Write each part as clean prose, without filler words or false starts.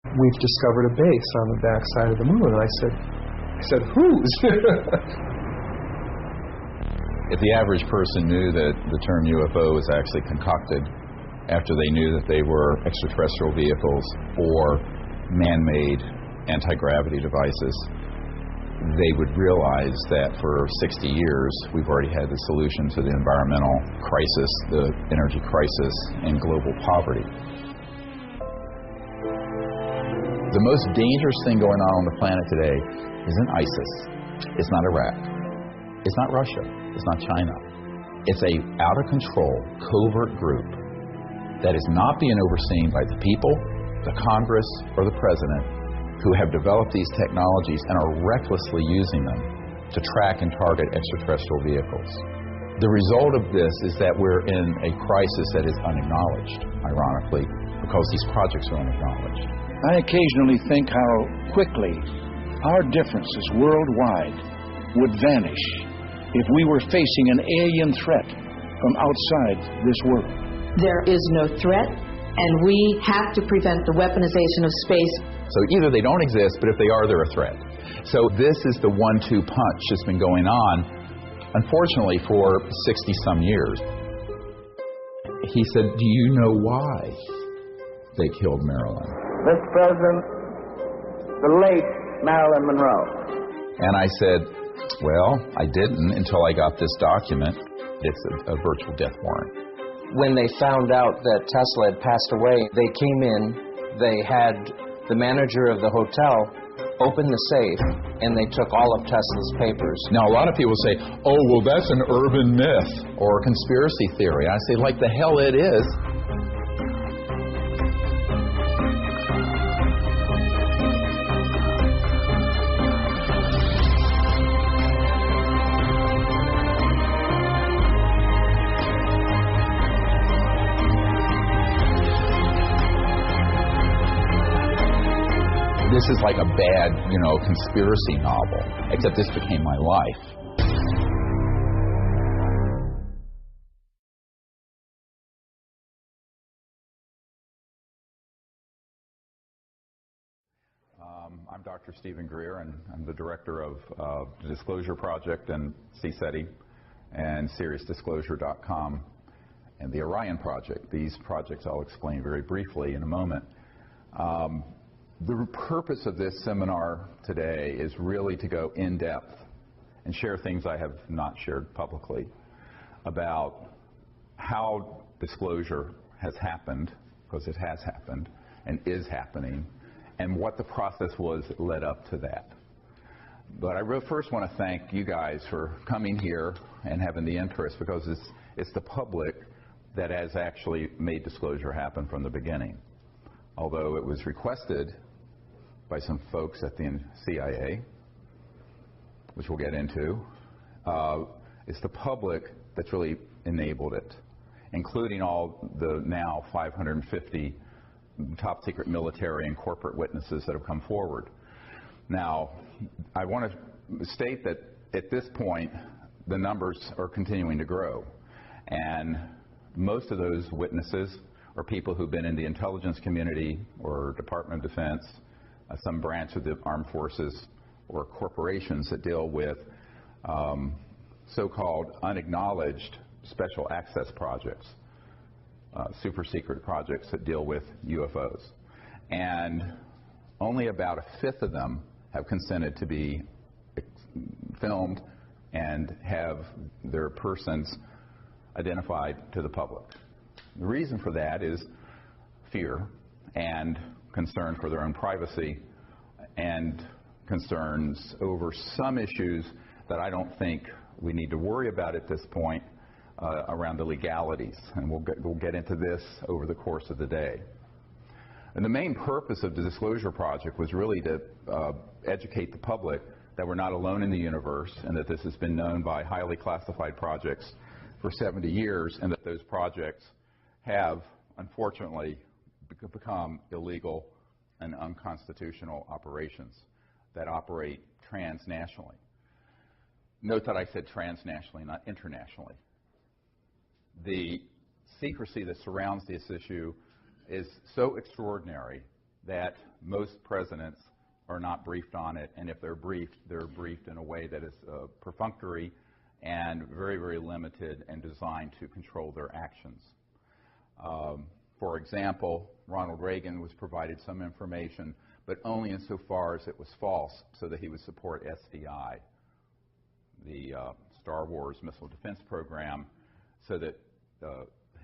We've discovered a base on the backside of the moon. And I said, whose? If the average person knew that the term UFO was actually concocted after they knew that they were extraterrestrial vehicles or man-made anti-gravity devices, they would realize that for 60 years we've already had the solution to the environmental crisis, the energy crisis, and global poverty. The most dangerous thing going on the planet today isn't ISIS. It's not Iraq. It's not Russia. It's not China. It's a out-of-control, covert group that is not being overseen by the people, the Congress, or the President, who have developed these technologies and are recklessly using them to track and target extraterrestrial vehicles. The result of this is that we're in a crisis that is unacknowledged, ironically, because these projects are unacknowledged. I occasionally think how quickly our differences worldwide would vanish if we were facing an alien threat from outside this world. There is no threat, and we have to prevent the weaponization of space. So either they don't exist, but if they are, they're a threat. So this is the 1-2 punch that's been going on, unfortunately, for 60-some years. He said, do you know why they killed Marilyn? Mr. President, the late Marilyn Monroe. And I said, well, I didn't until I got this document. It's a virtual death warrant. When they found out that Tesla had passed away, they came in, they had the manager of the hotel open the safe, and they took all of Tesla's papers. Now, a lot of people say, oh, well, that's an urban myth or a conspiracy theory. I say, like the hell it is. This is like a bad, conspiracy novel, except this became my life. I'm Dr. Stephen Greer, and I'm the director of the Disclosure Project and CSETI and SeriousDisclosure.com and the ALIEN Project. These projects I'll explain very briefly in a moment. The purpose of this seminar today is really to go in depth and share things I have not shared publicly about how disclosure has happened, because it has happened and is happening, and what the process was that led up to that. But I first want to thank you guys for coming here and having the interest, because it's the public that has actually made disclosure happen from the beginning. Although it was requested by some folks at the CIA, which we'll get into, it's the public that's really enabled it, including all the now 550 top secret military and corporate witnesses that have come forward. Now, I want to state that at this point, the numbers are continuing to grow. And most of those witnesses are people who've been in the intelligence community or Department of Defense, some branch of the armed forces, or corporations that deal with so-called unacknowledged special access projects, super secret projects that deal with UFOs. And only about a fifth of them have consented to be filmed and have their persons identified to the public. The reason for that is fear and concern for their own privacy and concerns over some issues that I don't think we need to worry about at this point around the legalities. And we'll get into this over the course of the day. And the main purpose of the Disclosure Project was really to educate the public that we're not alone in the universe, and that this has been known by highly classified projects for 70 years, and that those projects have, unfortunately, become illegal and unconstitutional operations that operate transnationally. Note that I said transnationally, not internationally. The secrecy that surrounds this issue is so extraordinary that most presidents are not briefed on it, and if they're briefed in a way that is perfunctory and very, very limited and designed to control their actions. For example, Ronald Reagan was provided some information, but only insofar as it was false, so that he would support SDI, the Star Wars missile defense program, so that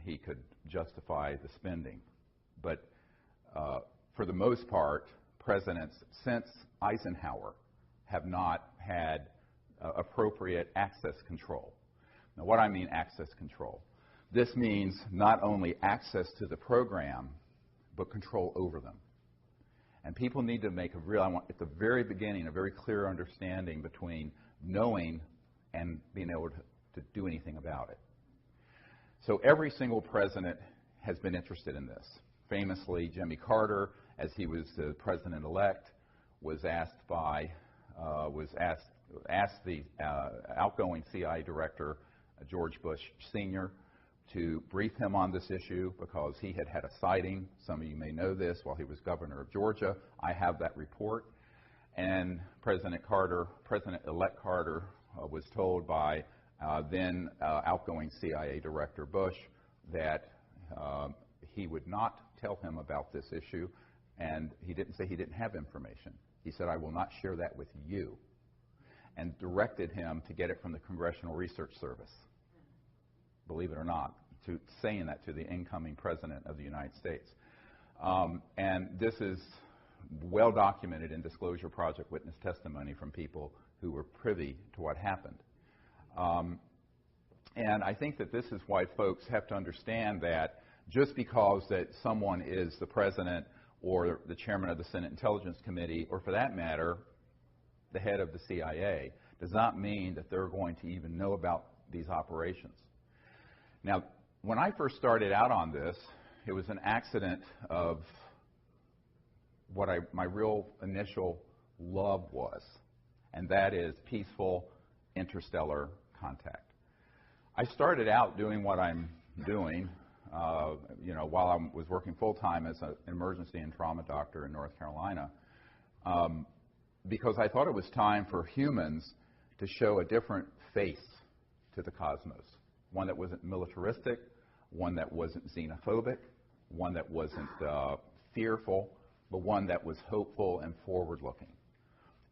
he could justify the spending. But for the most part, presidents since Eisenhower have not had appropriate access control. Now, what I mean access control, this means not only access to the program, but control over them. And people need to make at the very beginning, a very clear understanding between knowing and being able to do anything about it. So every single president has been interested in this. Famously, Jimmy Carter, as he was the president-elect, was asked the outgoing CIA director, George Bush Sr., to brief him on this issue because he had had a sighting. Some of you may know this while he was governor of Georgia. I have that report. And President-elect Carter was told by then outgoing CIA Director Bush that he would not tell him about this issue, and he didn't say he didn't have information. He said, "I will not share that with you," and directed him to get it from the Congressional Research Service. Believe it or not, to saying that to the incoming President of the United States. And this is well documented in Disclosure Project witness testimony from people who were privy to what happened. And I think that this is why folks have to understand that just because that someone is the President or the Chairman of the Senate Intelligence Committee, or for that matter, the head of the CIA, does not mean that they're going to even know about these operations. Now, when I first started out on this, it was an accident of what my real initial love was, and that is peaceful interstellar contact. I started out doing what I'm doing, while I was working full-time as an emergency and trauma doctor in North Carolina, because I thought it was time for humans to show a different face to the cosmos, one that wasn't militaristic, one that wasn't xenophobic, one that wasn't fearful, but one that was hopeful and forward-looking.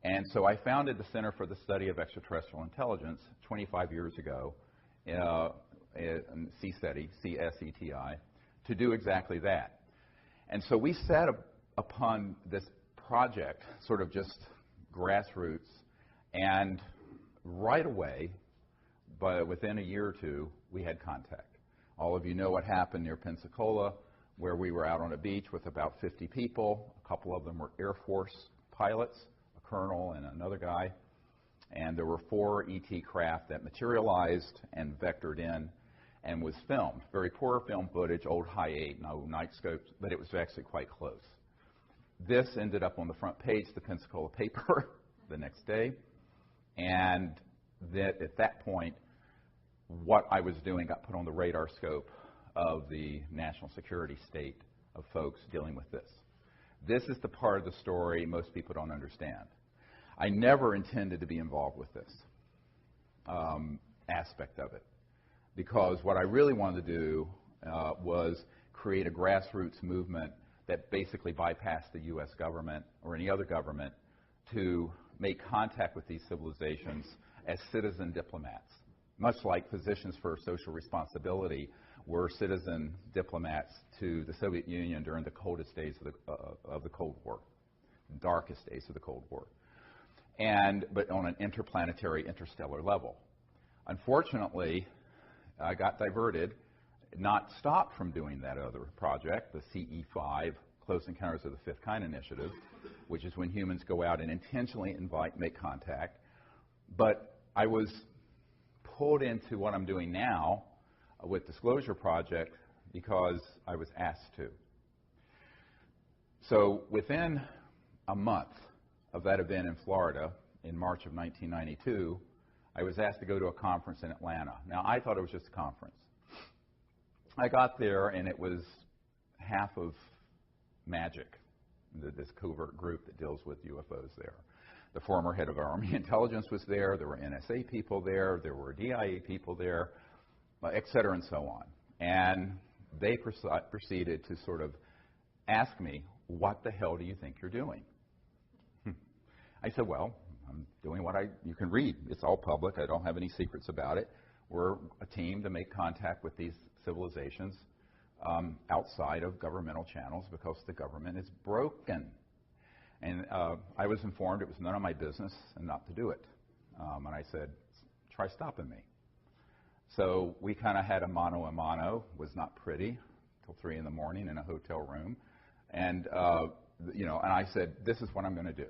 And so I founded the Center for the Study of Extraterrestrial Intelligence 25 years ago, in CSETI, C-S-E-T-I, to do exactly that. And so we set upon this project, sort of just grassroots, and right away, but within a year or two, we had contact. All of you know what happened near Pensacola, where we were out on a beach with about 50 people. A couple of them were Air Force pilots, a colonel and another guy. And there were 4 ET craft that materialized and vectored in and was filmed. Very poor film footage, old high-8, no night scopes, but it was actually quite close. This ended up on the front page of the Pensacola paper the next day. And at that point, what I was doing got put on the radar scope of the national security state of folks dealing with this. This is the part of the story most people don't understand. I never intended to be involved with this aspect of it, because what I really wanted to do was create a grassroots movement that basically bypassed the U.S. government or any other government to make contact with these civilizations as citizen diplomats, much like Physicians for Social Responsibility were citizen diplomats to the Soviet Union during the coldest days of the Cold War, darkest days of the Cold War. But on an interplanetary, interstellar level. Unfortunately, I got diverted, not stopped from doing that other project, the CE5, Close Encounters of the Fifth Kind Initiative, which is when humans go out and intentionally make contact. But I was pulled into what I'm doing now with Disclosure Project because I was asked to. So within a month of that event in Florida in March of 1992, I was asked to go to a conference in Atlanta. Now, I thought it was just a conference. I got there, and it was half of magic. this covert group that deals with UFOs there. The former head of Army intelligence was there. There were NSA people there. There were DIA people there, et cetera, and so on. And they proceeded to sort of ask me, what the hell do you think you're doing? I said, well, I'm doing what you can read. It's all public. I don't have any secrets about it. We're a team to make contact with these civilizations outside of governmental channels because the government is broken. And I was informed it was none of my business and not to do it. And I said, try stopping me. So we kind of had a mano a mano. Was not pretty till 3 in the morning in a hotel room. And, and I said, this is what I'm going to do.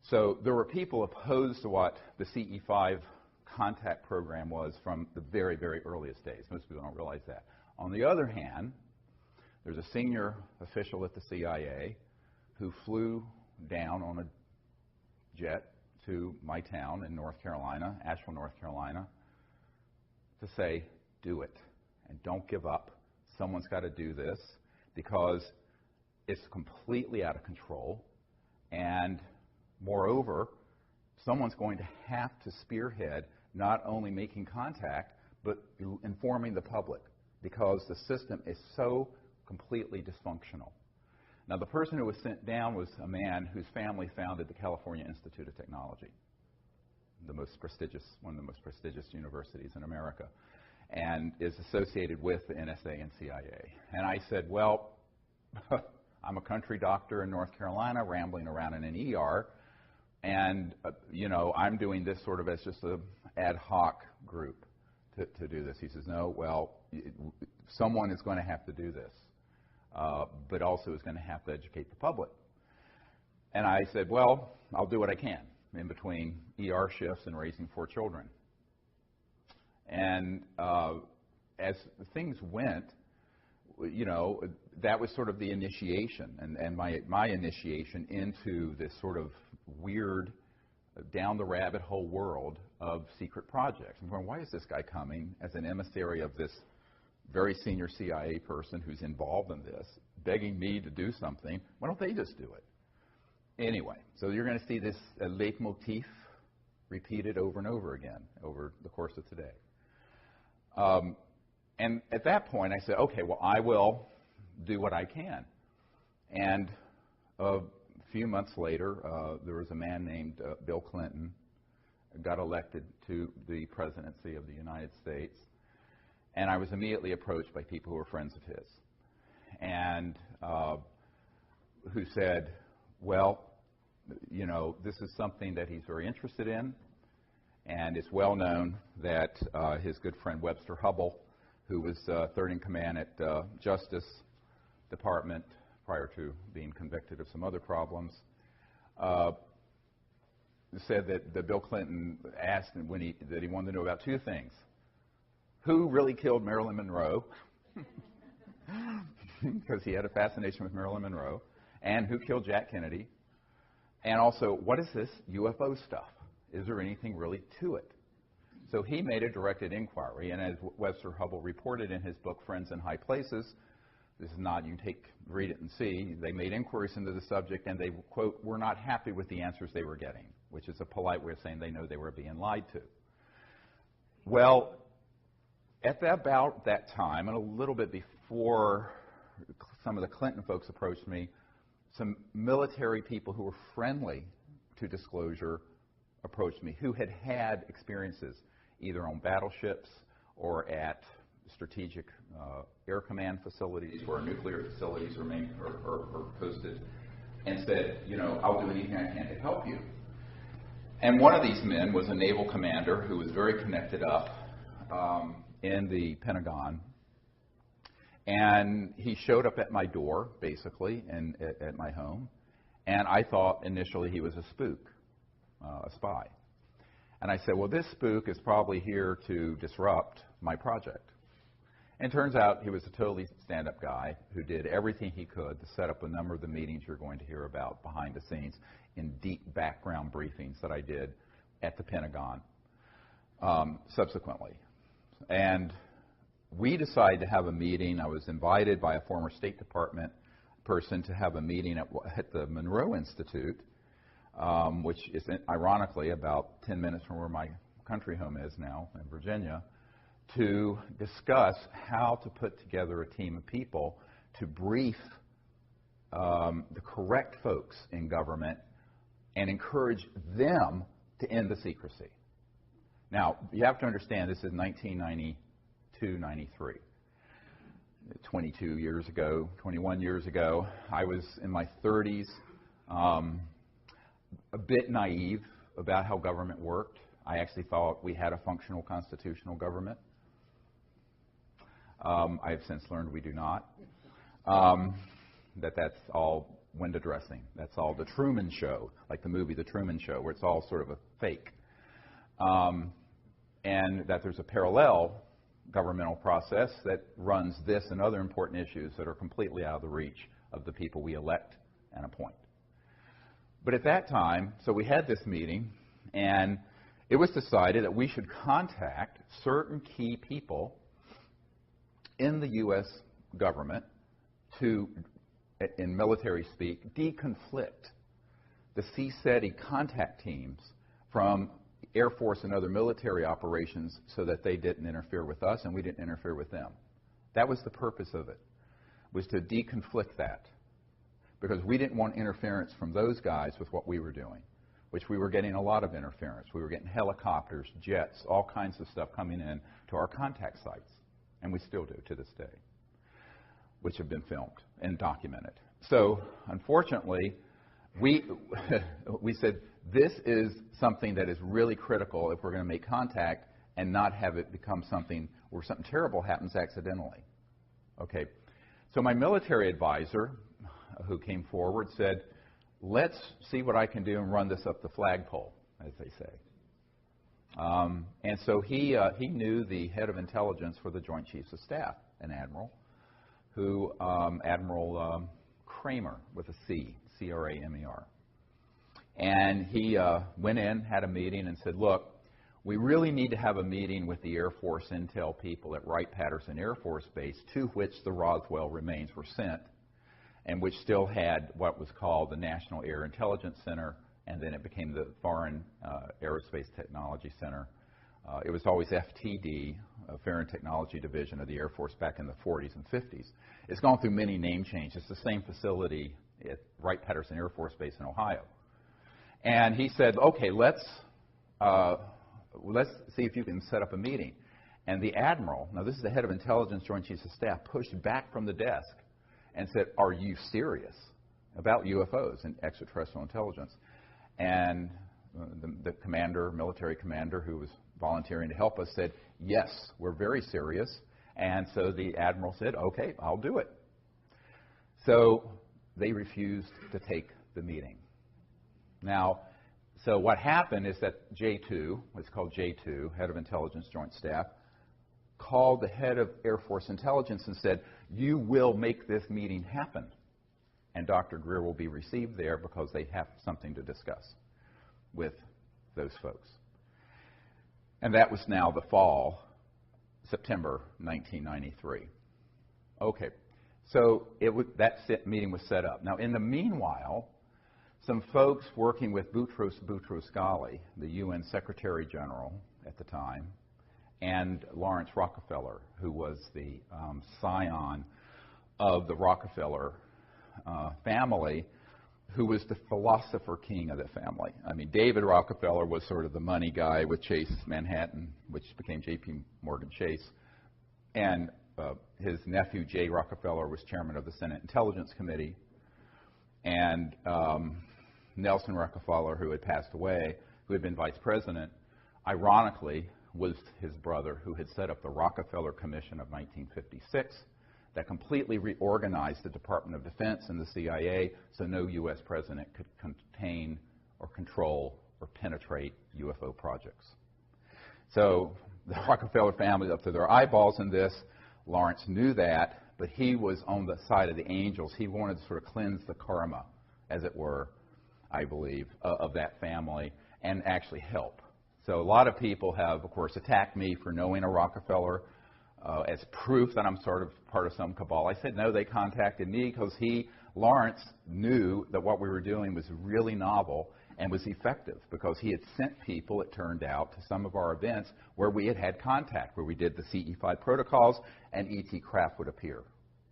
So there were people opposed to what the CE5 contact program was from the very, very earliest days. Most people don't realize that. On the other hand, there's a senior official at the CIA who flew down on a jet to my town in North Carolina, Asheville, North Carolina, to say, do it, and don't give up. Someone's got to do this because it's completely out of control, and moreover, someone's going to have to spearhead not only making contact, but informing the public, because the system is so completely dysfunctional. Now, the person who was sent down was a man whose family founded the California Institute of Technology, one of the most prestigious universities in America, and is associated with the NSA and CIA. And I said, well, I'm a country doctor in North Carolina, rambling around in an ER, and I'm doing this sort of as just an ad hoc group to do this. He says, no, well, someone is going to have to do this, but also is going to have to educate the public. And I said, well, I'll do what I can in between ER shifts and raising 4 children. And as things went, that was sort of the initiation, and my initiation into this sort of weird, down the rabbit hole world of secret projects. I'm going, why is this guy coming as an emissary of this very senior CIA person who's involved in this, begging me to do something? Why don't they just do it? Anyway, so you're going to see this leitmotif repeated over and over again over the course of today. And at that point, I said, okay, well, I will do what I can. And a few months later, there was a man named Bill Clinton, got elected to the presidency of the United States. And I was immediately approached by people who were friends of his, and who said, well, this is something that he's very interested in, and it's well known that his good friend Webster Hubbell, who was third in command at Justice Department prior to being convicted of some other problems, said that Bill Clinton asked him that he wanted to know about 2 things. Who really killed Marilyn Monroe? Because he had a fascination with Marilyn Monroe. And who killed Jack Kennedy? And also, what is this UFO stuff? Is there anything really to it? So he made a directed inquiry, and as Webster Hubbell reported in his book, Friends in High Places, this is not, you can read it and see, they made inquiries into the subject, and they, quote, were not happy with the answers they were getting, which is a polite way of saying they know they were being lied to. Well, at about that time, and a little bit before some of the Clinton folks approached me, some military people who were friendly to disclosure approached me, who had had experiences either on battleships or at strategic air command facilities where nuclear facilities are posted, and said, I'll do anything I can to help you. And one of these men was a naval commander who was very connected up in the Pentagon, and he showed up at my door, basically, and at my home, and I thought initially he was a spook, a spy. And I said, well, this spook is probably here to disrupt my project. And it turns out he was a totally stand-up guy who did everything he could to set up a number of the meetings you're going to hear about behind the scenes in deep background briefings that I did at the Pentagon subsequently. And we decided to have a meeting. I was invited by a former State Department person to have a meeting at the Monroe Institute, which is ironically about 10 minutes from where my country home is now in Virginia, to discuss how to put together a team of people to brief the correct folks in government and encourage them to end the secrecy. Now, you have to understand this is 1992, 93. 22 years ago, 21 years ago, I was in my 30s, a bit naive about how government worked. I actually thought we had a functional constitutional government. I have since learned we do not. That's all window dressing. That's all the Truman Show, like the movie The Truman Show, where it's all sort of a fake. And that there's a parallel governmental process that runs this and other important issues that are completely out of the reach of the people we elect and appoint. But at that time, so we had this meeting, and it was decided that we should contact certain key people in the U.S. government to, in military speak, deconflict the CSETI contact teams from Air Force and other military operations so that they didn't interfere with us and we didn't interfere with them. That was the purpose of it, was to deconflict that, because we didn't want interference from those guys with what we were doing, which we were getting a lot of interference. We were getting helicopters, jets, all kinds of stuff coming in to our contact sites, and we still do to this day, which have been filmed and documented. So, unfortunately, we said this is something that is really critical if we're going to make contact and not have it become something where something terrible happens accidentally. Okay, so my military advisor, who came forward, said, let's see what I can do and run this up the flagpole, as they say. And so he knew the head of intelligence for the Joint Chiefs of Staff, an admiral, who Admiral Kramer with a C, C-R-A-M-E-R. And he went in, had a meeting, and said, look, we really need to have a meeting with the Air Force intel people at Wright-Patterson Air Force Base, to which the Roswell remains were sent, and which still had what was called the National Air Intelligence Center, and then it became the Foreign Aerospace Technology Center. It was always FTD, Foreign Technology Division of the Air Force, back in the 40s and 50s. It's gone through many name changes. It's the same facility at Wright-Patterson Air Force Base in Ohio. And he said, okay, let's see if you can set up a meeting. And the admiral, now this is the head of intelligence, Joint Chiefs of Staff, pushed back from the desk and said, are you serious about UFOs and extraterrestrial intelligence? And the commander, military commander, who was volunteering to help us, said, yes, we're very serious. And so the admiral said, okay, I'll do it. So they refused to take the meeting. Now, so what happened is that J2, what's called J2, head of intelligence joint staff, called the head of Air Force intelligence and said, you will make this meeting happen. And Dr. Greer will be received there because they have something to discuss with those folks. And that was now the fall, September 1993. Okay, so that meeting was set up. Now, in the meanwhile, some folks working with Boutros Boutros-Ghali, the UN Secretary General at the time, and Lawrence Rockefeller, who was the scion of the Rockefeller family, who was the philosopher king of the family. I mean, David Rockefeller was sort of the money guy with Chase Manhattan, which became J.P. Morgan Chase. And his nephew, Jay Rockefeller, was chairman of the Senate Intelligence Committee. And Nelson Rockefeller, who had passed away, who had been vice president, ironically, was his brother, who had set up the Rockefeller Commission of 1956 that completely reorganized the Department of Defense and the CIA so no U.S. president could contain or control or penetrate UFO projects. So the Rockefeller family up to their eyeballs in this. Lawrence knew that, but he was on the side of the angels. He wanted to sort of cleanse the karma, as it were, I believe, of that family and actually help. So a lot of people have, of course, attacked me for knowing a Rockefeller as proof that I'm sort of part of some cabal. I said, no, they contacted me because he Lawrence knew that what we were doing was really novel and was effective because he had sent people, it turned out, to some of our events where we had had contact, where we did the CE5 protocols, and ET craft would appear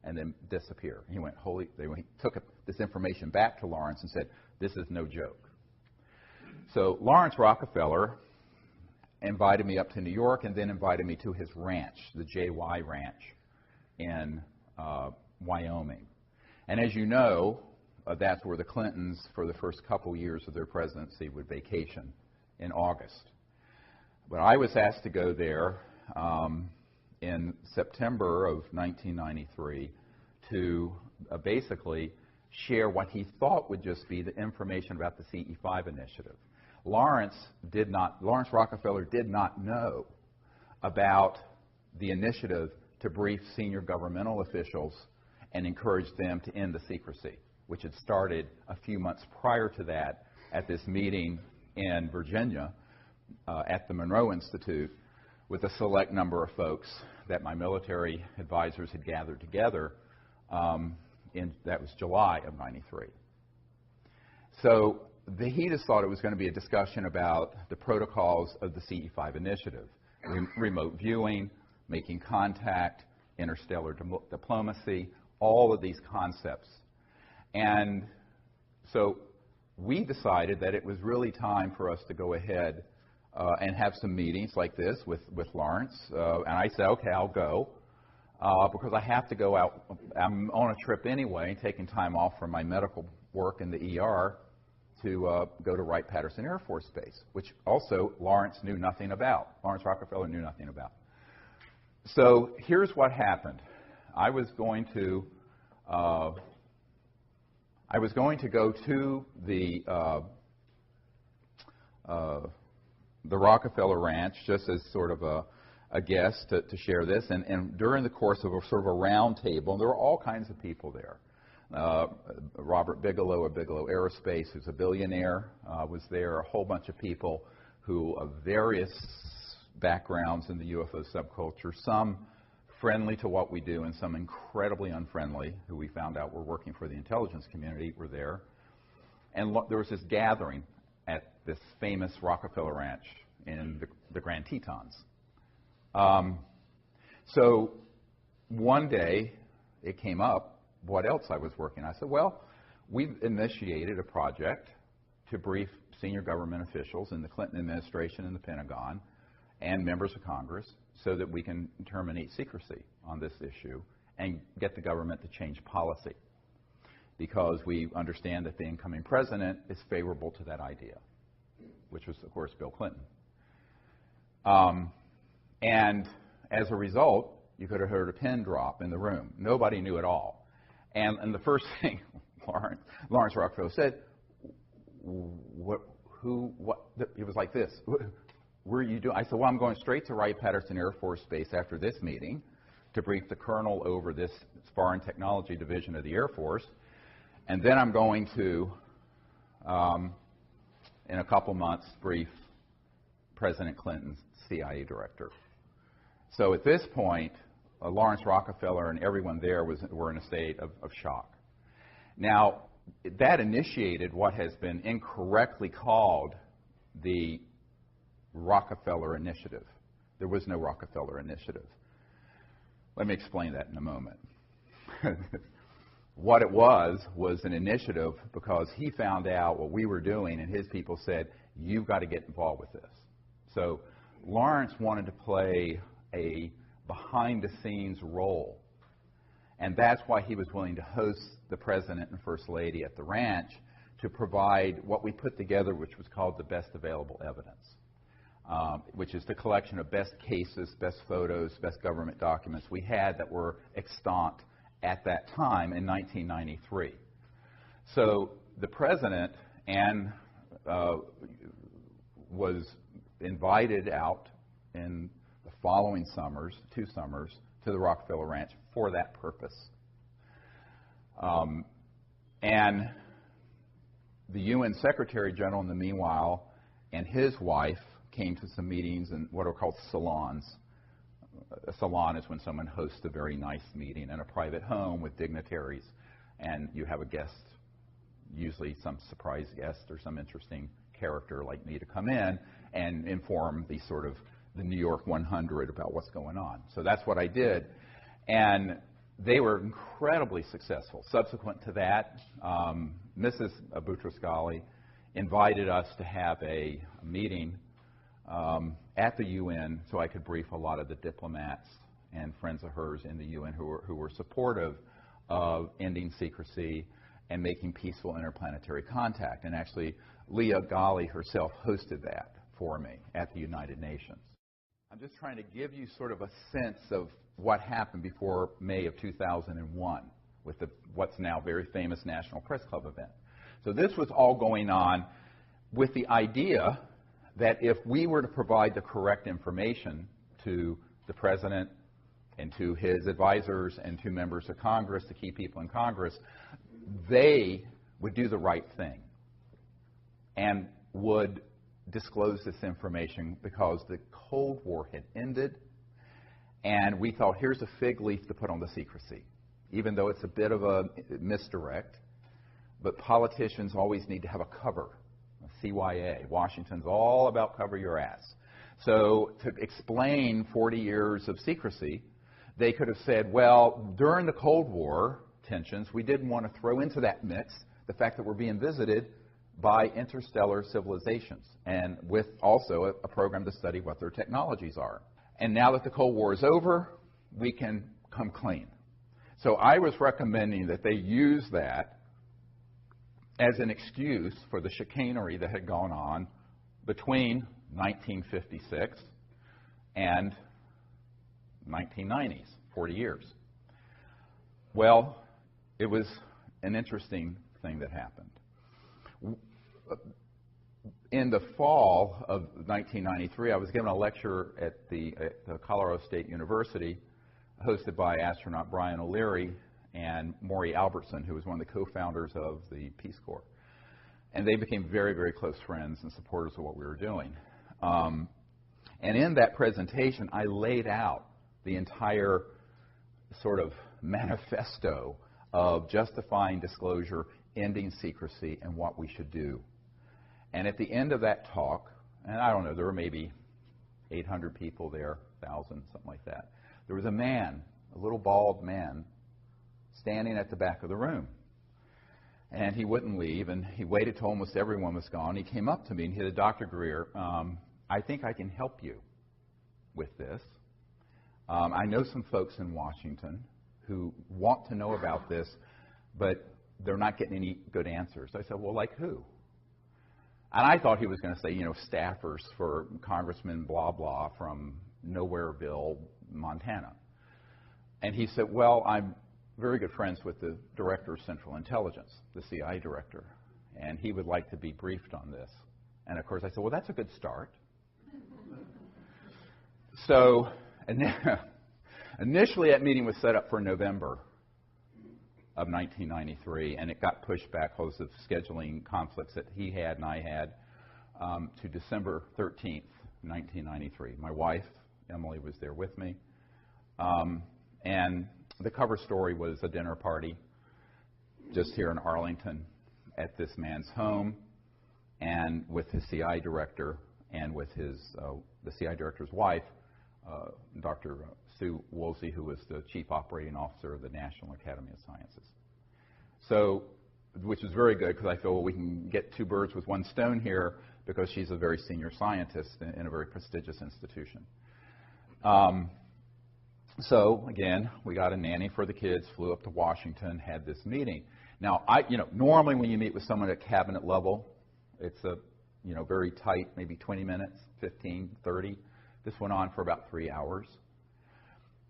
and then disappear. He went, he took this information back to Lawrence and said, this is no joke. So Lawrence Rockefeller invited me up to New York and then invited me to his ranch, the JY Ranch in Wyoming. And as you know, that's where the Clintons, for the first couple years of their presidency, would vacation in August. But I was asked to go there in September of 1993 to basically share what he thought would just be the information about the CE5 initiative. Lawrence Rockefeller did not know about the initiative to brief senior governmental officials and encourage them to end the secrecy, which had started a few months prior to that at this meeting in Virginia at the Monroe Institute with a select number of folks that my military advisors had gathered together. That was July of '93. So he just thought it was going to be a discussion about the protocols of the CE5 initiative, remote viewing, making contact, interstellar diplomacy, all of these concepts. And so we decided that it was really time for us to go ahead and have some meetings like this with Lawrence. And I said, okay, I'll go because I have to go out. I'm on a trip anyway, taking time off from my medical work in the ER to go to Wright-Patterson Air Force Base, which also Lawrence knew nothing about. Lawrence Rockefeller knew nothing about. So here's what happened. I was going to go to the Rockefeller Ranch just as sort of a guest to share this, and during the course of a sort of a round table, and there were all kinds of people there. Robert Bigelow of Bigelow Aerospace, who's a billionaire, was there. A whole bunch of people who of various backgrounds in the UFO subculture, some friendly to what we do and some incredibly unfriendly, who we found out were working for the intelligence community, were there. And there was this gathering at this famous Rockefeller Ranch in the Grand Tetons. So one day it came up what else I was working on. I said, well, we've initiated a project to brief senior government officials in the Clinton administration and the Pentagon and members of Congress so that we can terminate secrecy on this issue and get the government to change policy, because we understand that the incoming president is favorable to that idea, which was, of course, Bill Clinton. And as a result, you could have heard a pin drop in the room. Nobody knew at all. And the first thing Lawrence Rockefeller said, what, he was like this, where are you doing? I said, well, I'm going straight to Wright-Patterson Air Force Base after this meeting to brief the colonel over this Foreign Technology Division of the Air Force. And then I'm going to, in a couple months, brief President Clinton's CIA director. So at this point, Lawrence Rockefeller and everyone there were in a state of shock. Now, that initiated what has been incorrectly called the Rockefeller Initiative. There was no Rockefeller Initiative. Let me explain that in a moment. What it was an initiative because he found out what we were doing, and his people said, you've got to get involved with this. So Lawrence wanted to play a behind-the-scenes role, and that's why he was willing to host the President and First Lady at the ranch to provide what we put together, which was called the best available evidence, which is the collection of best cases, best photos, best government documents we had that were extant at that time in 1993. So the President was invited out in the following summers, 2 summers, to the Rockefeller Ranch for that purpose. And the UN Secretary General, in the meanwhile, and his wife came to some meetings in what are called salons. A salon is when someone hosts a very nice meeting in a private home with dignitaries and you have a guest, usually some surprise guest or some interesting character like me to come in and inform the sort of the New York 100 about what's going on. So that's what I did. And they were incredibly successful. Subsequent to that, Mrs. Boutros-Ghali invited us to have a meeting at the UN so I could brief a lot of the diplomats and friends of hers in the UN who were supportive of ending secrecy and making peaceful interplanetary contact. And actually, Leah Ghali herself hosted that for me at the United Nations. I'm just trying to give you sort of a sense of what happened before May of 2001 with what's now very famous National Press Club event. So this was all going on with the idea that if we were to provide the correct information to the President and to his advisors and to members of Congress, the key people in Congress, they would do the right thing and would disclose this information because the Cold War had ended, and we thought, here's a fig leaf to put on the secrecy, even though it's a bit of a misdirect. But politicians always need to have a cover, a CYA. Washington's all about cover your ass. So to explain 40 years of secrecy, they could have said, well, during the Cold War tensions, we didn't want to throw into that mix the fact that we're being visited by interstellar civilizations, and with also a program to study what their technologies are. And now that the Cold War is over, we can come clean. So I was recommending that they use that as an excuse for the chicanery that had gone on between 1956 and 1990s, 40 years. Well, it was an interesting thing that happened. In the fall of 1993, I was given a lecture at the Colorado State University, hosted by astronaut Brian O'Leary and Maury Albertson, who was one of the co-founders of the Peace Corps. And they became very, very close friends and supporters of what we were doing. And in that presentation, I laid out the entire sort of manifesto of justifying disclosure, ending secrecy, and what we should do. And at the end of that talk, and I don't know, there were maybe 800 people there, 1,000, something like that. There was a man, a little bald man, standing at the back of the room. And he wouldn't leave, and he waited till almost everyone was gone. He came up to me and he said, Dr. Greer, I think I can help you with this. I know some folks in Washington who want to know about this, but they're not getting any good answers. I said, well, like who? And I thought he was going to say, you know, staffers for Congressman blah, blah from Nowhereville, Montana. And he said, well, I'm very good friends with the Director of Central Intelligence, the CIA Director, and he would like to be briefed on this. And, of course, I said, well, that's a good start. So initially that meeting was set up for November of 1993, and it got pushed back because of scheduling conflicts that he had and I had to December 13th, 1993. My wife, Emily, was there with me, and the cover story was a dinner party just here in Arlington at this man's home, and with his CI director and with his the CI director's wife, Dr. Sue Woolsey, who was the Chief Operating Officer of the National Academy of Sciences. So, which is very good because I feel, well, we can get two birds with one stone here because she's a very senior scientist in a very prestigious institution. So, again, we got a nanny for the kids, flew up to Washington, had this meeting. Now, normally when you meet with someone at cabinet level, it's a, very tight, maybe 20 minutes, 15, 30. This went on for about 3 hours.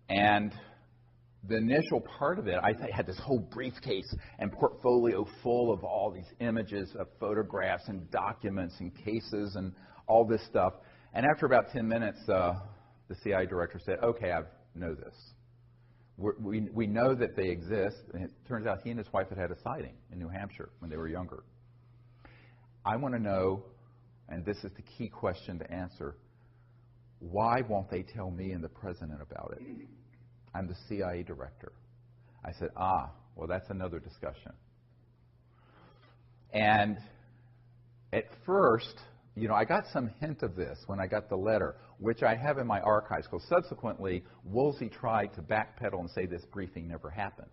And the initial part of it, I had this whole briefcase and portfolio full of all these images of photographs and documents and cases and all this stuff. And after about 10 minutes, the CI director said, okay, I know this. We know that they exist. And it turns out he and his wife had a sighting in New Hampshire when they were younger. I want to know, and this is the key question to answer, why won't they tell me and the president about it? I'm the CIA director. I said, Well, that's another discussion. And at first, you know, I got some hint of this when I got the letter, which I have in my archives, because subsequently, Woolsey tried to backpedal and say this briefing never happened.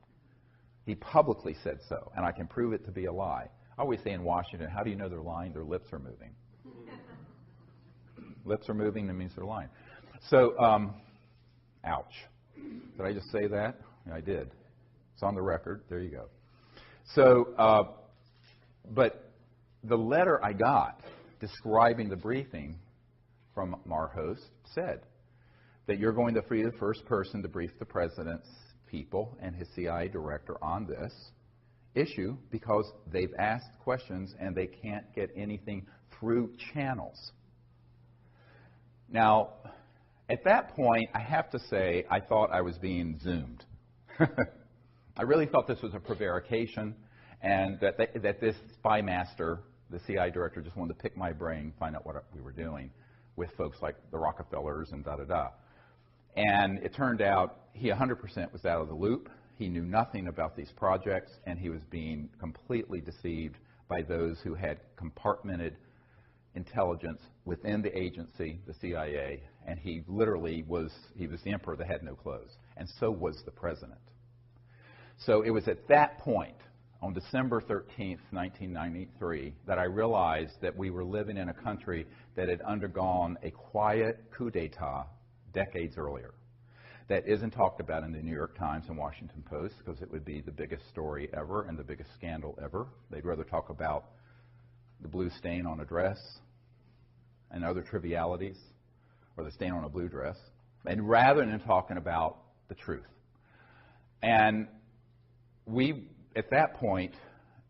He publicly said so, and I can prove it to be a lie. I always say in Washington, how do you know they're lying? Their lips are moving. Lips are moving, that means they're lying. So, ouch. Did I just say that? Yeah, I did. It's on the record. There you go. So, but the letter I got describing the briefing from our host said that you're going to be the first person to brief the president's people and his CIA director on this issue because they've asked questions and they can't get anything through channels. Now, at that point, I have to say, I thought I was being zoomed. I really thought this was a prevarication and that this spy master, the CIA director, just wanted to pick my brain, find out what we were doing with folks like the Rockefellers and da-da-da. And it turned out he 100% was out of the loop. He knew nothing about these projects, and he was being completely deceived by those who had compartmented intelligence within the agency, the CIA, and he literally was the emperor that had no clothes, and so was the president. So it was at that point, on December 13th, 1993, that I realized that we were living in a country that had undergone a quiet coup d'etat decades earlier. That isn't talked about in the New York Times and Washington Post because it would be the biggest story ever and the biggest scandal ever. They'd rather talk about the blue stain on a dress and other trivialities, or the stain on a blue dress, and rather than talking about the truth. And we, at that point,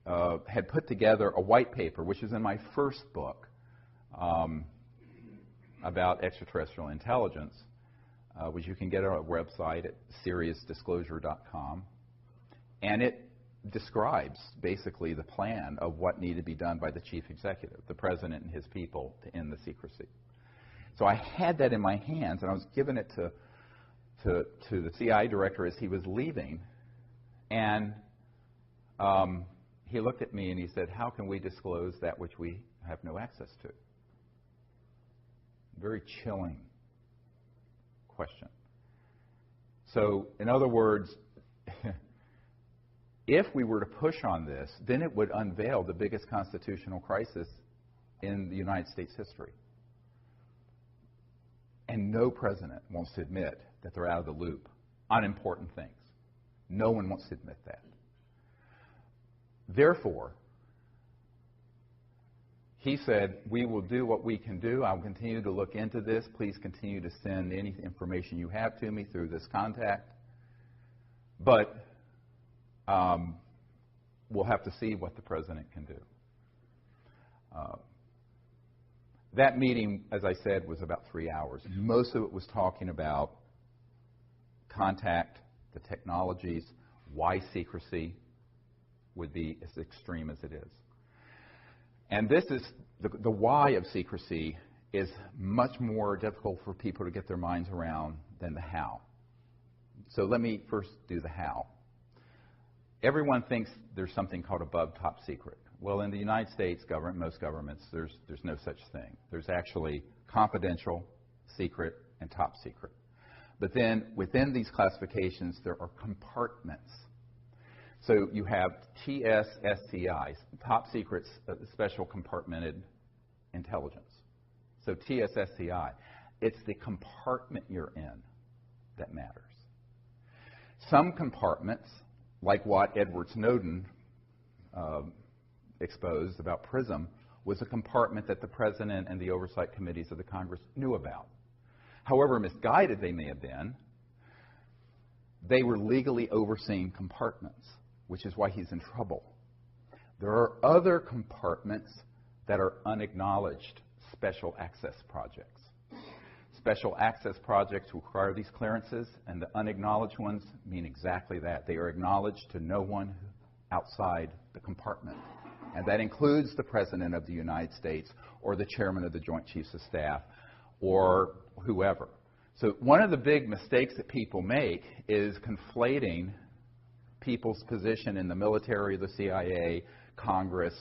had put together a white paper, which is in my first book, about extraterrestrial intelligence, which you can get on our website at seriousdisclosure.com. And it describes basically the plan of what needed to be done by the chief executive, the president and his people, to end the secrecy. So I had that in my hands, and I was giving it to the CIA director as he was leaving. And he looked at me and he said, "How can we disclose that which we have no access to?" Very chilling question. So, in other words, if we were to push on this, then it would unveil the biggest constitutional crisis in the United States history. And no president wants to admit that they're out of the loop on important things. No one wants to admit that. Therefore, he said, "We will do what we can do. I'll continue to look into this. Please continue to send any information you have to me through this contact. But we'll have to see what the president can do." That meeting, as I said, was about 3 hours. Most of it was talking about contact, the technologies, why secrecy would be as extreme as it is. And this is, the why of secrecy is much more difficult for people to get their minds around than the how. So let me first do the how. Everyone thinks there's something called above top secret. Well, in the United States government, most governments, there's no such thing. There's actually confidential, secret, and top secret. But then within these classifications, there are compartments. So you have TSSCI, top secret, special compartmented intelligence. So TSSCI, it's the compartment you're in that matters. Some compartments, like what Edward Snowden exposed about PRISM, was a compartment that the President and the oversight committees of the Congress knew about. However misguided they may have been, they were legally overseeing compartments, which is why he's in trouble. There are other compartments that are unacknowledged special access projects. Special access projects require these clearances, and the unacknowledged ones mean exactly that. They are acknowledged to no one outside the compartment. And that includes the President of the United States or the Chairman of the Joint Chiefs of Staff or whoever. So one of the big mistakes that people make is conflating people's position in the military, the CIA, Congress,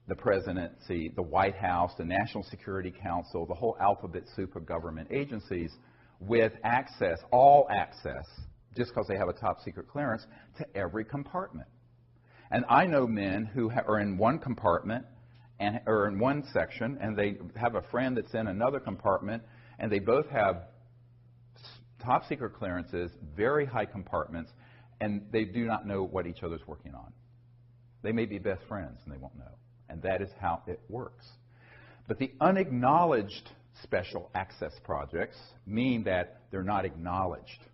the presidency, the White House, the National Security Council, the whole alphabet soup of government agencies with access, all access, just because they have a top secret clearance, to every compartment. And I know men who are in one compartment or in one section, and they have a friend that's in another compartment, and they both have top secret clearances, very high compartments, and they do not know what each other's working on. They may be best friends, and they won't know. And that is how it works. But the unacknowledged special access projects mean that they're not acknowledged.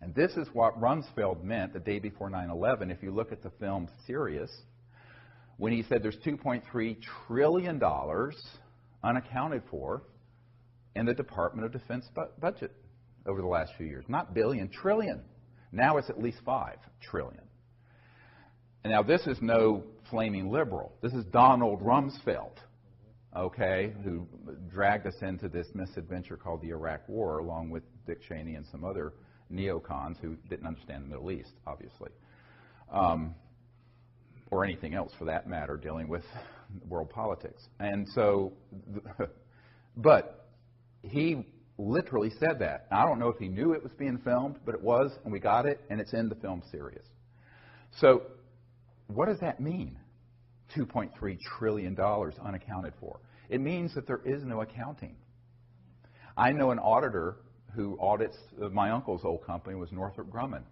And this is what Rumsfeld meant the day before 9/11, if you look at the film Sirius, when he said there's $2.3 trillion unaccounted for in the Department of Defense budget over the last few years. Not billion, trillion. Now it's at least $5 trillion. And now this is no flaming liberal. This is Donald Rumsfeld, okay, who dragged us into this misadventure called the Iraq War, along with Dick Cheney and some other neocons who didn't understand the Middle East, obviously, or anything else for that matter, dealing with world politics. And so, but he literally said that. I don't know if he knew it was being filmed, but it was, and we got it, and it's in the film Sirius. So what does that mean, $2.3 trillion unaccounted for? It means that there is no accounting. I know an auditor who audits my uncle's old company, was Northrop Grumman,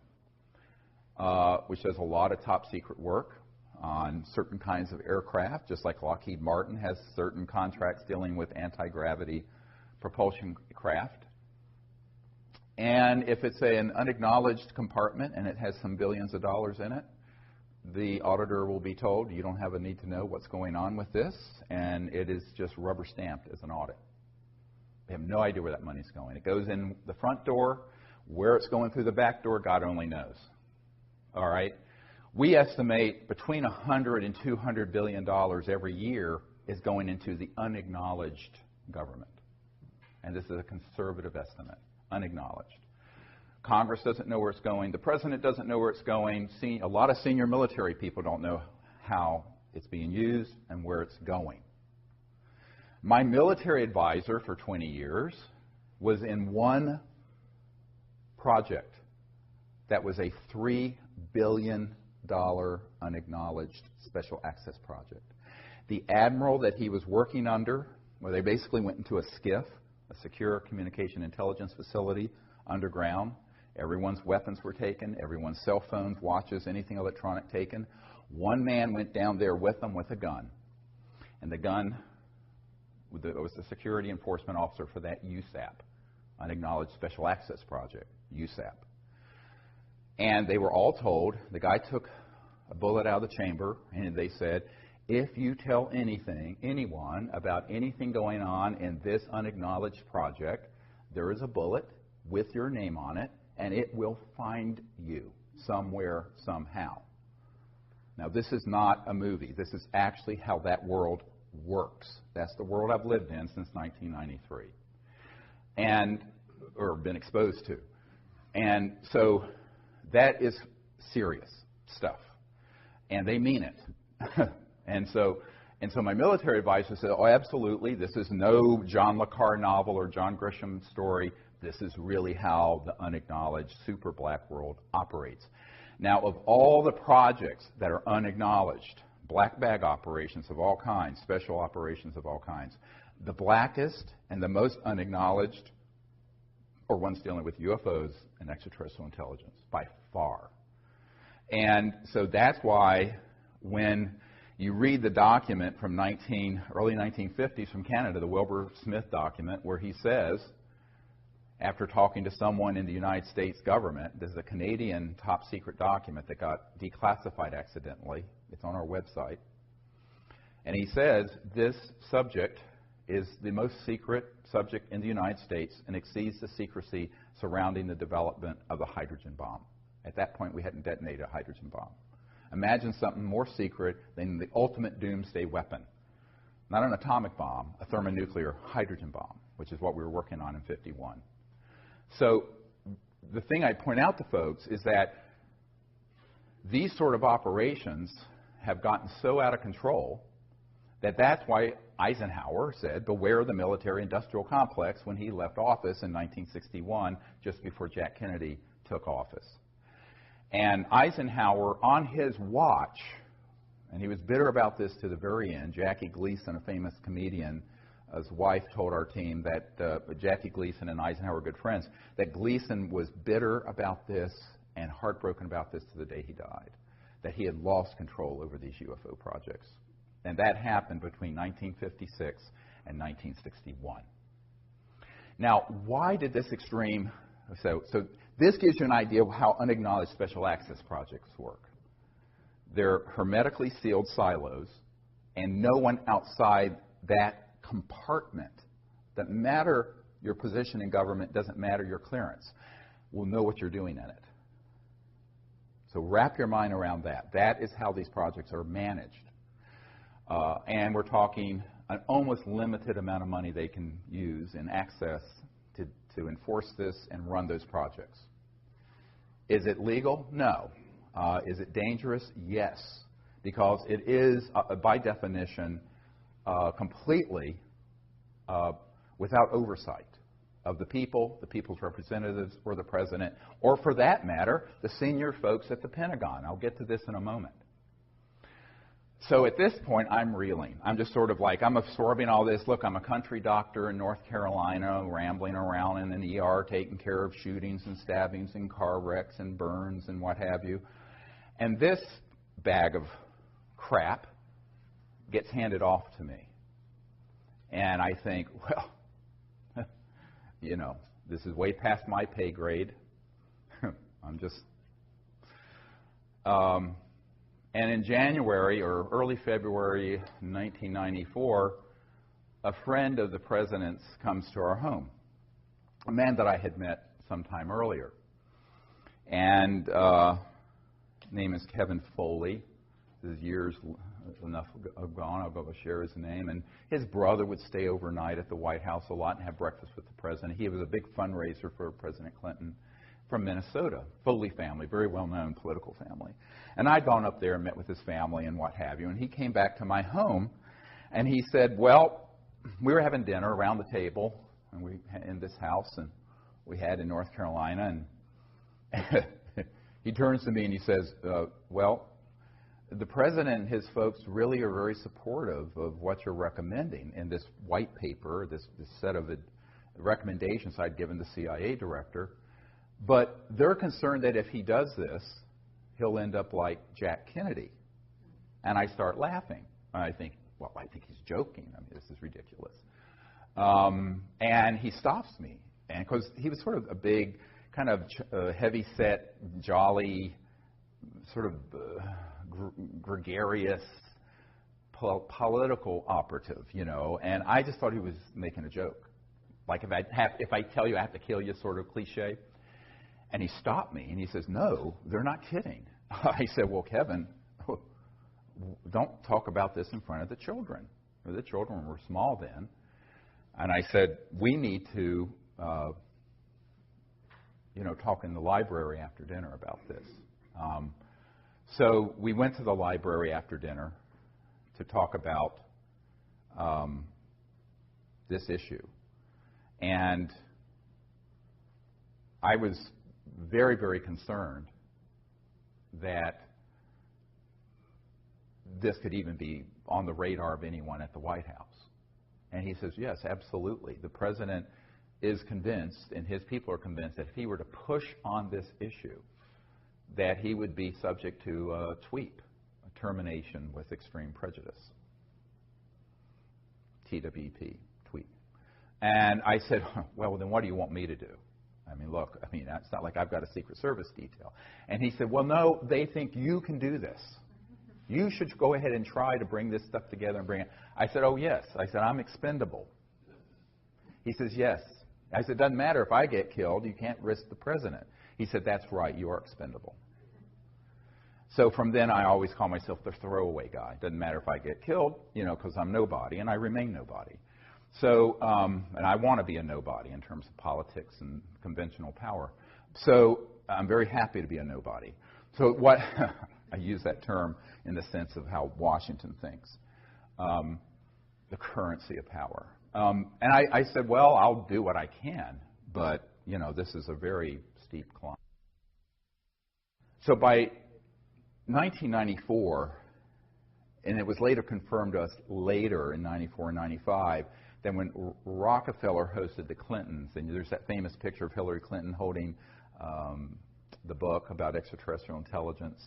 which does a lot of top secret work on certain kinds of aircraft, just like Lockheed Martin has certain contracts dealing with anti-gravity propulsion craft. And if it's an unacknowledged compartment and it has some billions of dollars in it, the auditor will be told, you don't have a need to know what's going on with this, and it is just rubber stamped as an audit. They have no idea where that money's going. It goes in the front door. Where it's going through the back door, God only knows. All right? We estimate between $100 and $200 billion every year is going into the unacknowledged government. And this is a conservative estimate, unacknowledged. Congress doesn't know where it's going. The president doesn't know where it's going. A lot of senior military people don't know how it's being used and where it's going. My military advisor for 20 years was in one project that was a $3 billion unacknowledged special access project. The admiral that he was working under, where they basically went into a SCIF, a secure communication intelligence facility, underground. Everyone's weapons were taken, everyone's cell phones, watches, anything electronic taken. One man went down there with them with a gun. And the gun was the security enforcement officer for that USAP, Unacknowledged Special Access Project, USAP. And they were all told, the guy took a bullet out of the chamber, and they said, if you tell anyone about anything going on in this unacknowledged project, there is a bullet with your name on it, and it will find you somewhere, somehow. Now, this is not a movie. This is actually how that world works. That's the world I've lived in since 1993, or been exposed to. And so that is serious stuff, and they mean it. And so my military advisor said, oh, absolutely, this is no John le Carre novel or John Grisham story. This is really how the unacknowledged super black world operates. Now, of all the projects that are unacknowledged, black bag operations of all kinds, special operations of all kinds, the blackest and the most unacknowledged are ones dealing with UFOs and extraterrestrial intelligence, by far. And so that's why when you read the document from early 1950s from Canada, the Wilbur Smith document, where he says, after talking to someone in the United States government, this is a Canadian top secret document that got declassified accidentally. It's on our website. And he says this subject is the most secret subject in the United States and exceeds the secrecy surrounding the development of the hydrogen bomb. At that point, we hadn't detonated a hydrogen bomb. Imagine something more secret than the ultimate doomsday weapon. Not an atomic bomb, a thermonuclear hydrogen bomb, which is what we were working on in '51. So the thing I point out to folks is that these sort of operations have gotten so out of control that that's why Eisenhower said, beware the military-industrial complex when he left office in 1961, just before Jack Kennedy took office. And Eisenhower, on his watch, and he was bitter about this to the very end, Jackie Gleason, a famous comedian, his wife told our team that Jackie Gleason and Eisenhower were good friends, that Gleason was bitter about this and heartbroken about this to the day he died, that he had lost control over these UFO projects. And that happened between 1956 and 1961. Now, why did this extreme... So this gives you an idea of how unacknowledged special access projects work. They're hermetically sealed silos, and no one outside that compartment, that matter your position in government, doesn't matter your clearance, will know what you're doing in it. So wrap your mind around that. That is how these projects are managed. And we're talking an almost limited amount of money they can use and access to enforce this and run those projects. Is it legal? No. Is it dangerous? Yes. Because it is, by definition, completely without oversight of the people, the people's representatives, or the president, or for that matter, the senior folks at the Pentagon. I'll get to this in a moment. So at this point, I'm reeling. I'm just sort of like, I'm absorbing all this. Look, I'm a country doctor in North Carolina, rambling around in an ER, taking care of shootings and stabbings and car wrecks and burns and what have you. And this bag of crap gets handed off to me. And I think, well, you know, this is way past my pay grade. I'm just... And in January or early February 1994, a friend of the president's comes to our home, a man that I had met sometime earlier. And his name is Kevin Foley. His years enough gone, I'll go share his name. And his brother would stay overnight at the White House a lot and have breakfast with the president. He was a big fundraiser for President Clinton. From Minnesota, Foley family, very well-known political family. And I'd gone up there and met with his family and what have you, and he came back to my home, and he said, well, we were having dinner around the table and we in this house, and we had in North Carolina, and he turns to me and he says, well, the president and his folks really are very supportive of what you're recommending in this white paper, this set of recommendations I'd given the CIA director. But they're concerned that if he does this, he'll end up like Jack Kennedy. And I start laughing. I think, well, I think he's joking. I mean, this is ridiculous. And he stops me. And because he was sort of a big, kind of heavy-set, jolly, sort of gregarious political operative, you know. And I just thought he was making a joke. Like if I tell you I have to kill you sort of cliche. And he stopped me, and he says, no, they're not kidding. I said, well, Kevin, don't talk about this in front of the children. The children were small then. And I said, we need to, talk in the library after dinner about this. So we went to the library after dinner to talk about this issue. And I was very, very concerned that this could even be on the radar of anyone at the White House. And he says, yes, absolutely. The president is convinced, and his people are convinced, that if he were to push on this issue, that he would be subject to a TWEEP, a termination with extreme prejudice. TWEP, TWEEP. And I said, well, then what do you want me to do? I mean, look, it's not like I've got a Secret Service detail. And he said, well, no, they think you can do this. You should go ahead and try to bring this stuff together and bring it. I said, oh, yes. I said, I'm expendable. He says, yes. I said, doesn't matter if I get killed. You can't risk the president. He said, that's right. You are expendable. So from then, I always call myself the throwaway guy. Doesn't matter if I get killed, because I'm nobody, and I remain nobody. So, and I want to be a nobody in terms of politics and conventional power. So I'm very happy to be a nobody. So what I use that term in the sense of how Washington thinks, the currency of power. And I said, well, I'll do what I can, but, you know, this is a very steep climb. So by 1994, and it was later confirmed to us later in 94 and 95, that when Rockefeller hosted the Clintons, and there's that famous picture of Hillary Clinton holding the book about extraterrestrial intelligence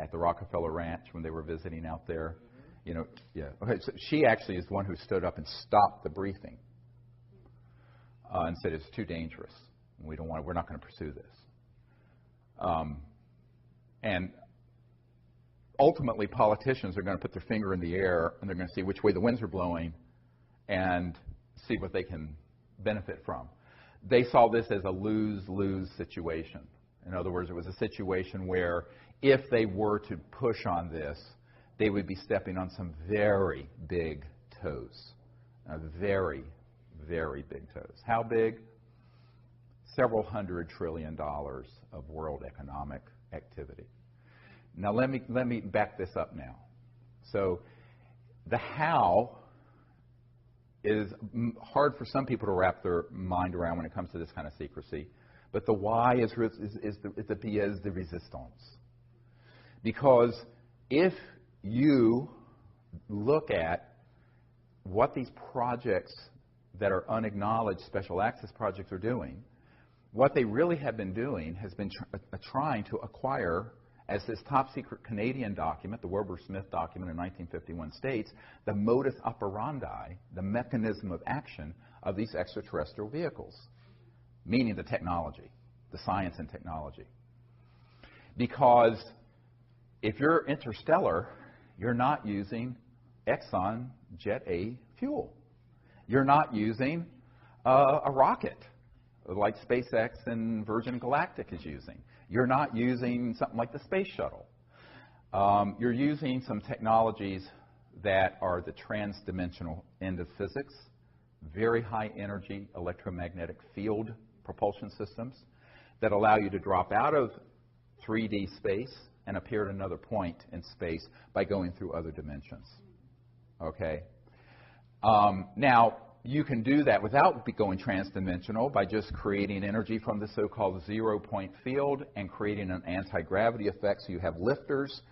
at the Rockefeller Ranch when they were visiting out there. You know, yeah. Okay, so she actually is the one who stood up and stopped the briefing and said it's too dangerous. We're not going to pursue this. And ultimately, politicians are going to put their finger in the air and they're going to see which way the winds are blowing and see what they can benefit from. They saw this as a lose-lose situation. In other words, it was a situation where if they were to push on this, they would be stepping on some very big toes. Very, very big toes. How big? Several $100 trillion of world economic activity. Now let me back this up now. So the how is hard for some people to wrap their mind around when it comes to this kind of secrecy, but the why is the resistance. Because if you look at what these projects that are unacknowledged special access projects are doing, what they really have been doing has been trying to acquire, as this top secret Canadian document, the Wilbur Smith document in 1951 states, the modus operandi, the mechanism of action of these extraterrestrial vehicles, meaning the technology, the science and technology. Because if you're interstellar, you're not using Exxon Jet A fuel. You're not using a rocket like SpaceX and Virgin Galactic is using. You're not using something like the space shuttle. You're using some technologies that are the trans-dimensional end of physics, very high energy electromagnetic field propulsion systems that allow you to drop out of 3D space and appear at another point in space by going through other dimensions. Okay? Now, you can do that without going transdimensional by just creating energy from the so-called zero-point field and creating an anti-gravity effect so you have lifters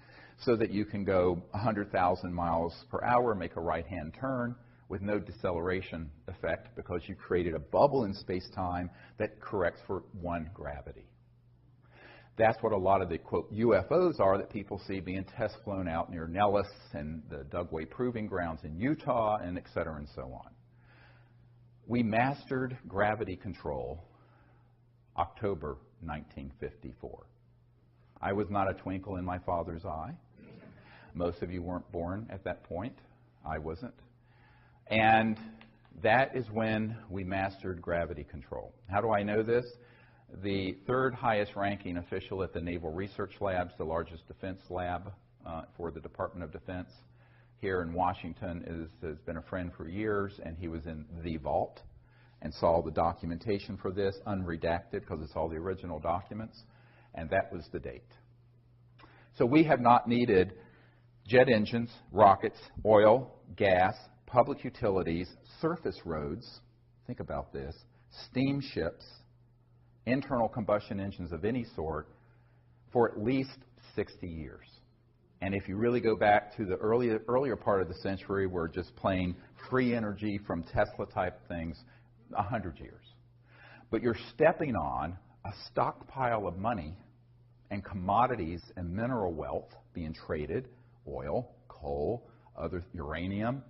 so that you can go 100,000 miles per hour, make a right-hand turn with no deceleration effect because you created a bubble in space-time that corrects for one gravity. That's what a lot of the, quote, UFOs are that people see being test flown out near Nellis and the Dugway Proving Grounds in Utah, and et cetera and so on. We mastered gravity control October 1954. I was not a twinkle in my father's eye. Most of you weren't born at that point. I wasn't. And that is when we mastered gravity control. How do I know this? The third highest ranking official at the Naval Research Labs, the largest defense lab for the Department of Defense here in Washington, has been a friend for years, and he was in the vault and saw the documentation for this, unredacted because it's all the original documents, and that was the date. So we have not needed jet engines, rockets, oil, gas, public utilities, surface roads, think about this, steamships, internal combustion engines of any sort for at least 60 years. And if you really go back to the earlier part of the century, we're just plain free energy from Tesla-type things, 100 years. But you're stepping on a stockpile of money and commodities and mineral wealth being traded, oil, coal, other uranium,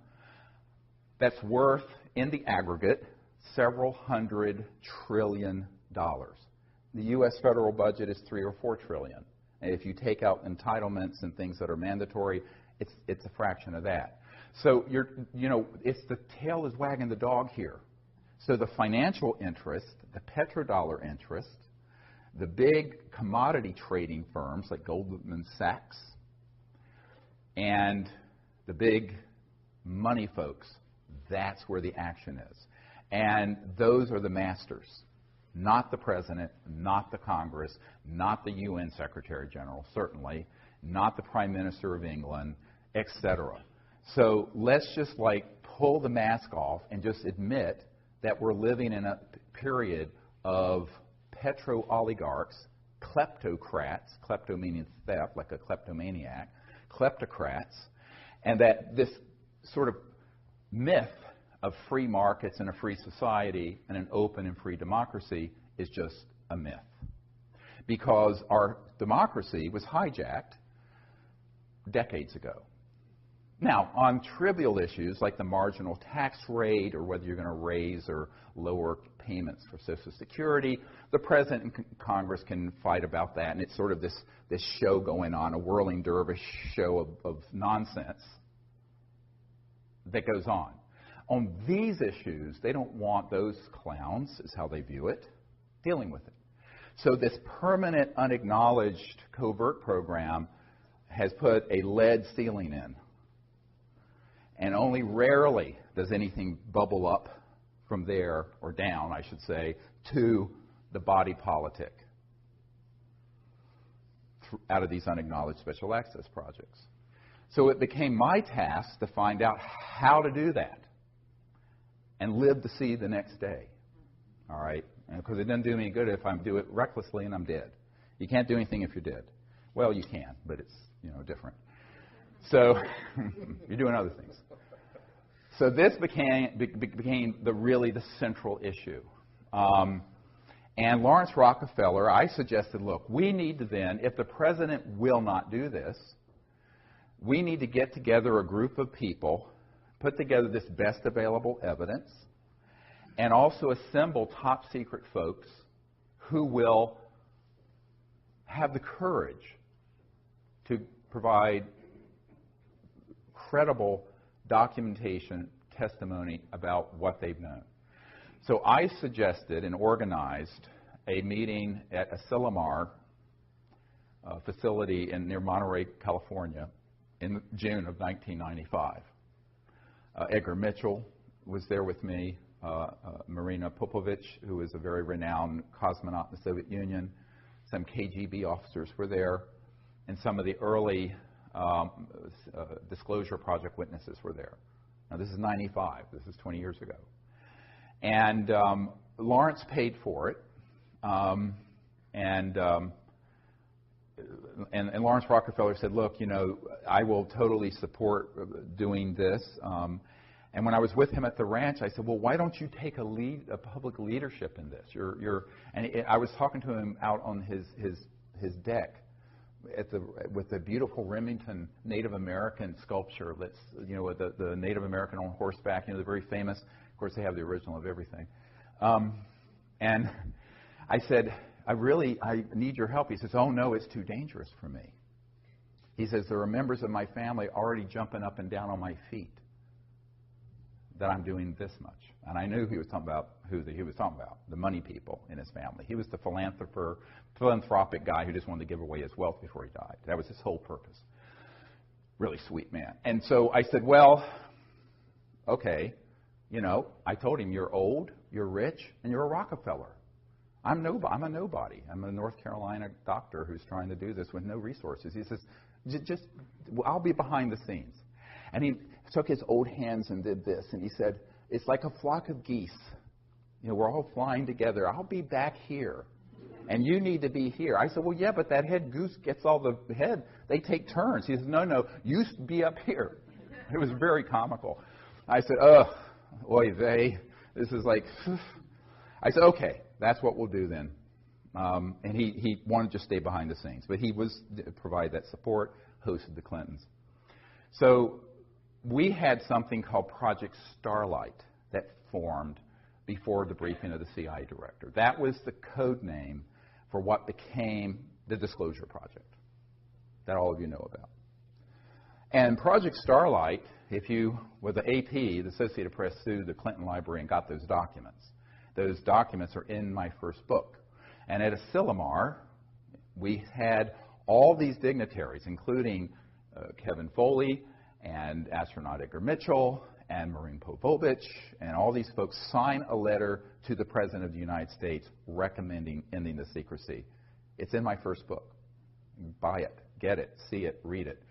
that's worth, in the aggregate, several $100 trillion. The U.S. federal budget is $3 or $4 trillion. And if you take out entitlements and things that are mandatory, it's a fraction of that. So it's the tail is wagging the dog here. So the financial interest, the petrodollar interest, the big commodity trading firms like Goldman Sachs, and the big money folks, that's where the action is. And those are the masters. not the President, not the Congress, not the UN Secretary General, certainly, not the Prime Minister of England, etc. So let's just pull the mask off and just admit that we're living in a period of petro-oligarchs, kleptocrats, klepto meaning theft, like a kleptomaniac, kleptocrats, and that this sort of myth of free markets and a free society and an open and free democracy is just a myth. Because our democracy was hijacked decades ago. Now, on trivial issues like the marginal tax rate or whether you're going to raise or lower payments for Social Security, the President and Congress can fight about that, and it's sort of this show going on, a whirling dervish show of nonsense that goes on. On these issues, they don't want those clowns, is how they view it, dealing with it. So this permanent, unacknowledged covert program has put a lead ceiling in. And only rarely does anything bubble up from there, or down, I should say, to the body politic out of these unacknowledged special access projects. So it became my task to find out how to do that and live to see the next day. All right? Because it doesn't do me any good if I do it recklessly and I'm dead. You can't do anything if you're dead. Well, you can, but it's different. So you're doing other things. So this became the central issue. And Lawrence Rockefeller, I suggested, look, we need to then, if the President will not do this, we need to get together a group of people, put together this best available evidence, and also assemble top secret folks who will have the courage to provide credible documentation, testimony about what they've known. So I suggested and organized a meeting at a Asilomar facility near Monterey, California, in June of 1995. Edgar Mitchell was there with me, Marina Popovich, who was a very renowned cosmonaut in the Soviet Union, some KGB officers were there, and some of the early Disclosure Project witnesses were there. Now, this is 95. This is 20 years ago. And Lawrence paid for it. And Lawrence Rockefeller said, look, I will totally support doing this. And when I was with him at the ranch, I said, well, why don't you take a public leadership in this? I was talking to him out on his deck with the beautiful Remington Native American sculpture that's, the Native American on horseback, the very famous. Of course, they have the original of everything. And I said, I need your help. He says, oh, no, it's too dangerous for me. He says, there are members of my family already jumping up and down on my feet that I'm doing this much. And I knew he was talking about he was talking about, the money people in his family. He was the philanthropic guy who just wanted to give away his wealth before he died. That was his whole purpose. Really sweet man. And so I said, well, okay, I told him, you're old, you're rich, and you're a Rockefeller. I'm a nobody. I'm a North Carolina doctor who's trying to do this with no resources. He says, I'll be behind the scenes. And he took his old hands and did this, and he said, it's like a flock of geese. We're all flying together. I'll be back here, and you need to be here. I said, well, yeah, but that head goose gets all the head. They take turns. He says, no, you be up here. It was very comical. I said, oy vey. This is like, I said, okay, that's what we'll do then. And he wanted to stay behind the scenes, but he was provide that support, hosted the Clintons. So we had something called Project Starlight that formed before the briefing of the CIA director. That was the code name for what became the Disclosure Project that all of you know about. And Project Starlight, with the AP, the Associated Press, sued the Clinton Library and got those documents. Those documents are in my first book. And at Asilomar, we had all these dignitaries, including Kevin Foley and astronaut Edgar Mitchell and Marin Povovich and all these folks sign a letter to the President of the United States recommending ending the secrecy. It's in my first book. Buy it, get it, see it, read it.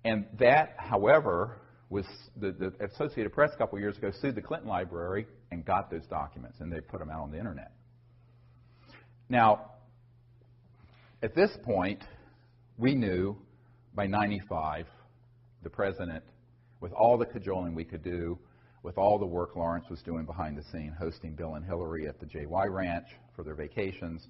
And that, however, was the Associated Press a couple years ago sued the Clinton Library and got those documents, and they put them out on the internet. Now, at this point, we knew by 95, the President, with all the cajoling we could do, with all the work Lawrence was doing behind the scene, hosting Bill and Hillary at the JY Ranch for their vacations,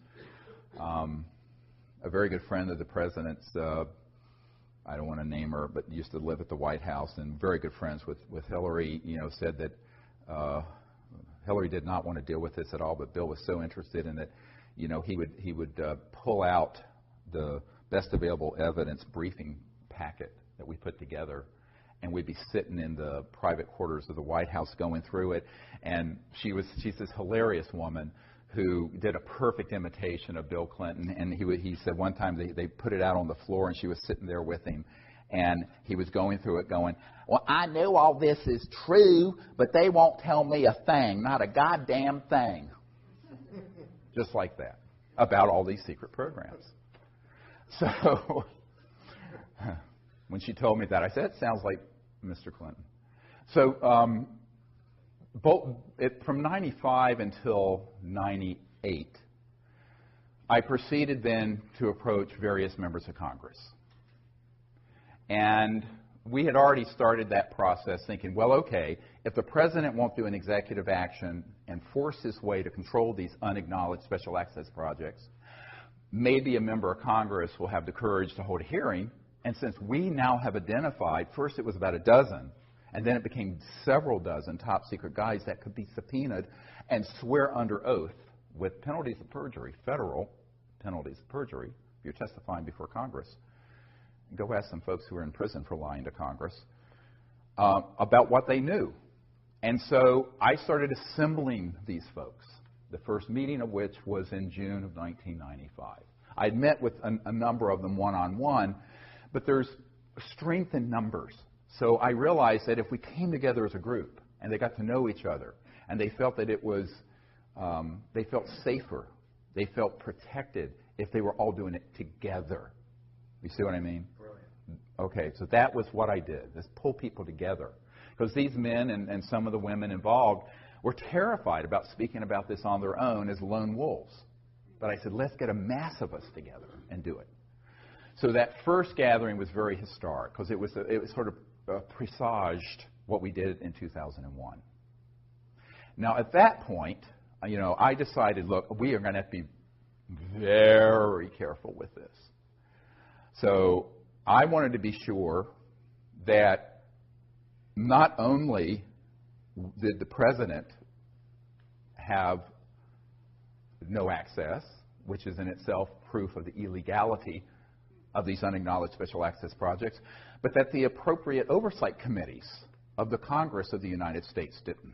a very good friend of the President's, I don't want to name her, but used to live at the White House and very good friends with Hillary, said that Hillary did not want to deal with this at all, but Bill was so interested in it, he would pull out the best available evidence briefing packet that we put together, and we'd be sitting in the private quarters of the White House going through it, and she's this hilarious woman who did a perfect imitation of Bill Clinton, and he said one time they put it out on the floor, and she was sitting there with him, and he was going through it going, well, I know all this is true, but they won't tell me a thing, not a goddamn thing. Just like that, about all these secret programs. So when she told me that, I said, it sounds like Mr. Clinton. So from 95 until 98, I proceeded then to approach various members of Congress. And we had already started that process thinking, well, okay, if the President won't do an executive action and force his way to control these unacknowledged special access projects, maybe a member of Congress will have the courage to hold a hearing. And since we now have identified, first it was about a dozen, and then it became several dozen top secret guys that could be subpoenaed and swear under oath with penalties of perjury, federal penalties of perjury, if you're testifying before Congress. Go ask some folks who are in prison for lying to Congress about what they knew. And so I started assembling these folks, the first meeting of which was in June of 1995. I'd met with a number of them one-on-one, but there's strength in numbers. So I realized that if we came together as a group and they got to know each other and they felt that it was, they felt safer, they felt protected if they were all doing it together. You see what I mean? Brilliant. Okay, so that was what I did, is pull people together. Because these men and some of the women involved were terrified about speaking about this on their own as lone wolves. But I said, let's get a mass of us together and do it. So that first gathering was very historic because it was sort of presaged what we did in 2001. Now, at that point, I decided, look, we are going to have to be very careful with this. So I wanted to be sure that not only did the President have no access, which is in itself proof of the illegality of these unacknowledged special access projects, but that the appropriate oversight committees of the Congress of the United States didn't,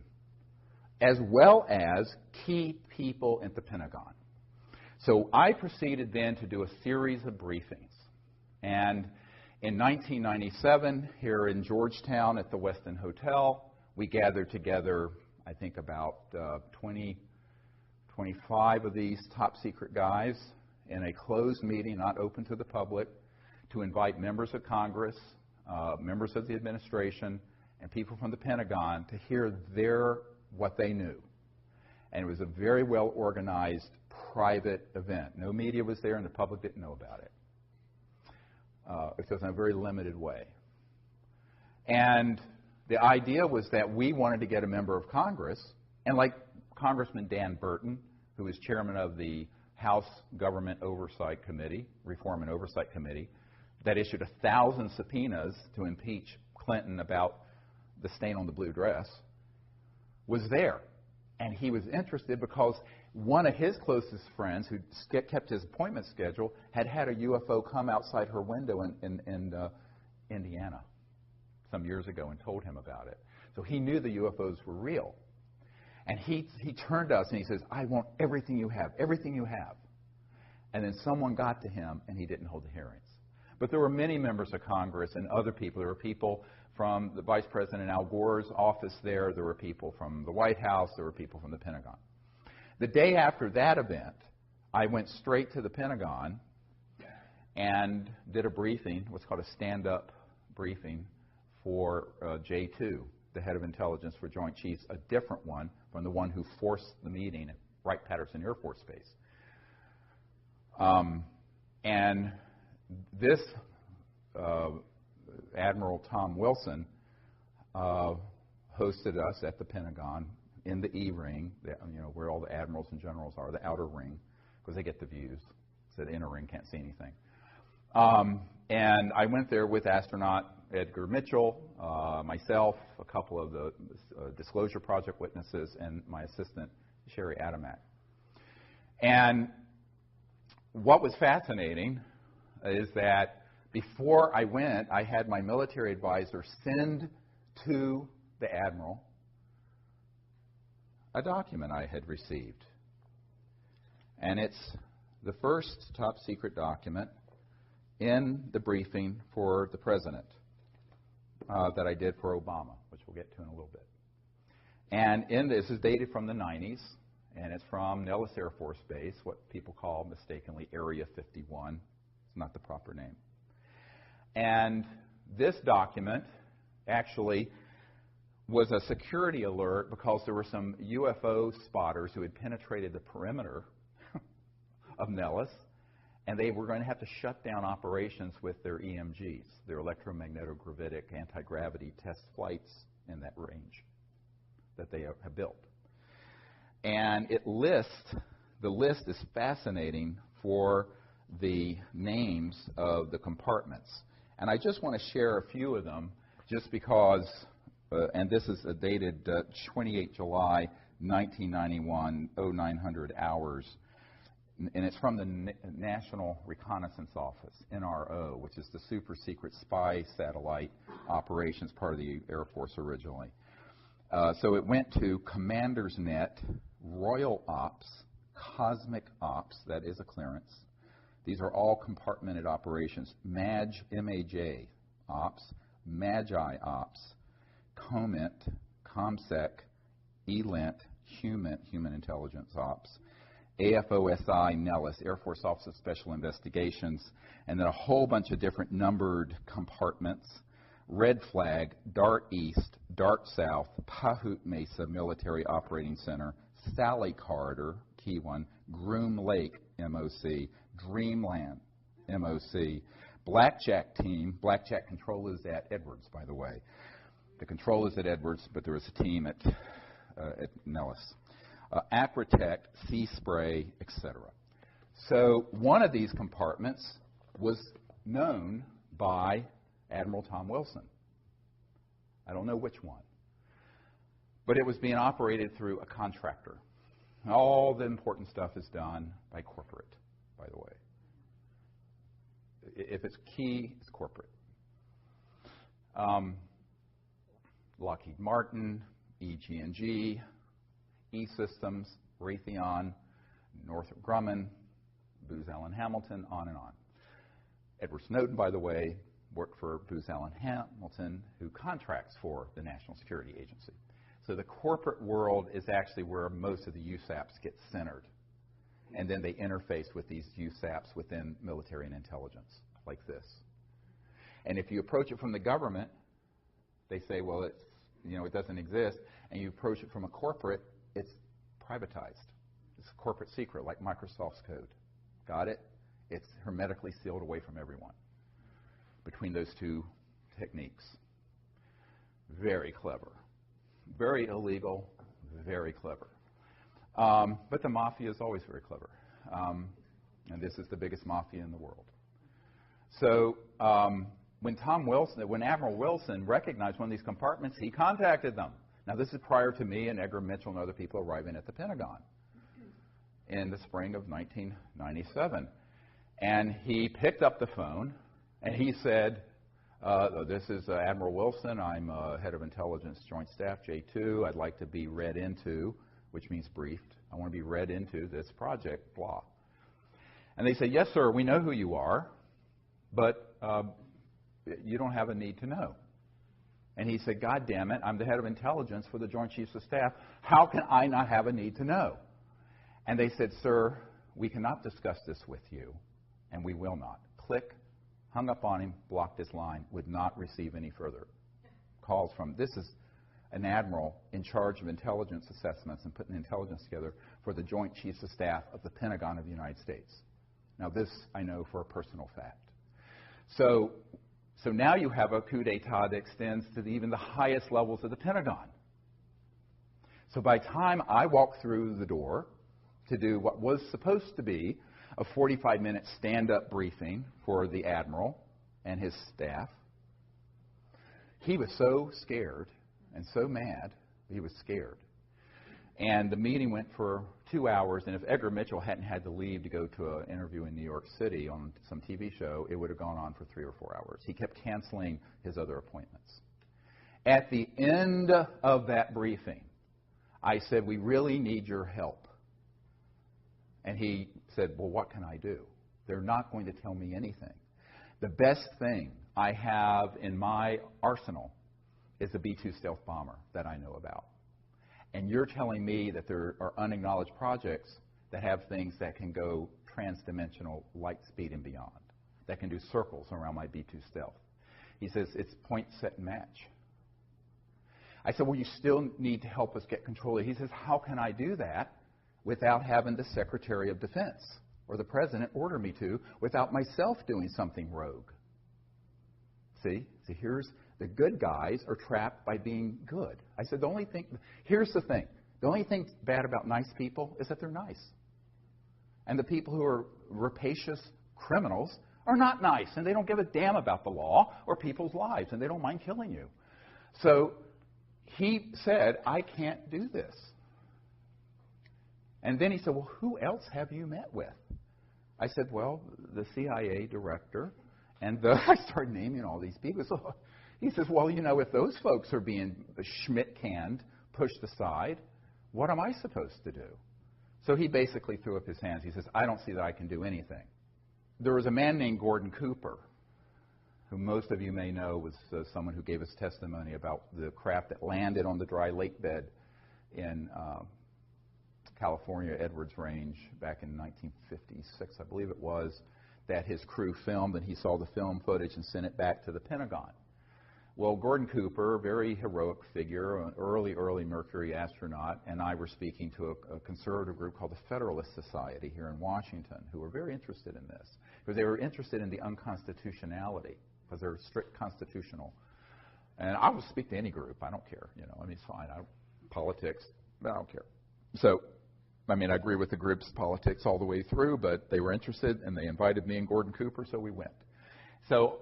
as well as key people at the Pentagon. So I proceeded then to do a series of briefings. And in 1997, here in Georgetown at the Westin Hotel, we gathered together, I think, about 25 of these top secret guys in a closed meeting, not open to the public, to invite members of Congress, members of the administration, and people from the Pentagon to hear what they knew. And it was a very well organized private event. No media was there and the public didn't know about it. It was in a very limited way. And the idea was that we wanted to get a member of Congress, and like Congressman Dan Burton, who is chairman of the House Government Oversight Committee, Reform and Oversight Committee, that issued 1,000 subpoenas to impeach Clinton about the stain on the blue dress, was there. And he was interested because one of his closest friends, who kept his appointment schedule, had had a UFO come outside her window in Indiana some years ago and told him about it. So he knew the UFOs were real. And he turned to us and he says, I want everything you have, everything you have. And then someone got to him and he didn't hold the hearings. But there were many members of Congress and other people. There were people from the Vice President Al Gore's office there. There were people from the White House. There were people from the Pentagon. The day after that event, I went straight to the Pentagon and did a briefing, what's called a stand-up briefing for J2, the head of intelligence for Joint Chiefs, a different one from the one who forced the meeting at Wright-Patterson Air Force Base. And this Admiral Tom Wilson hosted us at the Pentagon in the E-ring, where all the admirals and generals are, the outer ring, because they get the views. So the inner ring can't see anything. And I went there with astronaut Edgar Mitchell, myself, a couple of the Disclosure Project witnesses, and my assistant, Sherry Adamak. And what was fascinating is that before I went, I had my military advisor send to the Admiral a document I had received. And it's the first top secret document in the briefing for the President that I did for Obama, which we'll get to in a little bit. And in this is dated from the 90s, and it's from Nellis Air Force Base, what people call mistakenly Area 51. It's not the proper name. And this document actually was a security alert because there were some UFO spotters who had penetrated the perimeter of Nellis, and they were going to have to shut down operations with their EMGs, their electromagnetogravitic anti-gravity test flights in that range that they have built. And the list is fascinating for the names of the compartments. And I just want to share a few of them just because, and this is dated 28 July 1991, 0900 hours. And it's from the National Reconnaissance Office, NRO, which is the super secret spy satellite operations part of the Air Force originally. So it went to Commander's Net, Royal Ops, Cosmic Ops, that is a clearance. These are all compartmented operations. MAJ, M-A-J, Ops, Magi Ops, COMINT, COMSEC, ELINT, Human Intelligence Ops, AFOSI, Nellis, Air Force Office of Special Investigations, and then a whole bunch of different numbered compartments. Red Flag, Dart East, Dart South, Pahut Mesa Military Operating Center, Sally Corridor, key one, Groom Lake, MOC, Dreamland, MOC, Blackjack Team. Blackjack control is at Edwards, by the way. The control is at Edwards, but there is a team at Nellis. Aquatech, Sea Spray, etc. So one of these compartments was known by Admiral Tom Wilson. I don't know which one. But it was being operated through a contractor. All the important stuff is done by corporate, by the way. If it's key, it's corporate. Lockheed Martin, EG&G, E-Systems, Raytheon, Northrop Grumman, Booz Allen Hamilton, on and on. Edward Snowden, by the way, worked for Booz Allen Hamilton, who contracts for the National Security Agency. So the corporate world is actually where most of the USAPs get centered. And then they interface with these USAPs within military and intelligence, like this. And if you approach it from the government, they say, well, it's, it doesn't exist. And you approach it from a corporate, it's privatized. It's a corporate secret, like Microsoft's code. Got it? It's hermetically sealed away from everyone between those two techniques. Very clever. Very illegal, very clever. But the mafia is always very clever. And this is the biggest mafia in the world. So when Admiral Wilson recognized one of these compartments, he contacted them. Now, this is prior to me and Edgar Mitchell and other people arriving at the Pentagon in the spring of 1997. And he picked up the phone, and he said, this is Admiral Wilson. I'm head of intelligence joint staff, J2. I'd like to be read into, which means briefed. I want to be read into this project, blah. And they said, yes, sir, we know who you are, but you don't have a need to know. And he said, God damn it, I'm the head of intelligence for the Joint Chiefs of Staff. How can I not have a need to know? And they said, sir, we cannot discuss this with you, and we will not. Click, hung up on him, blocked his line, would not receive any further calls from. This is an admiral in charge of intelligence assessments and putting intelligence together for the Joint Chiefs of Staff of the Pentagon of the United States. Now, this I know for a personal fact. So now you have a coup d'etat that extends to even the highest levels of the Pentagon. So by the time I walked through the door to do what was supposed to be a 45-minute stand-up briefing for the admiral and his staff, he was so scared and so mad, he was scared. And the meeting went for 2 hours, and if Edgar Mitchell hadn't had to leave to go to an interview in New York City on some TV show, it would have gone on for 3 or 4 hours. He kept canceling his other appointments. At the end of that briefing, I said, we really need your help. And he said, well, what can I do? They're not going to tell me anything. The best thing I have in my arsenal is a B-2 stealth bomber that I know about. And you're telling me that there are unacknowledged projects that have things that can go transdimensional light speed and beyond, that can do circles around my B-2 stealth. He says, it's point, set, and match. I said, well, you still need to help us get control of it. He says, how can I do that without having the Secretary of Defense or the President order me to, without myself doing something rogue? See, here's the good guys are trapped by being good. I said, here's the thing. The only thing bad about nice people is that they're nice. And the people who are rapacious criminals are not nice, and they don't give a damn about the law or people's lives, and they don't mind killing you. So he said, I can't do this. And then he said, well, who else have you met with? I said, well, the CIA director. And I started naming all these people. So he says, well, you know, if those folks are being Schmidt-canned, pushed aside, what am I supposed to do? So he basically threw up his hands. He says, I don't see that I can do anything. There was a man named Gordon Cooper, who most of you may know was someone who gave us testimony about the craft that landed on the dry lake bed in California, Edwards Range, back in 1956, I believe it was, that his crew filmed, and he saw the film footage and sent it back to the Pentagon. Well, Gordon Cooper, a very heroic figure, an early Mercury astronaut, and I were speaking to a conservative group called the Federalist Society here in Washington, who were very interested in this, because they were interested in the unconstitutionality, because they're strict constitutional. And I will speak to any group. I don't care. You know, I mean, it's fine. Politics, but I don't care. So, I mean, I agree with the group's politics all the way through, but they were interested, and they invited me and Gordon Cooper, so we went. So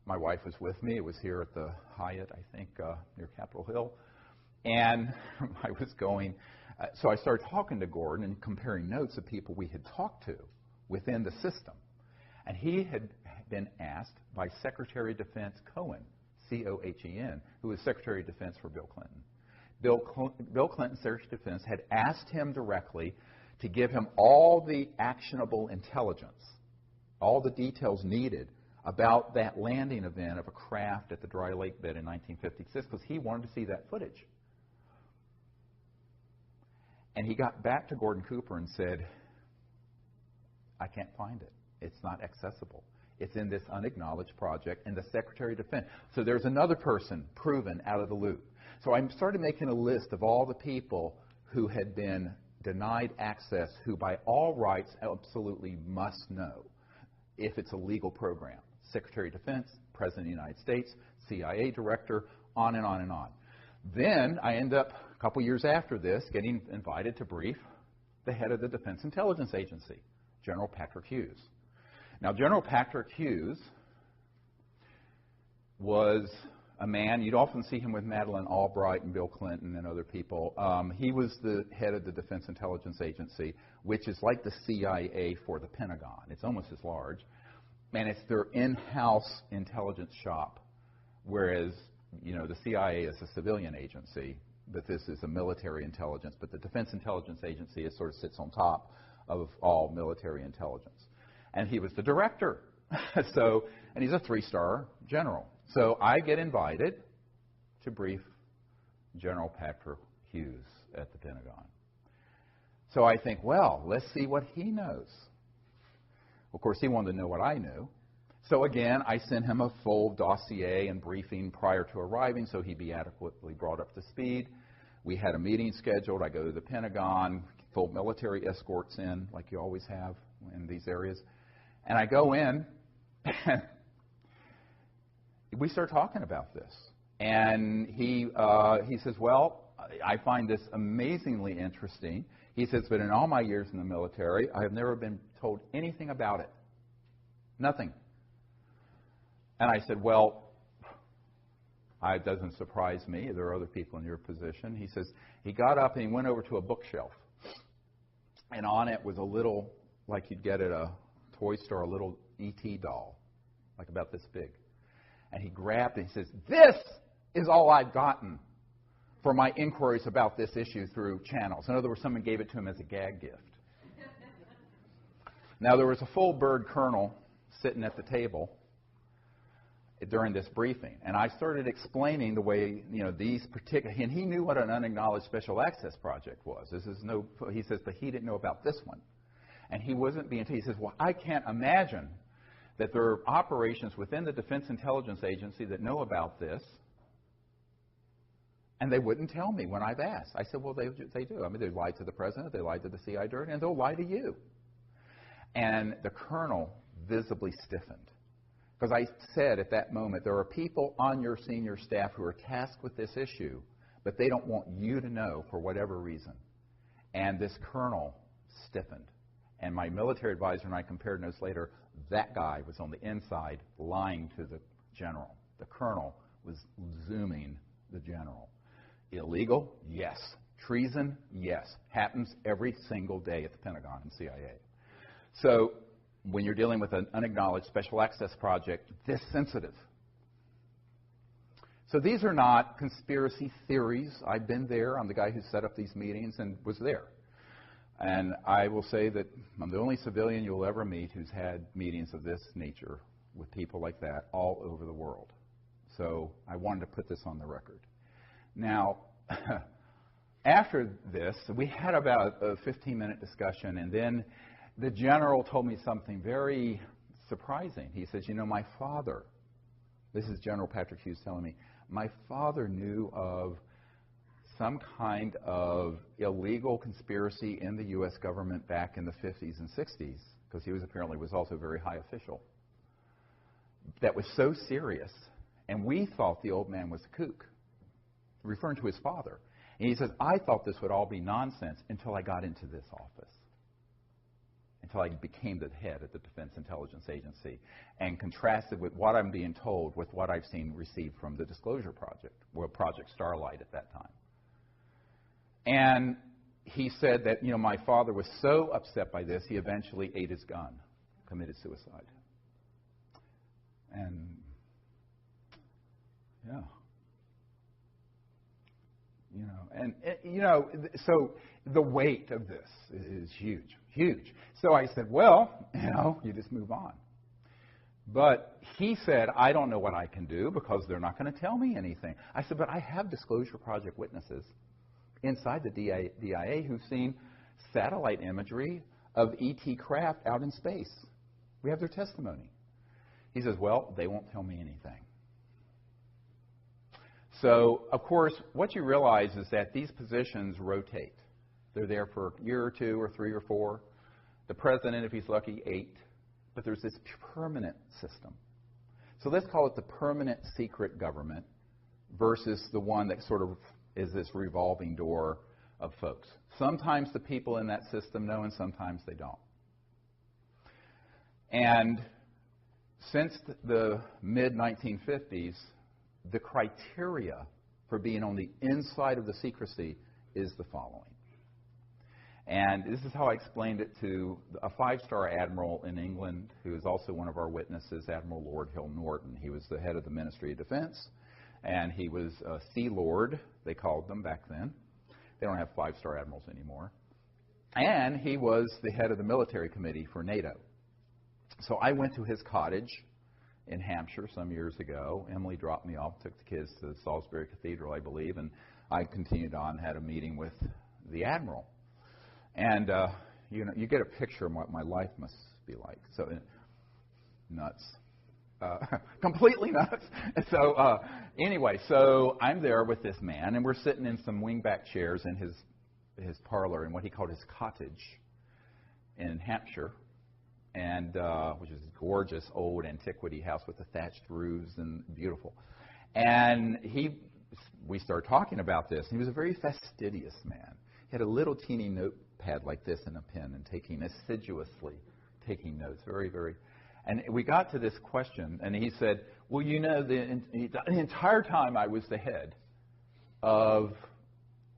my wife was with me. It was here at the Hyatt, I think, near Capitol Hill. And I was going, so I started talking to Gordon and comparing notes of people we had talked to within the system. And he had been asked by Secretary of Defense Cohen, C-O-H-E-N, who was Secretary of Defense for Bill Clinton. Bill Clinton, Secretary of Defense, had asked him directly to give him all the actionable intelligence, all the details needed about that landing event of a craft at the dry lake bed in 1956, because he wanted to see that footage. And he got back to Gordon Cooper and said, I can't find it. It's not accessible. It's in this unacknowledged project, and the Secretary of Defense. So there's another person proven out of the loop. So I started making a list of all the people who had been denied access, who by all rights absolutely must know if it's a legal program. Secretary of Defense, President of the United States, CIA Director, on and on and on. Then I end up, a couple years after this, getting invited to brief the head of the Defense Intelligence Agency, General Patrick Hughes. Now, General Patrick Hughes was a man, you'd often see him with Madeleine Albright and Bill Clinton and other people. He was the head of the Defense Intelligence Agency, which is like the CIA for the Pentagon. It's almost as large. And it's their in-house intelligence shop, whereas, you know, the CIA is a civilian agency, but this is a military intelligence. But the Defense Intelligence Agency sort of sits on top of all military intelligence. And he was the director. And he's a 3-star general. So I get invited to brief General Patrick Hughes at the Pentagon. So I think, well, let's see what he knows. Of course, he wanted to know what I knew. So again, I sent him a full dossier and briefing prior to arriving so he'd be adequately brought up to speed. We had a meeting scheduled. I go to the Pentagon, full military escorts in, like you always have in these areas. And I go in, and we start talking about this. And he says, well, I find this amazingly interesting. He says, but in all my years in the military, I have never been told anything about it. Nothing. And I said, well, it doesn't surprise me. There are other people in your position. He says, he got up and he went over to a bookshelf. And on it was a little, like you'd get at a toy store, a little E.T. doll, like about this big. And he grabbed it and he says, this is all I've gotten for my inquiries about this issue through channels. In other words, someone gave it to him as a gag gift. Now, there was a full bird colonel sitting at the table during this briefing, and I started explaining the way, these particular, and he knew what an unacknowledged special access project was. This is no, he says, but he didn't know about this one. And he wasn't being told. He says, well, I can't imagine that there are operations within the Defense Intelligence Agency that know about this, and they wouldn't tell me when I've asked. I said, well, they do. I mean, they lied to the president, they lied to the CIA director, and they'll lie to you. And the colonel visibly stiffened. Because I said at that moment, there are people on your senior staff who are tasked with this issue, but they don't want you to know for whatever reason. And this colonel stiffened. And my military advisor and I compared notes later. That guy was on the inside lying to the general. The colonel was zooming the general. Illegal? Yes. Treason? Yes. Happens every single day at the Pentagon and CIA. So when you're dealing with an unacknowledged special access project this sensitive. So these are not conspiracy theories. I've been there. I'm the guy who set up these meetings and was there. And I will say that I'm the only civilian you'll ever meet who's had meetings of this nature with people like that all over the world. So I wanted to put this on the record. Now, after this, we had about a 15-minute discussion, and then the general told me something very surprising. He says, my father, this is General Patrick Hughes telling me, my father knew of some kind of illegal conspiracy in the U.S. government back in the 50s and 60s, because he was also a very high official, that was so serious, and we thought the old man was a kook, referring to his father. And he says, I thought this would all be nonsense until I got into this office, until I became the head of the Defense Intelligence Agency, and contrasted with what I'm being told with what I've seen received from the Disclosure Project, or Project Starlight at that time. And he said that, my father was so upset by this, he eventually ate his gun, committed suicide. And, yeah. So the weight of this is huge, huge. So I said, well, you just move on. But he said, I don't know what I can do because they're not going to tell me anything. I said, but I have Disclosure Project witnesses inside the DIA who've seen satellite imagery of ET craft out in space. We have their testimony. He says, well, they won't tell me anything. So, of course, what you realize is that these positions rotate. They're there for a year or two or 3 or 4. The president, if he's lucky, 8. But there's this permanent system. So let's call it the permanent secret government versus the one that sort of is this revolving door of folks. Sometimes the people in that system know and sometimes they don't. And since the mid-1950s, the criteria for being on the inside of the secrecy is the following. And this is how I explained it to a 5-star admiral in England who is also one of our witnesses, Admiral Lord Hill Norton. He was the head of the Ministry of Defense, and he was a Sea Lord, they called them back then. They don't have 5-star admirals anymore. And he was the head of the military committee for NATO. So I went to his cottage in Hampshire some years ago. Emily dropped me off, took the kids to Salisbury Cathedral, I believe, and I continued on, had a meeting with the Admiral. And, you get a picture of what my life must be like. So, nuts. Completely nuts. So, anyway, so I'm there with this man, and we're sitting in some wingback chairs in his parlor in what he called his cottage in Hampshire, and which is a gorgeous old antiquity house with the thatched roofs and beautiful. And we started talking about this. He was a very fastidious man. He had a little teeny notepad like this and a pen, and assiduously taking notes, very, very. And we got to this question, and he said, well, the entire time I was the head of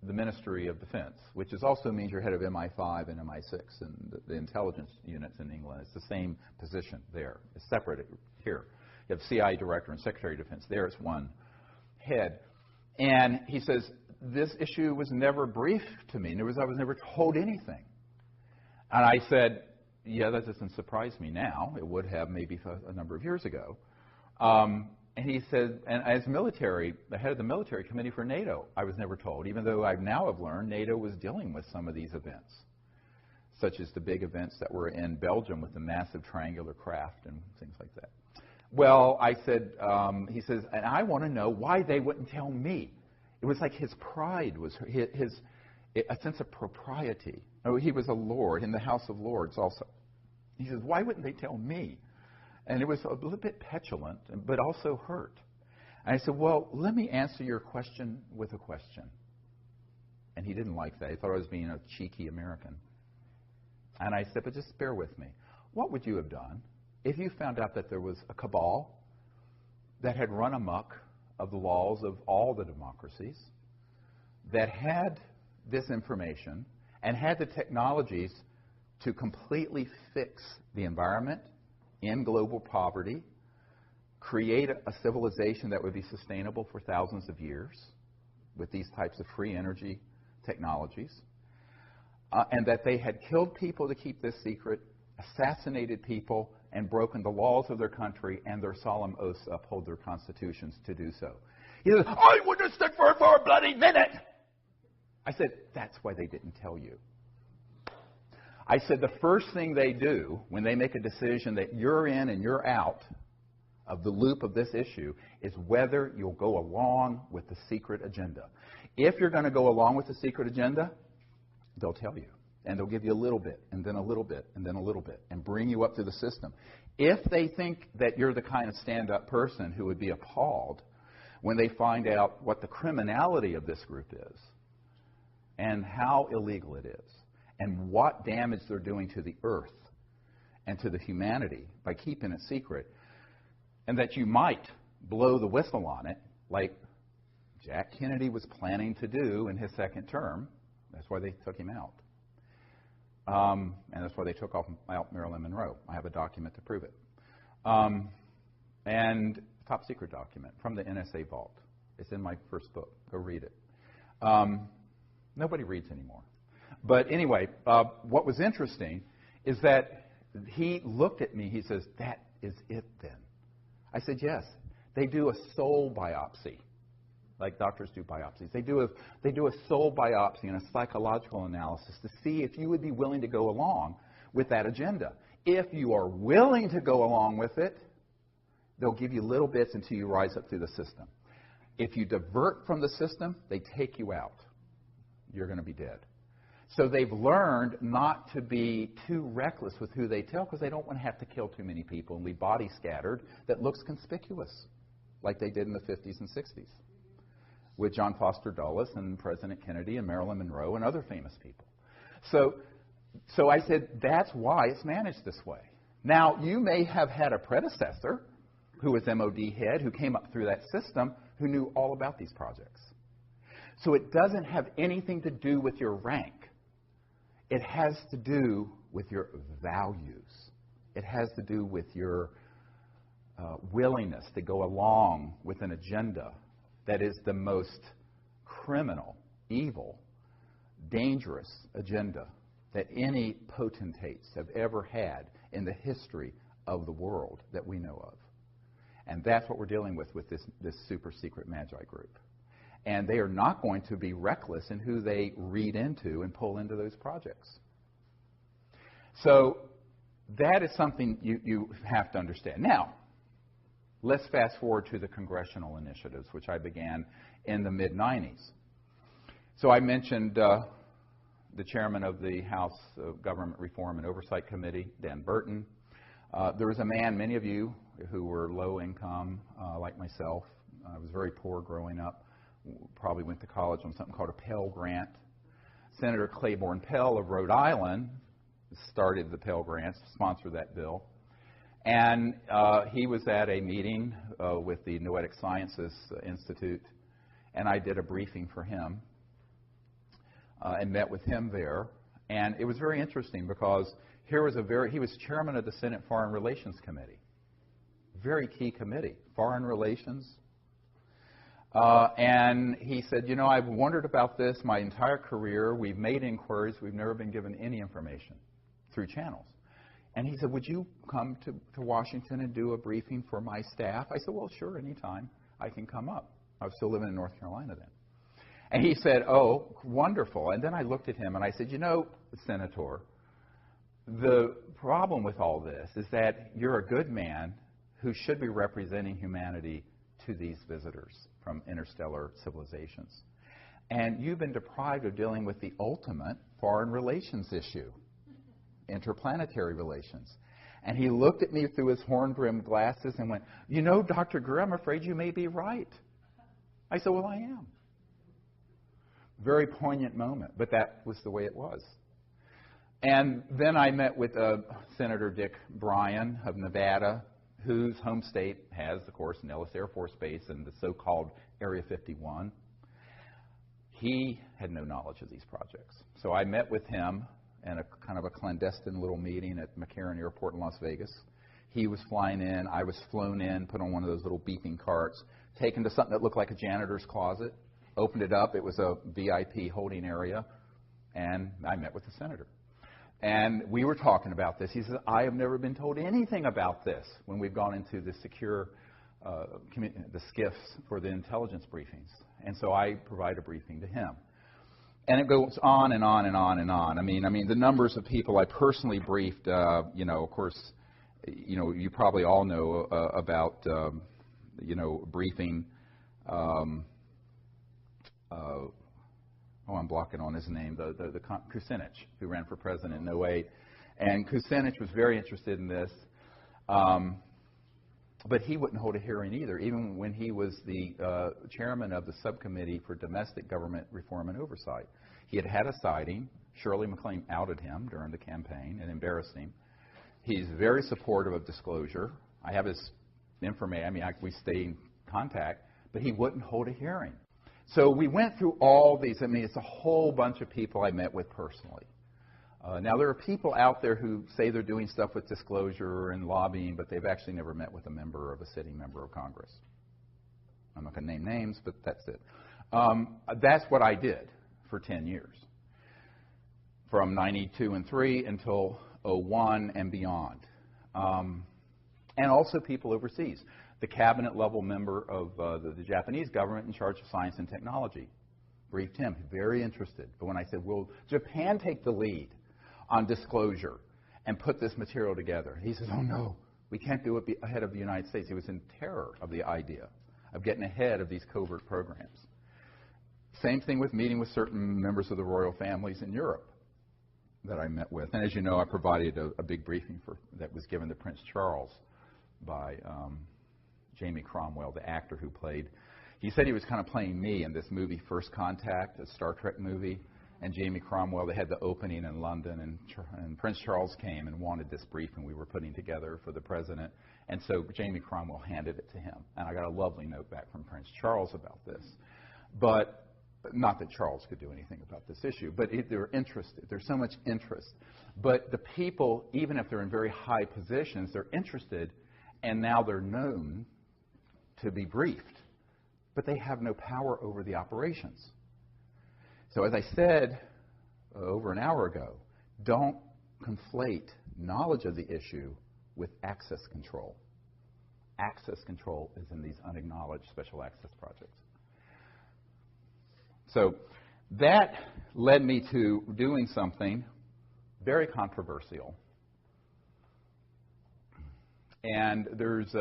the Ministry of Defense, which also means you're head of MI5 and MI6 and the intelligence units in England. It's the same position there. It's separate here. You have CIA Director and Secretary of Defense. There it's one head. And he says, this issue was never briefed to me. I was never told anything. And I said, yeah, that doesn't surprise me now. It would have maybe a number of years ago. And he said, and as the head of the military committee for NATO, I was never told, even though I now have learned NATO was dealing with some of these events, such as the big events that were in Belgium with the massive triangular craft and things like that. Well, I said, he says, and I want to know why they wouldn't tell me. It was like his pride was a sense of propriety. Oh, he was a lord in the House of Lords also. He says, why wouldn't they tell me? And it was a little bit petulant, but also hurt. And I said, well, let me answer your question with a question. And he didn't like that. He thought I was being a cheeky American. And I said, but just bear with me. What would you have done if you found out that there was a cabal that had run amok of the laws of all the democracies, that had this information and had the technologies to completely fix the environment, end global poverty, create a civilization that would be sustainable for thousands of years with these types of free energy technologies, and that they had killed people to keep this secret, assassinated people, and broken the laws of their country and their solemn oaths to uphold their constitutions to do so. He says, I wouldn't stick for it for a bloody minute. I said, that's why they didn't tell you. I said, the first thing they do when they make a decision that you're in and you're out of the loop of this issue is whether you'll go along with the secret agenda. If you're going to go along with the secret agenda, they'll tell you. And they'll give you a little bit, and then a little bit, and then a little bit, and bring you up through the system. If they think that you're the kind of stand-up person who would be appalled when they find out what the criminality of this group is, and how illegal it is, and what damage they're doing to the earth and to the humanity by keeping it secret, and that you might blow the whistle on it like Jack Kennedy was planning to do in his second term. That's why they took him out. And that's why they took out Marilyn Monroe. I have a document to prove it. And top secret document from the NSA vault. It's in my first book. Go read it. Nobody reads anymore. But anyway, what was interesting is that he looked at me. He says, that is it then. I said, yes. They do a soul biopsy, like doctors do biopsies. They do a soul biopsy and a psychological analysis to see if you would be willing to go along with that agenda. If you are willing to go along with it, they'll give you little bits until you rise up through the system. If you divert from the system, they take you out. You're going to be dead. So they've learned not to be too reckless with who they tell, because they don't want to have to kill too many people and leave bodies scattered that looks conspicuous, like they did in the 50s and 60s with John Foster Dulles and President Kennedy and Marilyn Monroe and other famous people. So I said, that's why it's managed this way. Now, you may have had a predecessor who was MOD head, who came up through that system, who knew all about these projects. So it doesn't have anything to do with your rank. It has to do with your values. It has to do with your willingness to go along with an agenda that is the most criminal, evil, dangerous agenda that any potentates have ever had in the history of the world that we know of. And that's what we're dealing with this super secret Magi group. And they are not going to be reckless in who they read into and pull into those projects. So that is something you have to understand. Now, let's fast forward to the congressional initiatives, which I began in the mid-'90s. So I mentioned the chairman of the House Government Reform and Oversight Committee, Dan Burton. There was a man, many of you who were low income, like myself. I was very poor growing up. Probably went to college on something called a Pell Grant. Senator Claiborne Pell of Rhode Island started the Pell Grants, sponsored that bill. And he was at a meeting with the Noetic Sciences Institute, and I did a briefing for him and met with him there. And it was very interesting because he was chairman of the Senate Foreign Relations Committee. Very key committee, foreign relations. And he said, you know, I've wondered about this my entire career. We've made inquiries. We've never been given any information through channels. And he said, would you come to Washington and do a briefing for my staff? I said, well, sure, anytime I can come up. I was still living in North Carolina then. And he said, oh, wonderful. And then I looked at him and I said, you know, Senator, the problem with all this is that you're a good man who should be representing humanity to these visitors from interstellar civilizations. And you've been deprived of dealing with the ultimate foreign relations issue, interplanetary relations. And he looked at me through his horn-rimmed glasses and went, you know, Dr. Greer, I'm afraid you may be right. I said, well, I am. Very poignant moment, but that was the way it was. And then I met with Senator Dick Bryan of Nevada, whose home state has, of course, Nellis Air Force Base and the so-called Area 51. He had no knowledge of these projects. So I met with him in a kind of a clandestine little meeting at McCarran Airport in Las Vegas. He was flying in. I was flown in, put on one of those little beeping carts, taken to something that looked like a janitor's closet, opened it up. It was a VIP holding area, and I met with the senator. And we were talking about this. He said, I have never been told anything about this when we've gone into the secure, the SCIFs for the intelligence briefings. And so I provide a briefing to him. And it goes on and on and on and on. I mean, the numbers of people I personally briefed, you know, of course, you know, you probably all know about, you know, briefing, I'm blocking on his name, the Kucinich, who ran for president in 2008. And Kucinich was very interested in this, but he wouldn't hold a hearing either, even when he was the chairman of the subcommittee for domestic government reform and oversight. He had had a sighting. Shirley MacLaine outed him during the campaign and embarrassed him. He's very supportive of disclosure. I have his information. We stay in contact, but he wouldn't hold a hearing. So we went through all these. It's a whole bunch of people I met with personally. Now, there are people out there who say they're doing stuff with disclosure and lobbying, but they've actually never met with a sitting member of Congress. I'm not going to name names, but that's it. That's what I did for 10 years, from 92 and 3 until 01 and beyond. And also people overseas. The cabinet-level member of the Japanese government in charge of science and technology. Briefed him, very interested. But when I said, will Japan take the lead on disclosure and put this material together? He says, oh, no, we can't do it ahead of the United States. He was in terror of the idea of getting ahead of these covert programs. Same thing with meeting with certain members of the royal families in Europe that I met with. And as you know, I provided a big briefing that was given to Prince Charles by Jamie Cromwell, the actor who played. He said he was kind of playing me in this movie, First Contact, a Star Trek movie. And Jamie Cromwell, they had the opening in London, and Prince Charles came and wanted this briefing we were putting together for the president. And so Jamie Cromwell handed it to him. And I got a lovely note back from Prince Charles about this. But not that Charles could do anything about this issue, but they're interested. There's so much interest. But the people, even if they're in very high positions, they're interested, and now they're known to be briefed. But they have no power over the operations. So as I said over an hour ago, don't conflate knowledge of the issue with access control. access control is in these unacknowledged special access projects. So that led me to doing something very controversial. And there's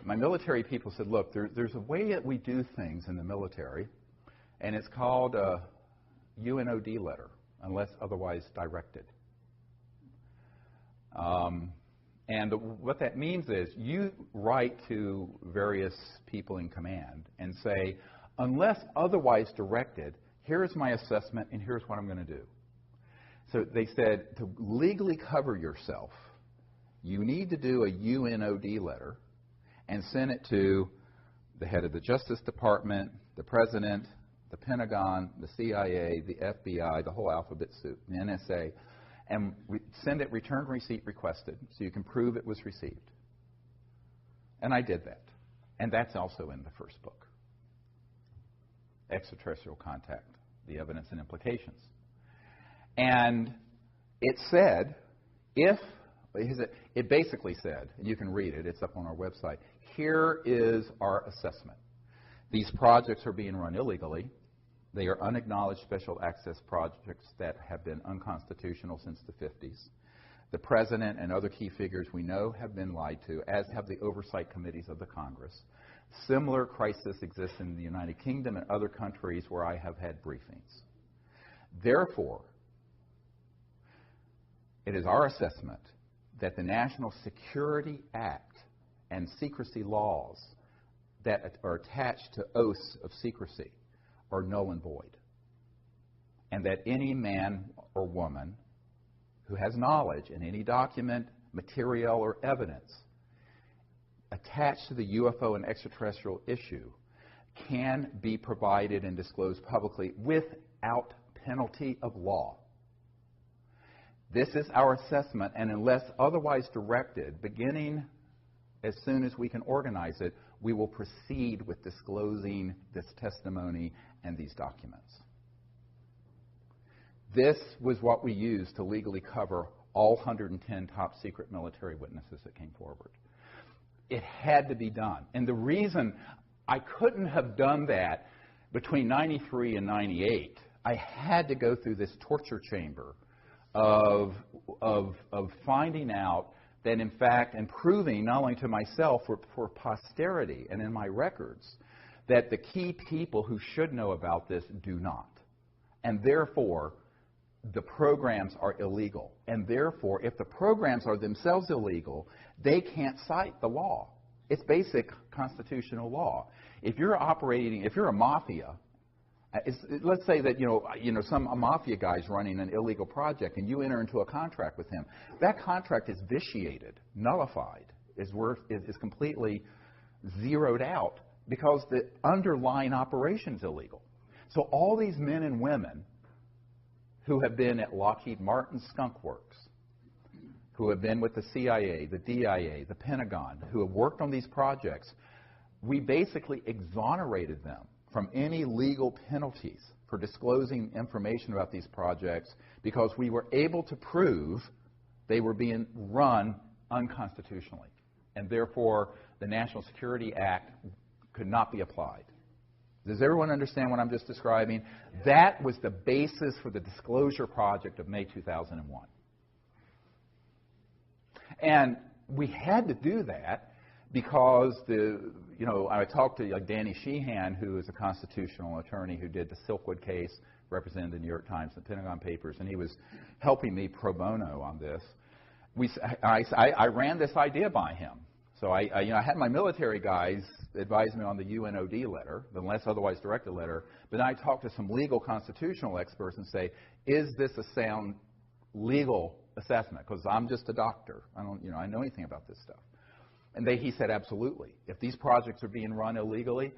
my military people said, look, there's a way that we do things in the military, and it's called a UNOD letter, unless otherwise directed. And what that means is you write to various people in command and say, unless otherwise directed, here's my assessment and here's what I'm going to do. So they said to legally cover yourself, you need to do a UNOD letter and send it to the head of the Justice Department, the President, the Pentagon, the CIA, the FBI, the whole alphabet soup, the NSA, and send it return receipt requested so you can prove it was received. And I did that. And that's also in the first book, Extraterrestrial Contact, the Evidence and Implications. And it said, it basically said, and you can read it, it's up on our website, here is our assessment. These projects are being run illegally. They are unacknowledged special access projects that have been unconstitutional since the 50s. The President and other key figures we know have been lied to, as have the oversight committees of the Congress. Similar crisis exists in the United Kingdom and other countries where I have had briefings. Therefore, it is our assessment that the National Security Act and secrecy laws that are attached to oaths of secrecy are null and void, and that any man or woman who has knowledge in any document, material, or evidence attached to the UFO and extraterrestrial issue can be provided and disclosed publicly without penalty of law. This is our assessment, and unless otherwise directed, beginning as soon as we can organize it, we will proceed with disclosing this testimony and these documents. This was what we used to legally cover all 110 top secret military witnesses that came forward. It had to be done. And the reason I couldn't have done that between 93 and 98, I had to go through this torture chamber of finding out that, in fact, and proving not only to myself, for posterity and in my records, that the key people who should know about this do not. And therefore, the programs are illegal. And therefore, if the programs are themselves illegal, they can't cite the law. It's basic constitutional law. If you're a mafia, let's say that a mafia guy's running an illegal project and you enter into a contract with him. That contract is vitiated, nullified, is completely zeroed out because the underlying operation is illegal. So all these men and women who have been at Lockheed Martin Skunk Works, who have been with the CIA, the DIA, the Pentagon, who have worked on these projects, we basically exonerated them from any legal penalties for disclosing information about these projects because we were able to prove they were being run unconstitutionally. And therefore, the National Security Act could not be applied. Does everyone understand what I'm just describing? That was the basis for the Disclosure Project of May 2001. And we had to do that because I talked to Danny Sheehan, who is a constitutional attorney who did the Silkwood case, represented the New York Times and the Pentagon Papers, and he was helping me pro bono on this. I ran this idea by him. So I had my military guys advise me on the UNOD letter, the unless otherwise directed letter, but then I talked to some legal constitutional experts and say, is this a sound legal assessment? Because I'm just a doctor. I know anything about this stuff. And he said, absolutely. If these projects are being run illegally,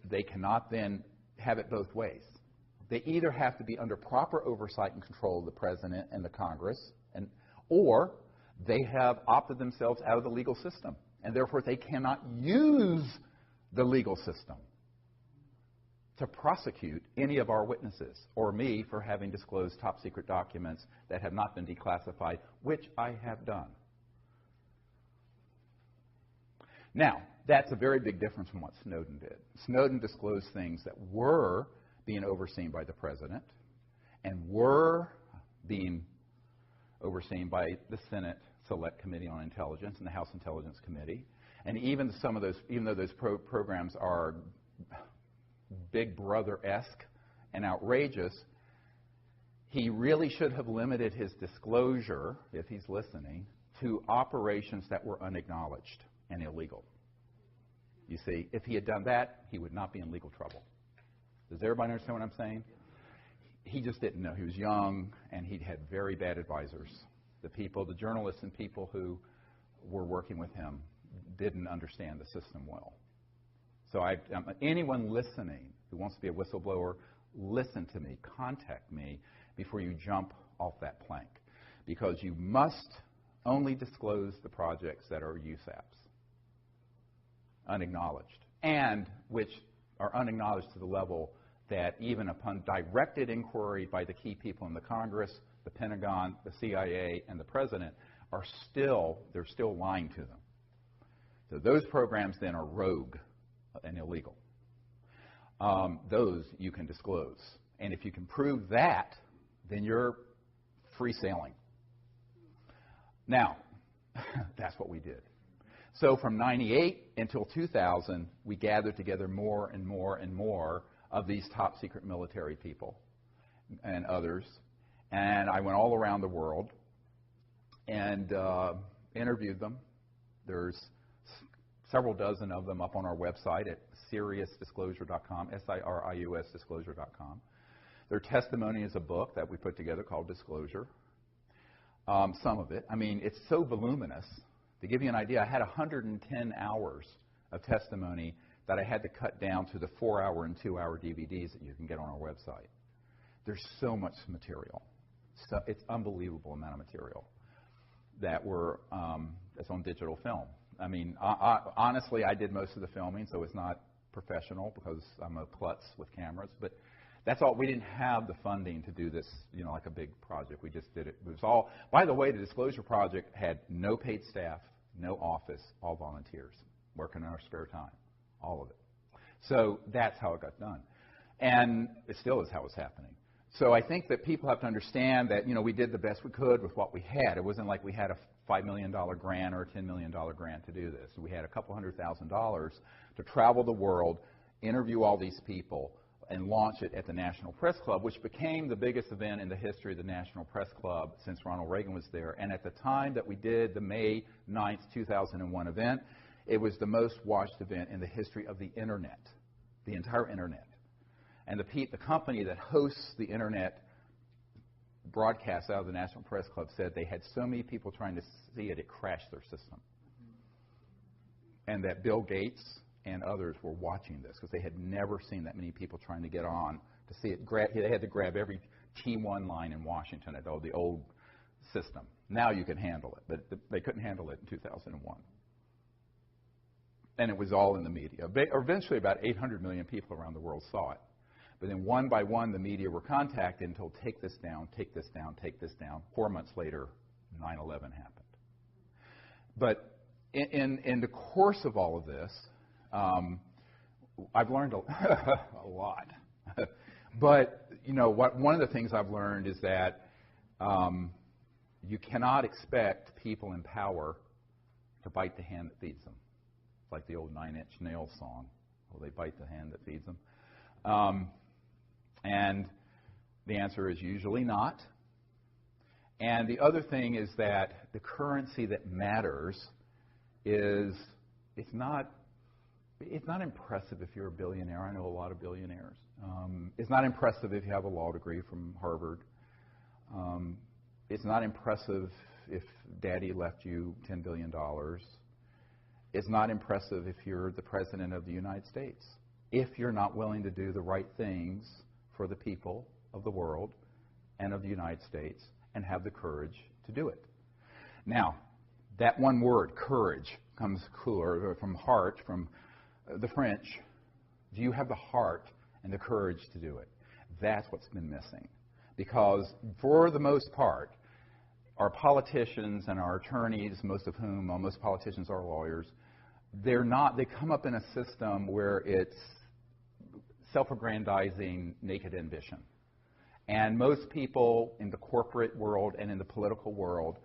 they cannot then have it both ways. They either have to be under proper oversight and control of the President and the Congress, or they have opted themselves out of the legal system, and therefore they cannot use the legal system to prosecute any of our witnesses or me for having disclosed top secret documents that have not been declassified, which I have done. Now, that's a very big difference from what Snowden did. Snowden disclosed things that were being overseen by the president and were being overseen by the Senate Select Committee on Intelligence and the House Intelligence Committee. And even some of those, even though those programs are Big Brother-esque and outrageous, he really should have limited his disclosure, if he's listening, to operations that were unacknowledged and illegal. You see, if he had done that, he would not be in legal trouble. Does everybody understand what I'm saying? He just didn't know. He was young, and he had very bad advisors. The people, the journalists and people who were working with him didn't understand the system well. So anyone listening who wants to be a whistleblower, listen to me, contact me before you jump off that plank. Because you must only disclose the projects that are USAPs, unacknowledged, and which are unacknowledged to the level that even upon directed inquiry by the key people in the Congress, the Pentagon, the CIA, and the President, they're still lying to them. So those programs then are rogue and illegal. Those you can disclose. And if you can prove that, then you're free sailing. Now, that's what we did. So from 98 until 2000, we gathered together more and more and more of these top secret military people and others. And I went all around the world and interviewed them. There's several dozen of them up on our website at SiriusDisclosure.com, SIRIUS Disclosure.com. Their testimony is a book that we put together called Disclosure. Some of it. I mean, it's so voluminous. To give you an idea, I had 110 hours of testimony that I had to cut down to the 4-hour and 2-hour DVDs that you can get on our website. There's so much material. So it's unbelievable amount of material that that's on digital film. I mean, honestly, I did most of the filming, so it's not professional because I'm a klutz with cameras. But that's all. We didn't have the funding to do this, like a big project. We just did it. It was all. By the way, the Disclosure Project had no paid staff, no office, all volunteers working in our spare time, all of it. So that's how it got done, and it still is how it's happening. So I think that people have to understand that we did the best we could with what we had. It wasn't like we had a $5 million grant or a $10 million grant to do this. We had a couple $100,000 to travel the world, interview all these people, and launch it at the National Press Club, which became the biggest event in the history of the National Press Club since Ronald Reagan was there. And at the time that we did the May 9th, 2001 event, it was the most watched event in the history of the Internet, the entire Internet. And the company that hosts the Internet broadcast out of the National Press Club said they had so many people trying to see it, it crashed their system. And that Bill Gates and others were watching this because they had never seen that many people trying to get on to see it. They had to grab every T1 line in Washington at the old system. Now you can handle it, but they couldn't handle it in 2001. And it was all in the media. Eventually, about 800 million people around the world saw it. But then one by one, the media were contacted and told, take this down, take this down, take this down. 4 months later, 9/11 happened. But in the course of all of this, I've learned a lot. But, one of the things I've learned is that you cannot expect people in power to bite the hand that feeds them. It's like the old 9 Inch Nails song. Will they bite the hand that feeds them? And the answer is usually not. And the other thing is that the currency that matters is it's not impressive if you're a billionaire. I know a lot of billionaires. It's not impressive if you have a law degree from Harvard. It's not impressive if Daddy left you $10 billion. It's not impressive if you're the President of the United States, if you're not willing to do the right things for the people of the world and of the United States and have the courage to do it. Now, that one word, courage, comes from heart, from the French. Do you have the heart and the courage to do it? That's what's been missing. Because for the most part, our politicians and our attorneys, most politicians are lawyers, they come up in a system where it's self-aggrandizing naked ambition. And most people in the corporate world and in the political world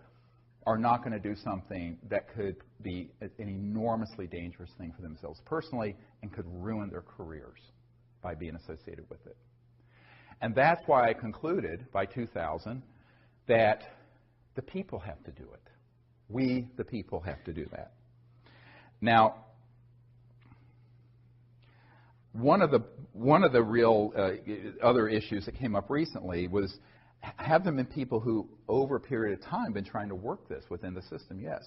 are not going to do something that could be an enormously dangerous thing for themselves personally and could ruin their careers by being associated with it. And that's why I concluded by 2000 that the people have to do it. We, the people, have to do that. Now, one of the real other issues that came up recently was, have there been people who, over a period of time, been trying to work this within the system? Yes.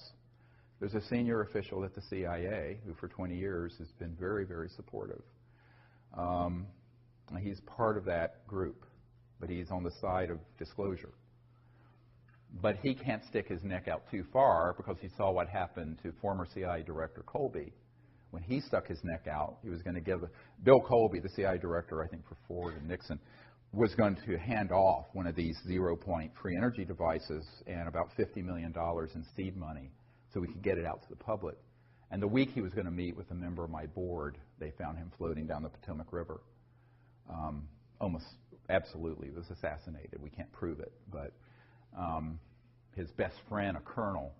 There's a senior official at the CIA who, for 20 years, has been very, very supportive. He's part of that group, but he's on the side of disclosure. But he can't stick his neck out too far because he saw what happened to former CIA Director Colby. When he stuck his neck out, he was going to give Bill Colby, the CIA director, I think, for Ford and Nixon, was going to hand off one of these zero-point free energy devices and about $50 million in seed money so we could get it out to the public. And the week he was going to meet with a member of my board, they found him floating down the Potomac River. Almost absolutely was assassinated. We can't prove it, but his best friend, a colonel,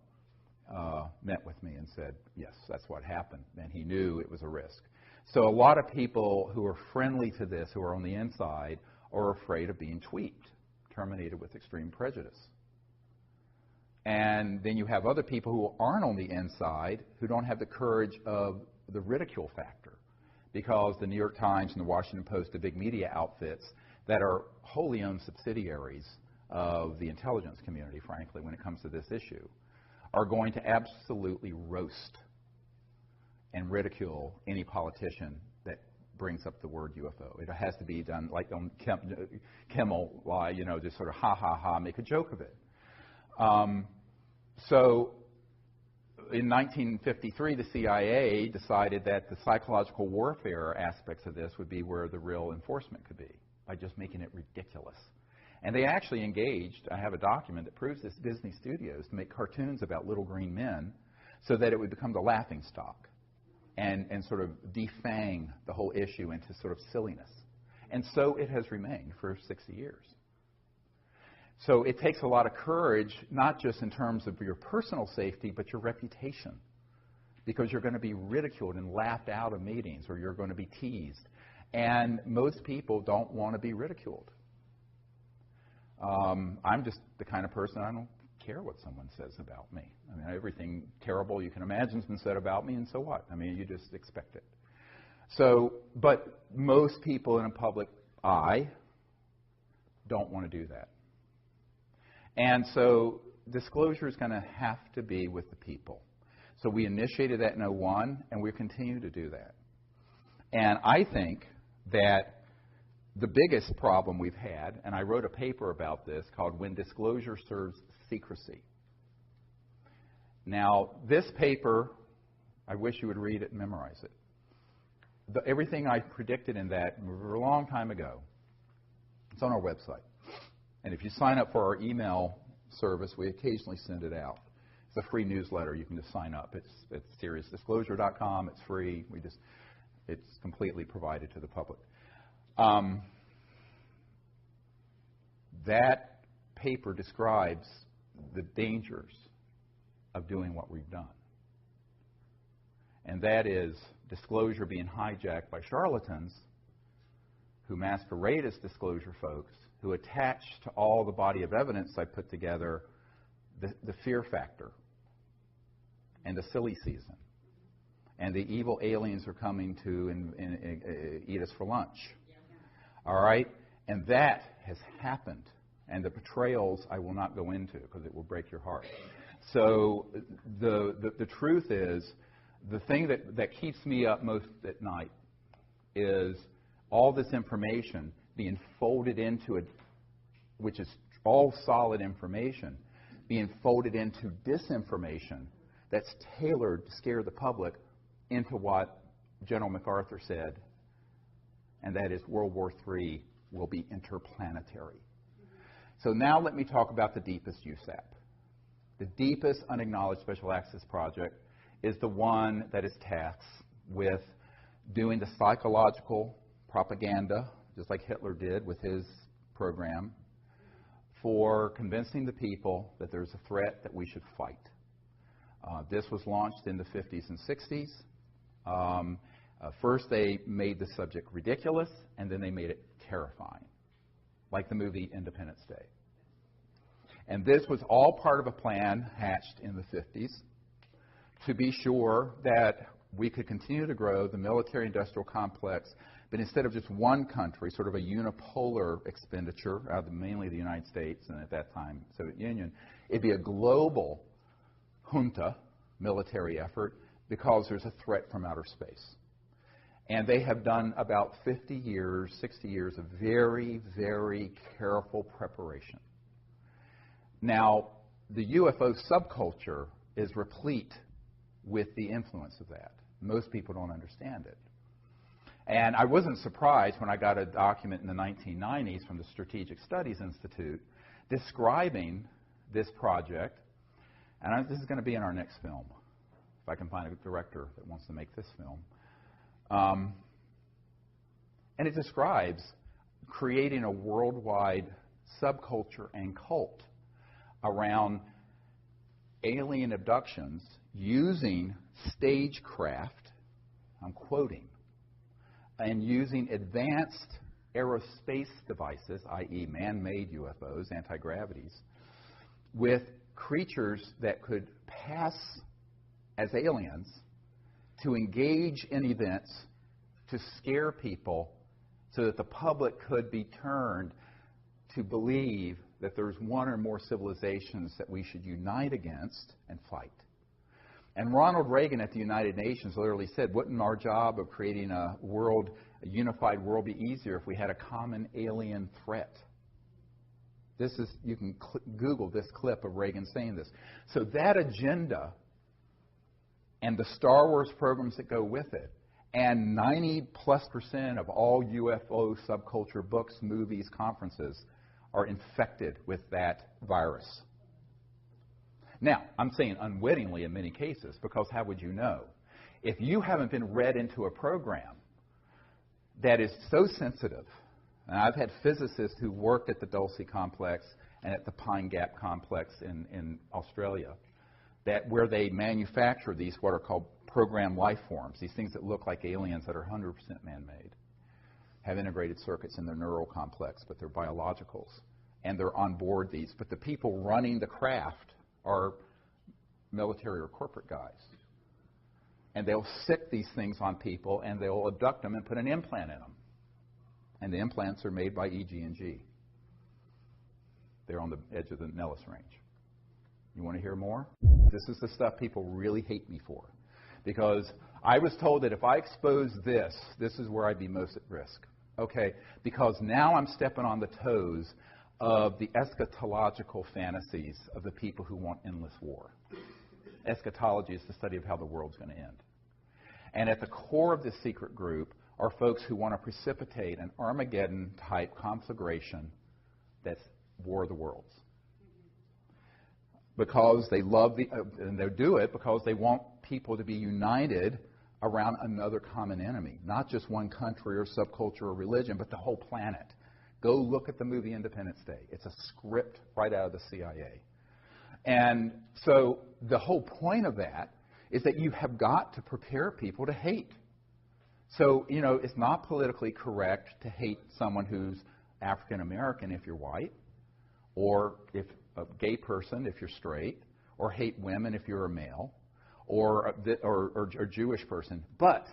met with me and said, yes, that's what happened, and he knew it was a risk. So a lot of people who are friendly to this, who are on the inside, are afraid of being tweaked, terminated with extreme prejudice. And then you have other people who aren't on the inside who don't have the courage of the ridicule factor, because the New York Times and the Washington Post, the big media outfits that are wholly owned subsidiaries of the intelligence community, frankly, when it comes to this issue, are going to absolutely roast and ridicule any politician that brings up the word UFO. It has to be done like on Kimmel, just sort of ha, ha, ha, make a joke of it. So in 1953, the CIA decided that the psychological warfare aspects of this would be where the real enforcement could be, by just making it ridiculous. And they actually engaged, I have a document that proves this, Disney Studios, to make cartoons about little green men so that it would become the laughing stock and sort of defang the whole issue into sort of silliness. And so it has remained for 60 years. So it takes a lot of courage, not just in terms of your personal safety, but your reputation, because you're going to be ridiculed and laughed out of meetings, or you're going to be teased. And most people don't want to be ridiculed. I'm just the kind of person, I don't care what someone says about me. I mean, everything terrible you can imagine has been said about me, and so what? I mean, you just expect it. So, but most people in a public eye don't want to do that. And so disclosure is going to have to be with the people. So we initiated that in 2001, and we continue to do that. And I think that the biggest problem we've had, and I wrote a paper about this called When Disclosure Serves Secrecy. Now, this paper, I wish you would read it and memorize it. Everything I predicted in that a long time ago, it's on our website. And if you sign up for our email service, we occasionally send it out. It's a free newsletter. You can just sign up. It's SeriousDisclosure.com. It's free. It's completely provided to the public. That paper describes the dangers of doing what we've done. And that is disclosure being hijacked by charlatans who masquerade as disclosure folks, who attach to all the body of evidence I put together the fear factor and the silly season and the evil aliens are coming to eat us for lunch. All right? And that has happened. And the betrayals I will not go into because it will break your heart. So the truth is, the thing that keeps me up most at night is all this information being folded into it, which is all solid information, being folded into disinformation that's tailored to scare the public into what General MacArthur said, and that is World War III will be interplanetary. So now let me talk about the deepest USAP. The deepest unacknowledged special access project is the one that is tasked with doing the psychological propaganda, just like Hitler did with his program, for convincing the people that there's a threat that we should fight. This was launched in the 50s and 60s. First, they made the subject ridiculous, and then they made it terrifying, like the movie Independence Day. And this was all part of a plan hatched in the 50s to be sure that we could continue to grow the military-industrial complex, but instead of just one country, sort of a unipolar expenditure out of mainly the United States and at that time Soviet Union, it'd be a global junta military effort because there's a threat from outer space. And they have done about 50 years, 60 years of very, very careful preparation. Now, the UFO subculture is replete with the influence of that. Most people don't understand it. And I wasn't surprised when I got a document in the 1990s from the Strategic Studies Institute describing this project. And this is going to be in our next film, if I can find a director that wants to make this film. And it describes creating a worldwide subculture and cult around alien abductions using stagecraft, I'm quoting, and using advanced aerospace devices, i.e. man-made UFOs, anti-gravities, with creatures that could pass as aliens to engage in events to scare people so that the public could be turned to believe that there's one or more civilizations that we should unite against and fight. And Ronald Reagan at the United Nations literally said, wouldn't our job of creating a unified world be easier if we had a common alien threat? This is, you can Google this clip of Reagan saying this. So that agenda and the Star Wars programs that go with it, and 90+% of all UFO subculture books, movies, conferences are infected with that virus. Now, I'm saying unwittingly in many cases, because how would you know? If you haven't been read into a program that is so sensitive, and I've had physicists who worked at the Dulce complex and at the Pine Gap complex in Australia, that where they manufacture these what are called program life forms, these things that look like aliens that are 100% man-made, have integrated circuits in their neural complex, but they're biologicals, and they're on board these. But the people running the craft are military or corporate guys. And they'll sick these things on people, and they'll abduct them and put an implant in them. And the implants are made by EG&G. They're on the edge of the Nellis Range. You want to hear more? This is the stuff people really hate me for. Because I was told that if I expose this, this is where I'd be most at risk. Okay, because now I'm stepping on the toes of the eschatological fantasies of the people who want endless war. Eschatology is the study of how the world's going to end. And at the core of this secret group are folks who want to precipitate an Armageddon-type conflagration that's War of the Worlds. Because they love and they do it because they want people to be united around another common enemy. Not just one country or subculture or religion, but the whole planet. Go look at the movie Independence Day. It's a script right out of the CIA. And so the whole point of that is that you have got to prepare people to hate. So, you know, it's not politically correct to hate someone who's African American if you're white, or if a gay person if you're straight, or hate women if you're a male, or a Jewish person. But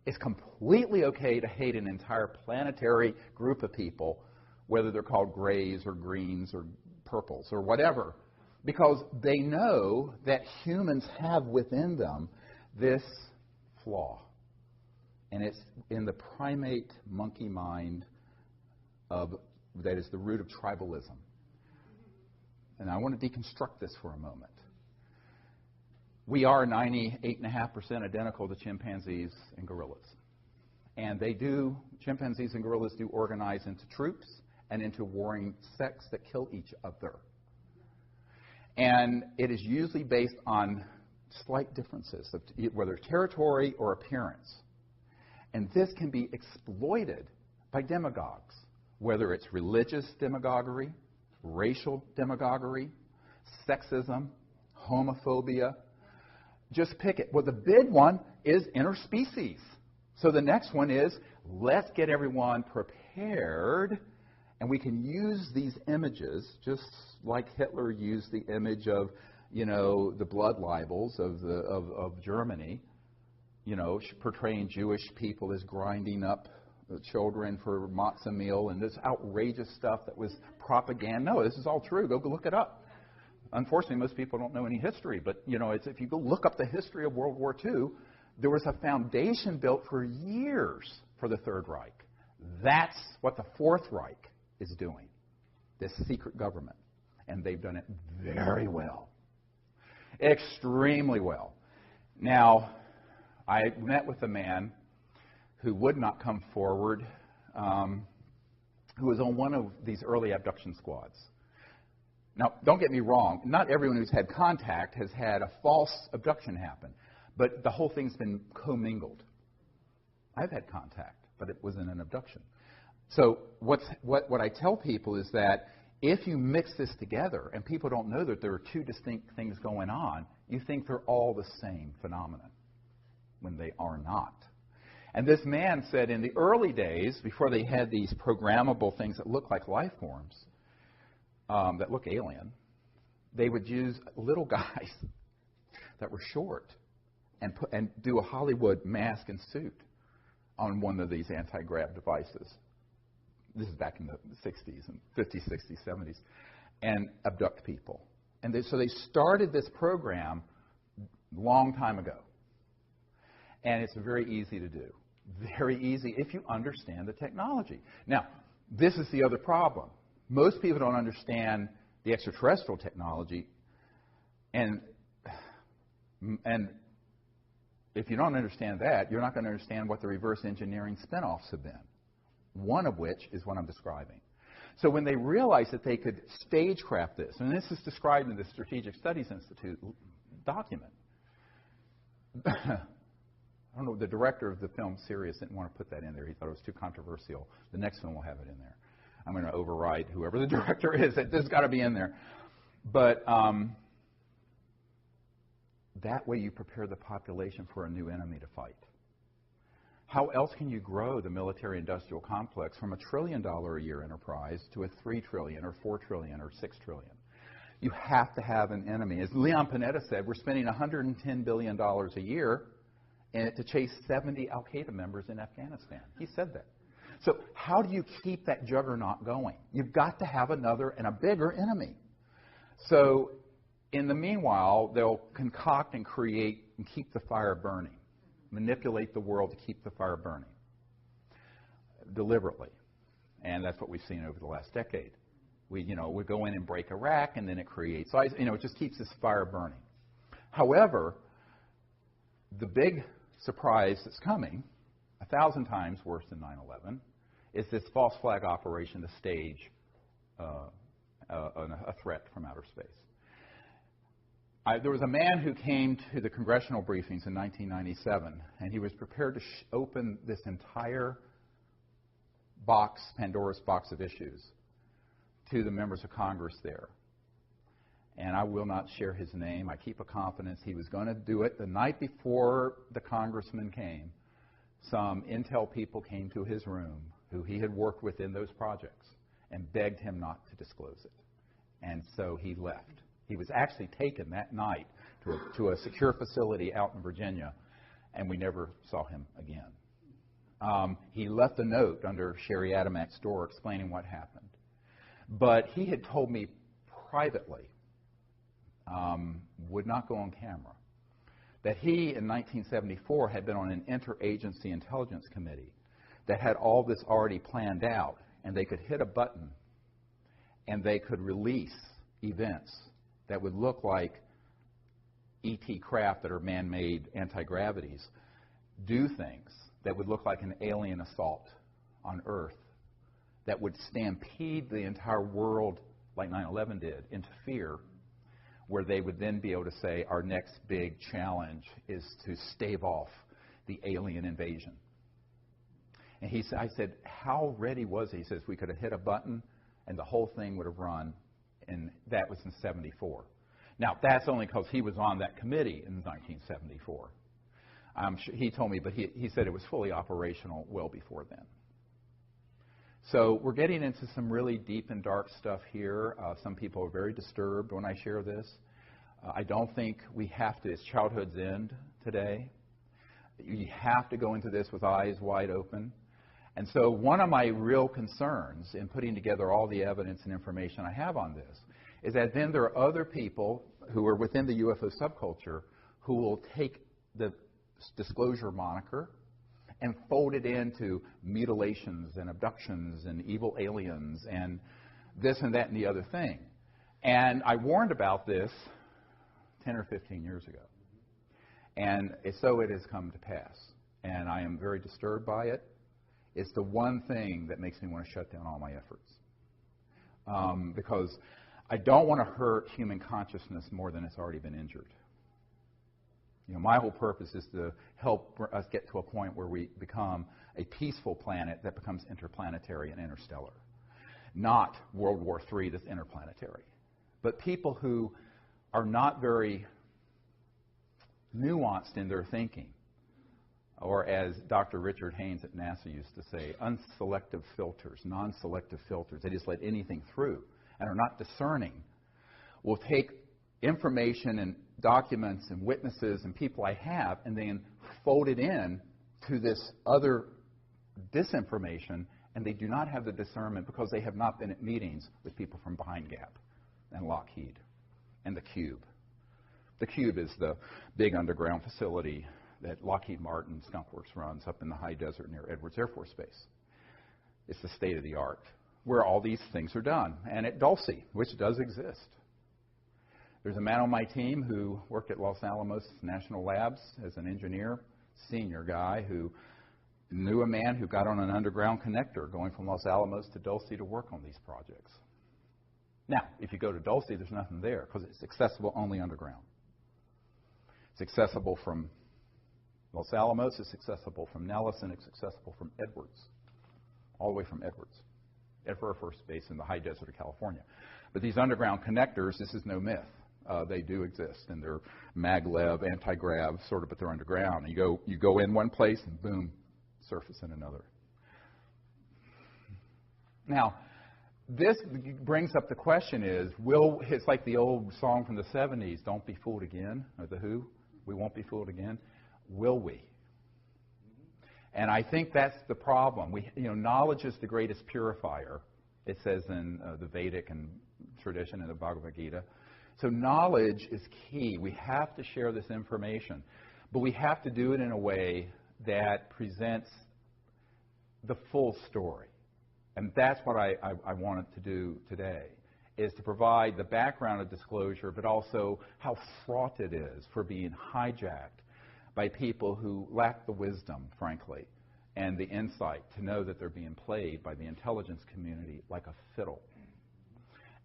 it's completely okay to hate an entire planetary group of people, whether they're called grays or greens or purples or whatever, because they know that humans have within them this flaw. And it's in the primate monkey mind that is the root of tribalism. And I want to deconstruct this for a moment. We are 98.5% identical to chimpanzees and gorillas. And chimpanzees and gorillas do organize into troops and into warring sects that kill each other. And it is usually based on slight differences, of whether territory or appearance. And this can be exploited by demagogues, whether it's religious demagoguery, racial demagoguery, sexism, homophobia. Just pick it. Well, the big one is interspecies. So the next one is, let's get everyone prepared, and we can use these images, just like Hitler used the image of, the blood libels of Germany, portraying Jewish people as grinding up children for matzah meal, and this outrageous stuff that was propaganda. No, this is all true. Go look it up. Unfortunately, most people don't know any history, but if you go look up the history of World War II, there was a foundation built for years for the Third Reich. That's what the Fourth Reich is doing, this secret government. And they've done it very well, extremely well. Now, I met with a man who would not come forward, who was on one of these early abduction squads. Now, don't get me wrong. Not everyone who's had contact has had a false abduction happen. But the whole thing's been commingled. I've had contact, but it wasn't an abduction. So what I tell people is that if you mix this together and people don't know that there are two distinct things going on, you think they're all the same phenomenon when they are not. And this man said in the early days, before they had these programmable things that look like life forms, that look alien, they would use little guys that were short and do a Hollywood mask and suit on one of these anti-grav devices. This is back in the 60s and 50s, 60s, 70s, and abduct people. And so they started this program a long time ago. And it's very easy to do. Very easy if you understand the technology. Now, this is the other problem. Most people don't understand the extraterrestrial technology, and if you don't understand that, you're not going to understand what the reverse engineering spin-offs have been, one of which is what I'm describing. So when they realized that they could stagecraft this, and this is described in the Strategic Studies Institute document. I don't know, the director of the film Sirius didn't want to put that in there. He thought it was too controversial. The next one will have it in there. I'm going to override whoever the director is. This has got to be in there. But that way you prepare the population for a new enemy to fight. How else can you grow the military-industrial complex from $1 trillion a year enterprise to a $3 trillion or $4 trillion or $6 trillion? You have to have an enemy. As Leon Panetta said, we're spending $110 billion a year to chase 70 al-Qaeda members in Afghanistan. He said that. So how do you keep that juggernaut going? You've got to have another and a bigger enemy. So in the meanwhile, they'll concoct and create and keep the fire burning, manipulate the world to keep the fire burning deliberately. And that's what we've seen over the last decade. We go in and break Iraq, and then it creates, it just keeps this fire burning. However, the big surprise that's coming, 1,000 times worse than 9/11, is this false flag operation to stage a threat from outer space. There was a man who came to the congressional briefings in 1997, and he was prepared to open this entire box, Pandora's box of issues, to the members of Congress there. And I will not share his name. I keep a confidence he was going to do it. The night before the congressman came, some intel people came to his room who he had worked with in those projects and begged him not to disclose it. And so he left. He was actually taken that night to a secure facility out in Virginia, and we never saw him again. He left a note under Sherry Adamak's door explaining what happened. But he had told me privately, would not go on camera, that he in 1974 had been on an interagency intelligence committee that had all this already planned out, and they could hit a button and they could release events that would look like ET craft that are man-made anti-gravities, do things that would look like an alien assault on Earth, that would stampede the entire world like 9/11 did into fear, where they would then be able to say, our next big challenge is to stave off the alien invasion. And I said, how ready was he? He says, we could have hit a button and the whole thing would have run, and that was in '74. Now, that's only because he was on that committee in 1974. He told me, but he said it was fully operational well before then. So we're getting into some really deep and dark stuff here. Some people are very disturbed when I share this. I don't think we have to, it's childhood's end today. You have to go into this with eyes wide open. And so one of my real concerns in putting together all the evidence and information I have on this is that then there are other people who are within the UFO subculture who will take the disclosure moniker and fold it into mutilations and abductions and evil aliens and this and that and the other thing. And I warned about this 10 or 15 years ago. And so it has come to pass. And I am very disturbed by it. It's the one thing that makes me want to shut down all my efforts. Because I don't want to hurt human consciousness more than it's already been injured. You know, my whole purpose is to help us get to a point where we become a peaceful planet that becomes interplanetary and interstellar. Not World War III that's interplanetary. But people who are not very nuanced in their thinking, or as Dr. Richard Haynes at NASA used to say, unselective filters, non-selective filters. They just let anything through and are not discerning, will take information and documents and witnesses and people I have and then fold it in to this other disinformation, and they do not have the discernment because they have not been at meetings with people from Behind Gap and Lockheed and the Cube. The Cube is the big underground facility that Lockheed Martin Skunk Works runs up in the high desert near Edwards Air Force Base. It's the state of the art where all these things are done. And at Dulce, which does exist. There's a man on my team who worked at Los Alamos National Labs as an engineer, senior guy, who knew a man who got on an underground connector going from Los Alamos to Dulce to work on these projects. Now, if you go to Dulce, there's nothing there because it's accessible only underground. It's accessible from Los Alamos, it's accessible from Nellis, and it's accessible from Edwards, all the way from Edwards, Air Force Base in the high desert of California. But these underground connectors, this is no myth. They do exist, and they're maglev, anti-grav, sort of, but they're underground. You go in one place, and boom, surface in another. Now, this brings up the question is, it's like the old song from the 70s, Don't Be Fooled Again, or The Who, We Won't Be Fooled Again. Will we? And I think that's the problem. Knowledge is the greatest purifier, it says in the Vedic and tradition in the Bhagavad Gita. So knowledge is key. We have to share this information, but we have to do it in a way that presents the full story. And that's what I wanted to do today, is to provide the background of disclosure, but also how fraught it is for being hijacked by people who lack the wisdom, frankly, and the insight to know that they're being played by the intelligence community like a fiddle,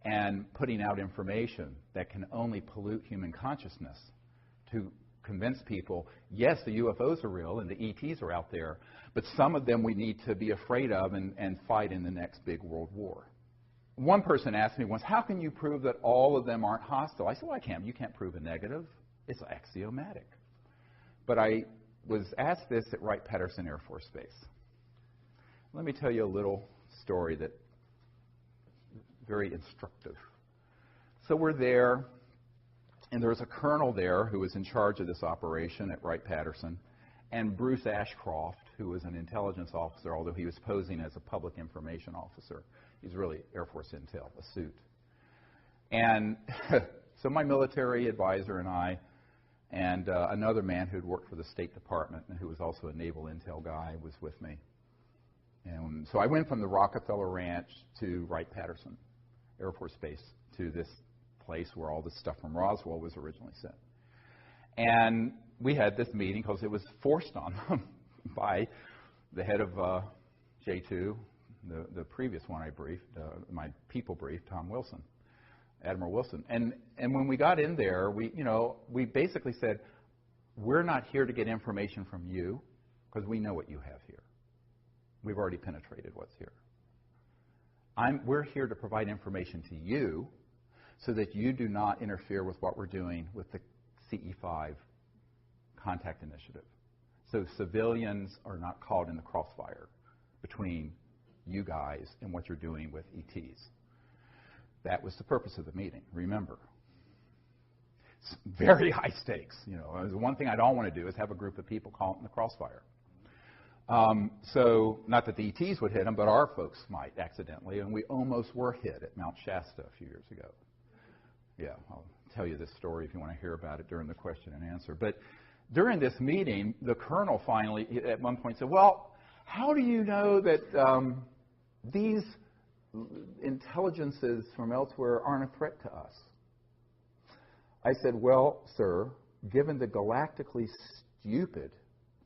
and putting out information that can only pollute human consciousness to convince people, yes, the UFOs are real and the ETs are out there, but some of them we need to be afraid of and fight in the next big world war. One person asked me once, how can you prove that all of them aren't hostile? I said, well, I can't. You can't prove a negative. It's axiomatic. But I was asked this at Wright-Patterson Air Force Base. Let me tell you a little story that's very instructive. So we're there, and there was a colonel there who was in charge of this operation at Wright-Patterson, and Bruce Ashcroft, who was an intelligence officer, although he was posing as a public information officer. He's really Air Force Intel, a suit. And so my military advisor and I, and another man who had worked for the State Department and who was also a naval intel guy was with me. And so I went from the Rockefeller Ranch to Wright-Patterson Air Force Base to this place where all this stuff from Roswell was originally sent. And we had this meeting because it was forced on them by the head of J2, the previous one I briefed, my people brief, Tom Wilson. Admiral Wilson. And when we got in there, we basically said, we're not here to get information from you because we know what you have here. We've already penetrated what's here. We're here to provide information to you so that you do not interfere with what we're doing with the CE5 contact initiative. So civilians are not caught in the crossfire between you guys and what you're doing with ETs. That was the purpose of the meeting, remember. It's very high stakes. The one thing I don't want to do is have a group of people caught in the crossfire. So, not that the ETs would hit them, but our folks might accidentally, and we almost were hit at Mount Shasta a few years ago. Yeah, I'll tell you this story if you want to hear about it during the question and answer. But during this meeting, the colonel finally, at one point, said, well, how do you know that these intelligences from elsewhere aren't a threat to us? I said, well, sir, given the galactically stupid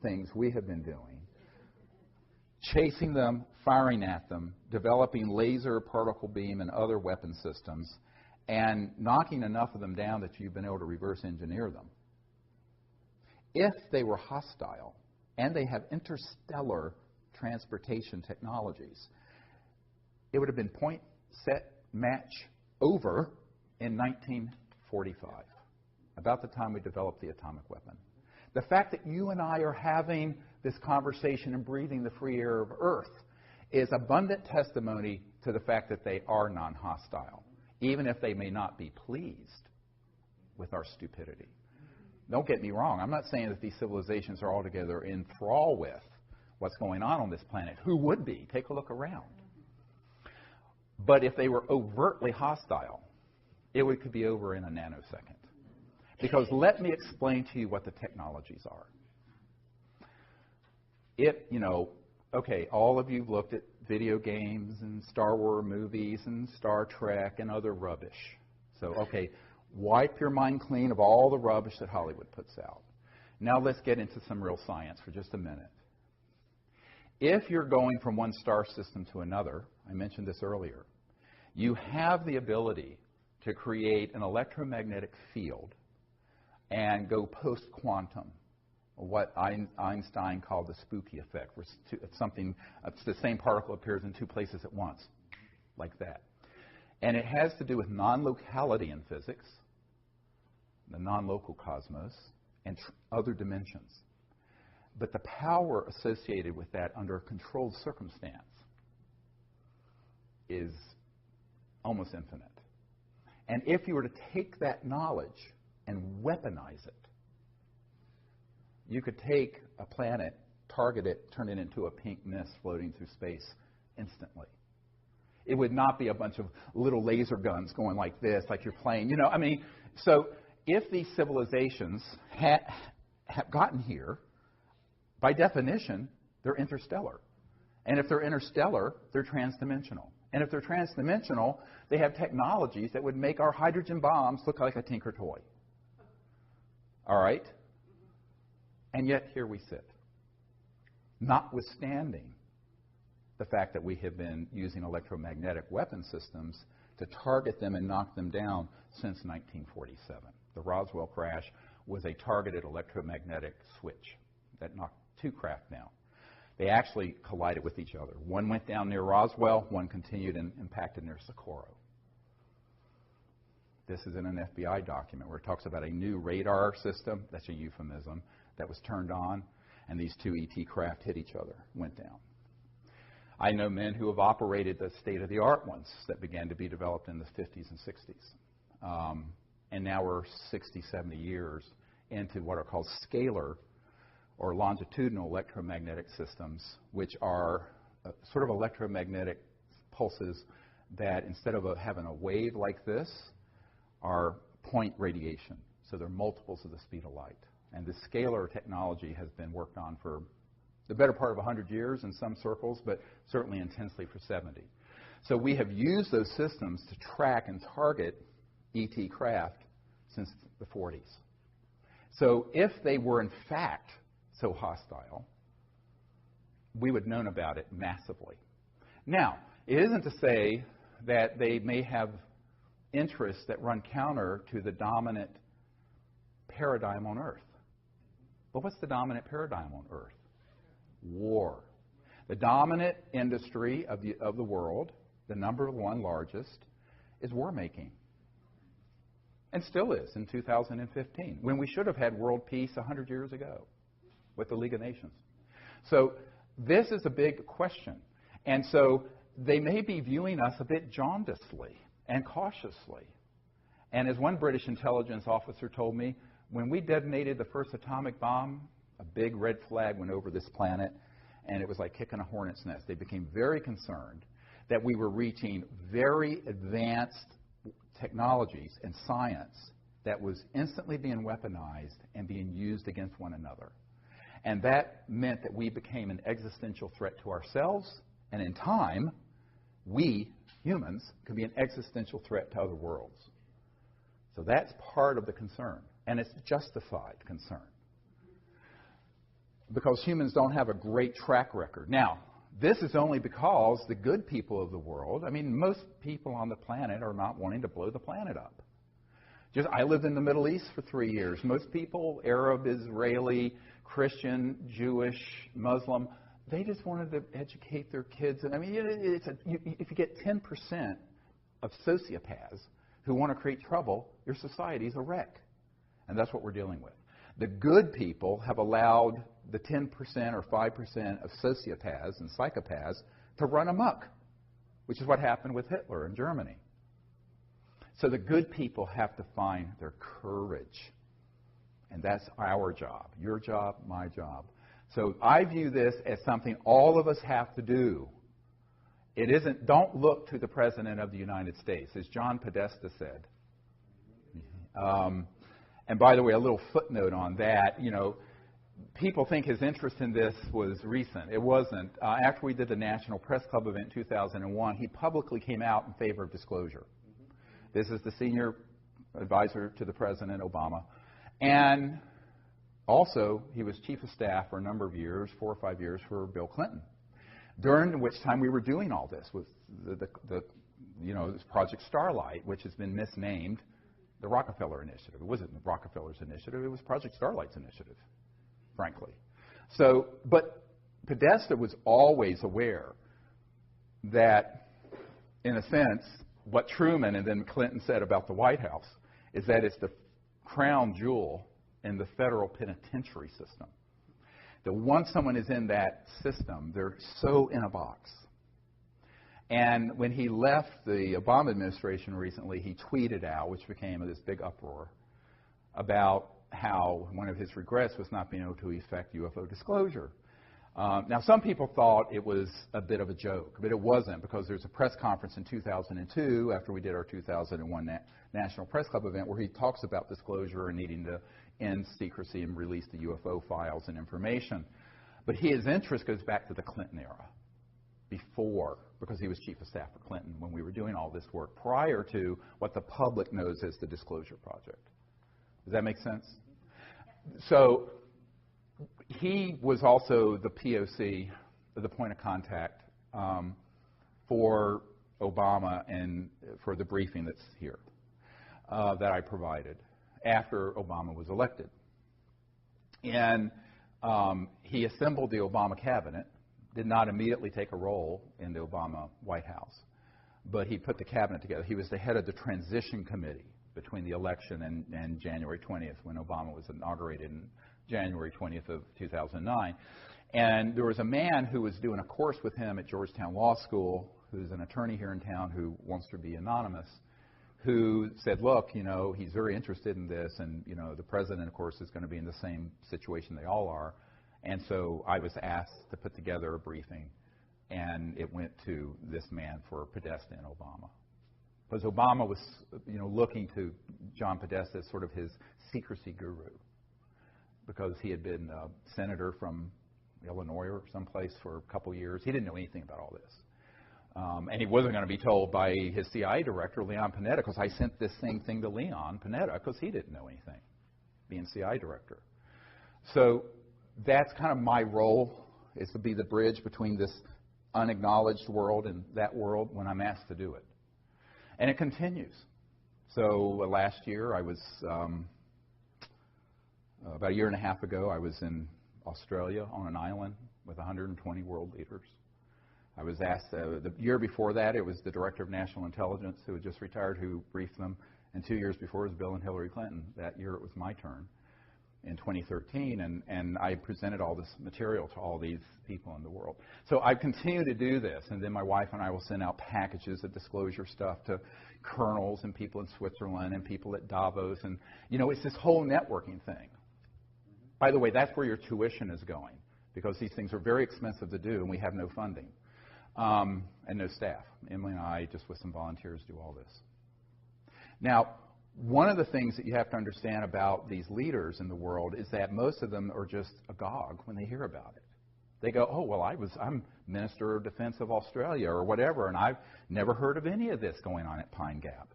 things we have been doing, chasing them, firing at them, developing laser, particle beam, and other weapon systems, and knocking enough of them down that you've been able to reverse engineer them. If they were hostile, and they have interstellar transportation technologies, it would have been point, set, match, over in 1945, about the time we developed the atomic weapon. The fact that you and I are having this conversation and breathing the free air of Earth is abundant testimony to the fact that they are non-hostile, even if they may not be pleased with our stupidity. Don't get me wrong. I'm not saying that these civilizations are altogether in thrall with what's going on this planet. Who would be? Take a look around. But if they were overtly hostile, it could be over in a nanosecond. Because let me explain to you what the technologies are. Okay, all of you have looked at video games and Star Wars movies and Star Trek and other rubbish. So, okay, wipe your mind clean of all the rubbish that Hollywood puts out. Now let's get into some real science for just a minute. If you're going from one star system to another, I mentioned this earlier, you have the ability to create an electromagnetic field and go post-quantum, what Einstein called the spooky effect, where it's the same particle appears in two places at once, like that. And it has to do with non-locality in physics, the non-local cosmos, and other dimensions. But the power associated with that under a controlled circumstance is almost infinite. And if you were to take that knowledge and weaponize it, you could take a planet, target it, turn it into a pink mist floating through space instantly. It would not be a bunch of little laser guns going like this, like you're playing. So if these civilizations have gotten here, by definition, they're interstellar. And if they're interstellar, they're transdimensional. And if they're transdimensional, they have technologies that would make our hydrogen bombs look like a Tinker toy. All right? And yet, here we sit. Notwithstanding the fact that we have been using electromagnetic weapon systems to target them and knock them down since 1947. The Roswell crash was a targeted electromagnetic switch that knocked two craft down. They actually collided with each other. One went down near Roswell, one continued and impacted near Socorro. This is in an FBI document where it talks about a new radar system, that's a euphemism, that was turned on, and these two ET craft hit each other, went down. I know men who have operated the state-of-the-art ones that began to be developed in the 50s and 60s. And now we're 60, 70 years into what are called scalar or longitudinal electromagnetic systems, which are sort of electromagnetic pulses that instead of having a wave like this, are point radiation. So they're multiples of the speed of light. And the scalar technology has been worked on for the better part of 100 years in some circles, but certainly intensely for 70. So we have used those systems to track and target ET craft since the 40s. So if they were in fact so hostile, we would have known about it massively. Now, it isn't to say that they may have interests that run counter to the dominant paradigm on Earth. But what's the dominant paradigm on Earth? War. The dominant industry of the world, the number one largest, is war making. And still is in 2015, when we should have had world peace 100 years ago with the League of Nations. So this is a big question. And so they may be viewing us a bit jaundicedly and cautiously. And as one British intelligence officer told me, when we detonated the first atomic bomb, a big red flag went over this planet, and it was like kicking a hornet's nest. They became very concerned that we were reaching very advanced technologies and science that was instantly being weaponized and being used against one another. And that meant that we became an existential threat to ourselves, and in time, we, humans, could be an existential threat to other worlds. So that's part of the concern, and it's justified concern. Because humans don't have a great track record. Now, this is only because the good people of the world, I mean, most people on the planet are not wanting to blow the planet up. I lived in the Middle East for 3 years. Most people, Arab, Israeli, Christian, Jewish, Muslim, they just wanted to educate their kids. I mean, if you get 10% of sociopaths who want to create trouble, your society's a wreck. And that's what we're dealing with. The good people have allowed the 10% or 5% of sociopaths and psychopaths to run amok, which is what happened with Hitler in Germany. So the good people have to find their courage. And that's our job, your job, my job. So I view this as something all of us have to do. It isn't, don't look to the President of the United States, as John Podesta said. And by the way, a little footnote on that, people think his interest in this was recent. It wasn't. After we did the National Press Club event in 2001, he publicly came out in favor of disclosure. This is the senior advisor to the President, Obama. And also, he was chief of staff for a number of years, 4 or 5 years, for Bill Clinton, during which time we were doing all this with this Project Starlight, which has been misnamed the Rockefeller Initiative. It wasn't the Rockefeller's initiative. It was Project Starlight's initiative, frankly. So, but Podesta was always aware that, in a sense, what Truman and then Clinton said about the White House is that it's the crown jewel in the federal penitentiary system. That once someone is in that system, they're so in a box. And when he left the Obama administration recently, he tweeted out, which became this big uproar, about how one of his regrets was not being able to effect UFO disclosure. Now, some people thought it was a bit of a joke, but it wasn't, because there's a press conference in 2002, after we did our 2001 National Press Club event, where he talks about disclosure and needing to end secrecy and release the UFO files and information. But his interest goes back to the Clinton era, before, because he was chief of staff for Clinton when we were doing all this work, prior to what the public knows as the Disclosure Project. Does that make sense? So he was also the POC, the point of contact, for Obama and for the briefing that's here that I provided after Obama was elected. And he assembled the Obama cabinet, did not immediately take a role in the Obama White House, but he put the cabinet together. He was the head of the transition committee between the election and January 20th, when Obama was inaugurated in January 20th of 2009. And there was a man who was doing a course with him at Georgetown Law School, who's an attorney here in town who wants to be anonymous, who said, look, he's very interested in this, and, the president, of course, is going to be in the same situation they all are. And so I was asked to put together a briefing, and it went to this man for Podesta and Obama. Because Obama was, looking to John Podesta as sort of his secrecy guru, because he had been a senator from Illinois or someplace for a couple years. He didn't know anything about all this. And he wasn't going to be told by his CIA director, Leon Panetta, because I sent this same thing to Leon Panetta, because he didn't know anything, being CIA director. So that's kind of my role, is to be the bridge between this unacknowledged world and that world when I'm asked to do it. And it continues. So last year, I was, about a year and a half ago, I was in Australia on an island with 120 world leaders. I was asked, the year before that, it was the Director of National Intelligence who had just retired who briefed them. And 2 years before, it was Bill and Hillary Clinton. That year, it was my turn in 2013. And I presented all this material to all these people in the world. So I continue to do this. And then my wife and I will send out packages of disclosure stuff to colonels and people in Switzerland and people at Davos. And, you know, it's this whole networking thing. By the way, that's where your tuition is going, because these things are very expensive to do, and we have no funding and no staff. Emily and I, just with some volunteers, do all this. Now, one of the things that you have to understand about these leaders in the world is that most of them are just agog when they hear about it. They go, oh, well, I'm Minister of Defense of Australia or whatever, and I've never heard of any of this going on at Pine Gap.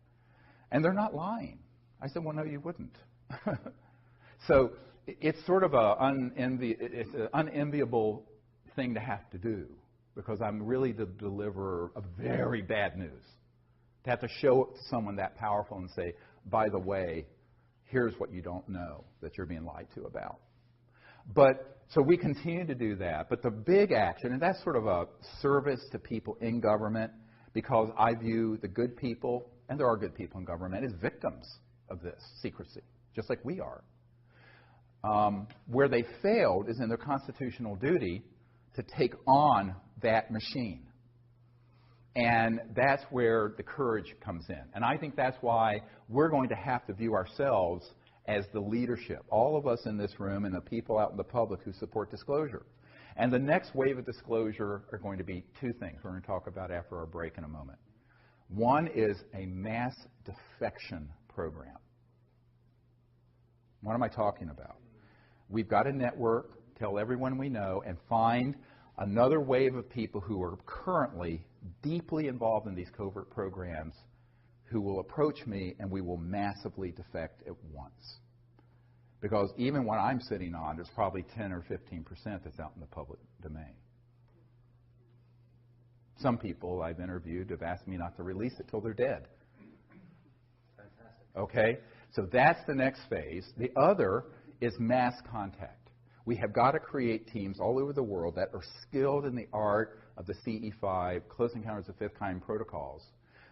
And they're not lying. I said, well, no, you wouldn't. So it's sort of an unenviable thing to have to do, because I'm really the deliverer of very bad news. To have to show it to someone that powerful and say, by the way, here's what you don't know that you're being lied to about. But so we continue to do that. But the big action, and that's sort of a service to people in government, because I view the good people, and there are good people in government, as victims of this secrecy, just like we are. Where they failed is in their constitutional duty to take on that machine. And that's where the courage comes in. And I think that's why we're going to have to view ourselves as the leadership, all of us in this room and the people out in the public who support disclosure. And the next wave of disclosure are going to be two things we're going to talk about after our break in a moment. One is a mass defection program. What am I talking about? We've got to network, tell everyone we know, and find another wave of people who are currently deeply involved in these covert programs who will approach me, and we will massively defect at once. Because even when I'm sitting on, there's probably 10 or 15% that's out in the public domain. Some people I've interviewed have asked me not to release it till they're dead. Fantastic. Okay? So that's the next phase. The other is mass contact. We have got to create teams all over the world that are skilled in the art of the CE5, Close Encounters of Fifth Kind protocols,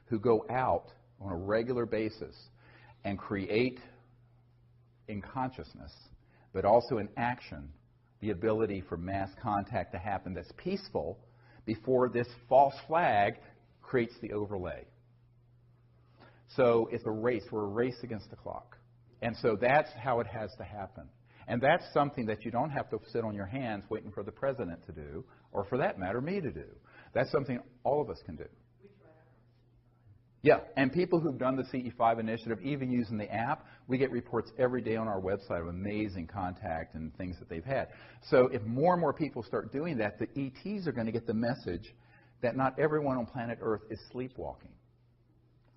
who go out on a regular basis and create in consciousness, but also in action, the ability for mass contact to happen that's peaceful before this false flag creates the overlay. So it's a race. We're a race against the clock. And so that's how it has to happen. And that's something that you don't have to sit on your hands waiting for the president to do, or for that matter, me to do. That's something all of us can do. Yeah, and people who've done the CE5 initiative, even using the app, we get reports every day on our website of amazing contact and things that they've had. So if more and more people start doing that, the ETs are going to get the message that not everyone on planet Earth is sleepwalking.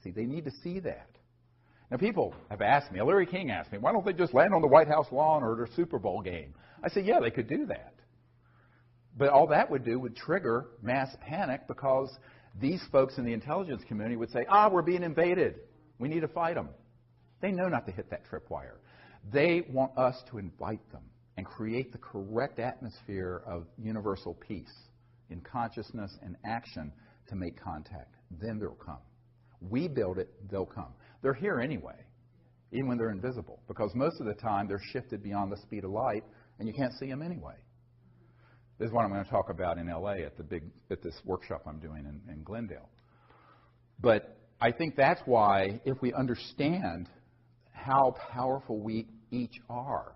See, they need to see that. Now, people have asked me, Larry King asked me, why don't they just land on the White House lawn or their Super Bowl game? I said, yeah, they could do that. But all that would do would trigger mass panic, because these folks in the intelligence community would say, we're being invaded. We need to fight them. They know not to hit that tripwire. They want us to invite them and create the correct atmosphere of universal peace in consciousness and action to make contact. Then they'll come. We build it, they'll come. They're here anyway, even when they're invisible, because most of the time they're shifted beyond the speed of light, and you can't see them anyway. This is what I'm going to talk about in LA at this workshop I'm doing in Glendale. But I think that's why, if we understand how powerful we each are,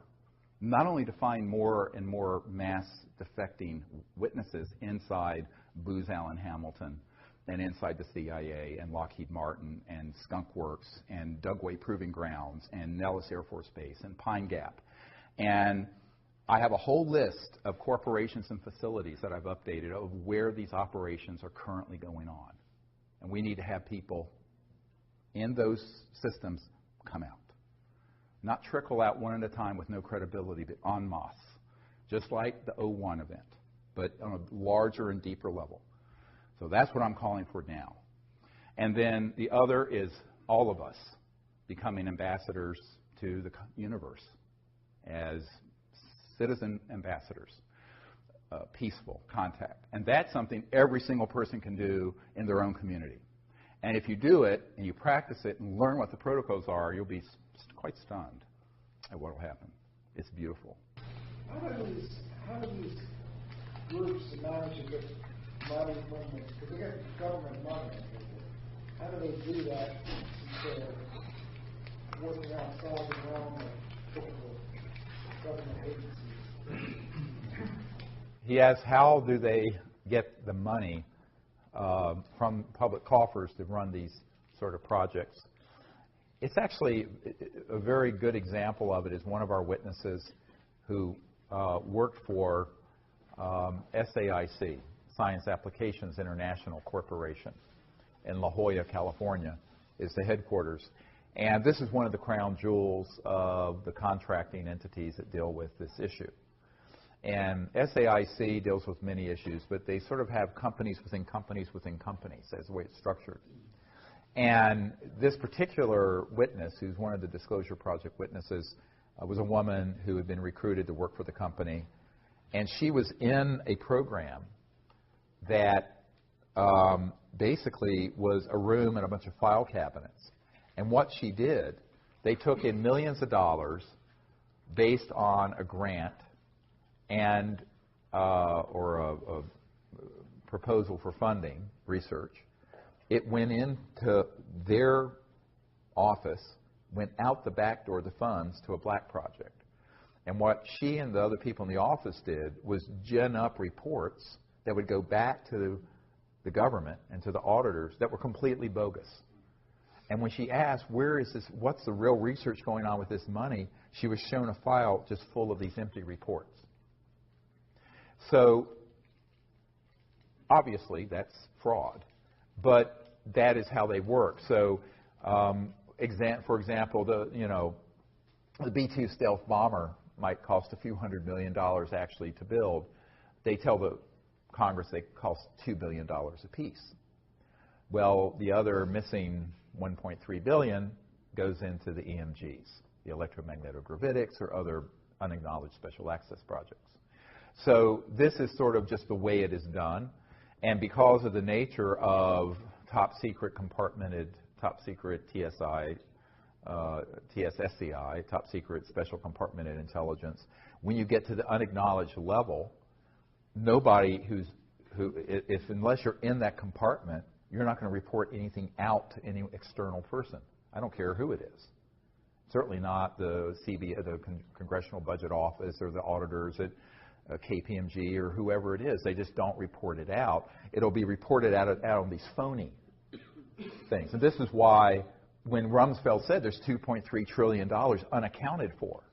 not only to find more and more mass defecting witnesses inside Booz Allen Hamilton and inside the CIA and Lockheed Martin and Skunk Works and Dugway Proving Grounds and Nellis Air Force Base and Pine Gap. And I have a whole list of corporations and facilities that I've updated of where these operations are currently going on. And we need to have people in those systems come out. Not trickle out one at a time with no credibility, but en masse. Just like the 01 event, but on a larger and deeper level. So that's what I'm calling for now. And then the other is all of us. becoming ambassadors to the universe as citizen ambassadors, peaceful contact. And that's something every single person can do in their own community. And if you do it and you practice it and learn what the protocols are, you'll be quite stunned at what will happen. It's beautiful. How do these groups manage to get money from the, because they get government money? How do they do that since they're working outside the realm of typical government agencies? He asks, how do they get the money from public coffers to run these sort of projects? It's actually a very good example of it is one of our witnesses who worked for SAIC, Science Applications International Corporation, in La Jolla, California, is the headquarters. And this is one of the crown jewels of the contracting entities that deal with this issue. And SAIC deals with many issues, but they sort of have companies within companies within companies. That's the way it's structured. And this particular witness, who's one of the Disclosure Project witnesses, was a woman who had been recruited to work for the company. And she was in a program that basically was a room and a bunch of file cabinets. And what she did, they took in millions of dollars based on a grant and or a proposal for funding research. It went into their office, went out the back door of the funds to a black project. And what she and the other people in the office did was gin up reports that would go back to the government and to the auditors that were completely bogus. And when she asked, where is this, what's the real research going on with this money, she was shown a file just full of these empty reports. So, obviously, that's fraud. But that is how they work. So, for example, the B-2 stealth bomber might cost a few $100 million actually to build. They tell the Congress they cost $2 billion apiece. Well, the other missing $1.3 billion goes into the EMGs, the electromagnetogravitics or other unacknowledged special access projects. So this is sort of just the way it is done. And because of the nature of top secret compartmented, top secret TSSCI, top secret special compartmented intelligence, when you get to the unacknowledged level, nobody unless you're in that compartment, you're not going to report anything out to any external person. I don't care who it is. Certainly not the Congressional Budget Office or the auditors at KPMG or whoever it is. They just don't report it out. It'll be reported out on these phony things. And this is why when Rumsfeld said there's $2.3 trillion unaccounted for,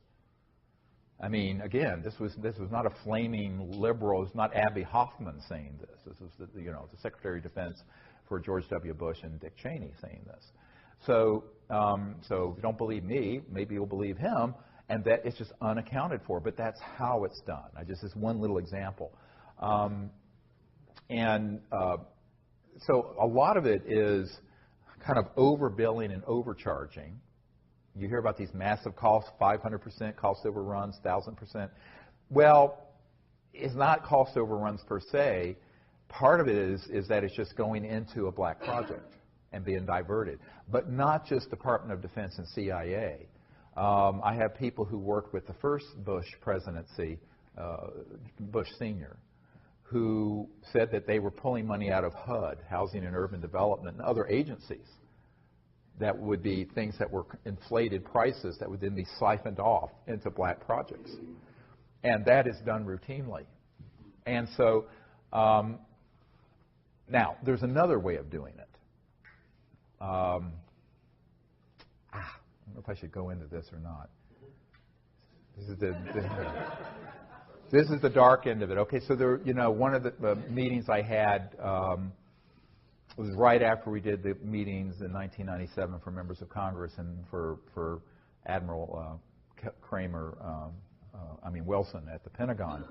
I mean, again, this was not a flaming liberal. It's not Abby Hoffman saying this. This was the Secretary of Defense for George W. Bush and Dick Cheney saying this. So if you don't believe me, maybe you'll believe him, and that it's just unaccounted for. But that's how it's done. This one little example. So a lot of it is kind of overbilling and overcharging. You hear about these massive costs, 500% cost overruns, 1,000%. Well, it's not cost overruns per se. Part of it is that it's just going into a black project and being diverted. But not just Department of Defense and CIA. I have people who worked with the first Bush presidency, Bush Sr., who said that they were pulling money out of HUD, Housing and Urban Development, and other agencies. That would be things that were inflated prices that would then be siphoned off into black projects. And that is done routinely. And so, now, there's another way of doing it. I don't know if I should go into this or not. This is the dark end of it. Okay, so there, one of the meetings I had was right after we did the meetings in 1997 for members of Congress and for Admiral Wilson at the Pentagon,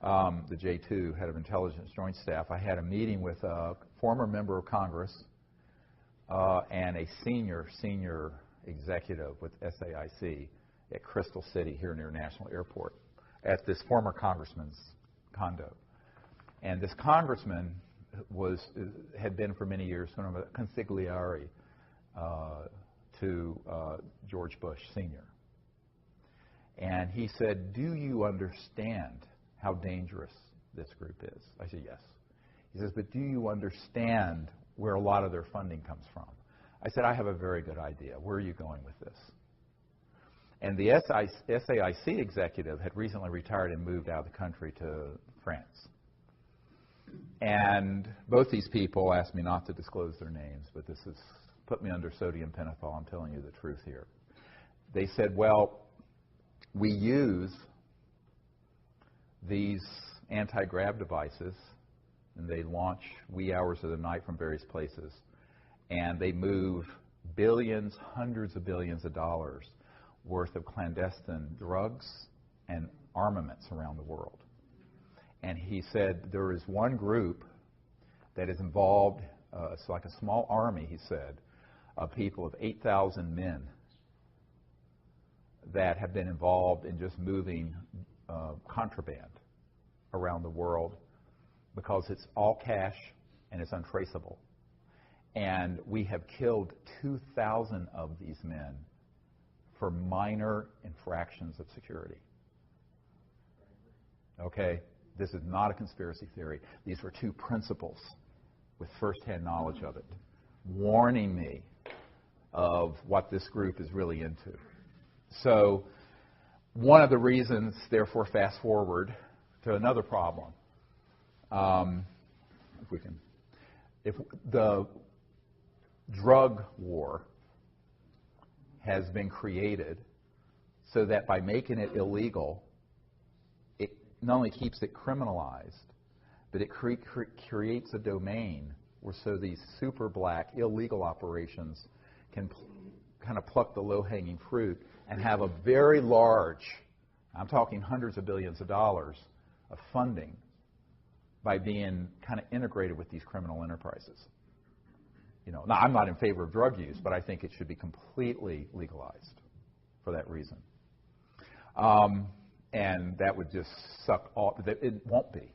the J2, head of intelligence joint staff. I had a meeting with a former member of Congress and a senior executive with SAIC at Crystal City here near National Airport at this former congressman's condo. And this congressman had been for many years sort of a consigliere to George Bush Sr. And he said, "Do you understand how dangerous this group is?" I said, "Yes." He says, "But do you understand where a lot of their funding comes from?" I said, "I have a very good idea. Where are you going with this?" And the SAIC executive had recently retired and moved out of the country to France. And both these people asked me not to disclose their names, but this has put me under sodium pentothal. I'm telling you the truth here. They said, "Well, we use these anti-grav devices, and they launch wee hours of the night from various places, and they move billions, hundreds of billions of dollars worth of clandestine drugs and armaments around the world." And he said, there is one group that is involved, it's like a small army, he said, of people of 8,000 men that have been involved in just moving contraband around the world because it's all cash and it's untraceable. And we have killed 2,000 of these men for minor infractions of security. Okay? This is not a conspiracy theory. These were two principals with firsthand knowledge of it, warning me of what this group is really into. So one of the reasons, therefore, fast forward to another problem. If the drug war has been created so that by making it illegal, it not only keeps it criminalized, but it creates a domain where so these super black illegal operations can kind of pluck the low-hanging fruit and have a very large, I'm talking hundreds of billions of dollars of funding by being kind of integrated with these criminal enterprises. You know, now I'm not in favor of drug use, but I think it should be completely legalized for that reason. And that would just suck all, it won't be.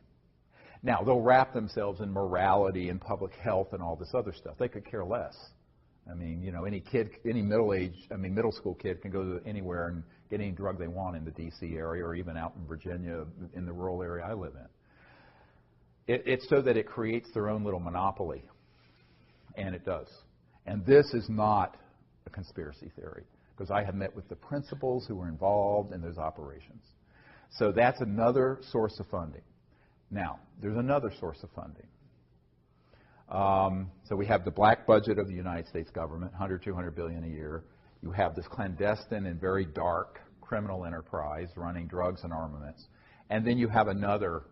Now, they'll wrap themselves in morality and public health and all this other stuff. They could care less. I mean, you know, any kid, any middle school kid can go to anywhere and get any drug they want in the D.C. area or even out in Virginia in the rural area I live in. It's so that it creates their own little monopoly, and it does. And this is not a conspiracy theory, because I have met with the principals who were involved in those operations. So that's another source of funding. Now, there's another source of funding. So we have the black budget of the United States government, $100, $200 billion a year. You have this clandestine and very dark criminal enterprise running drugs and armaments. And then you have another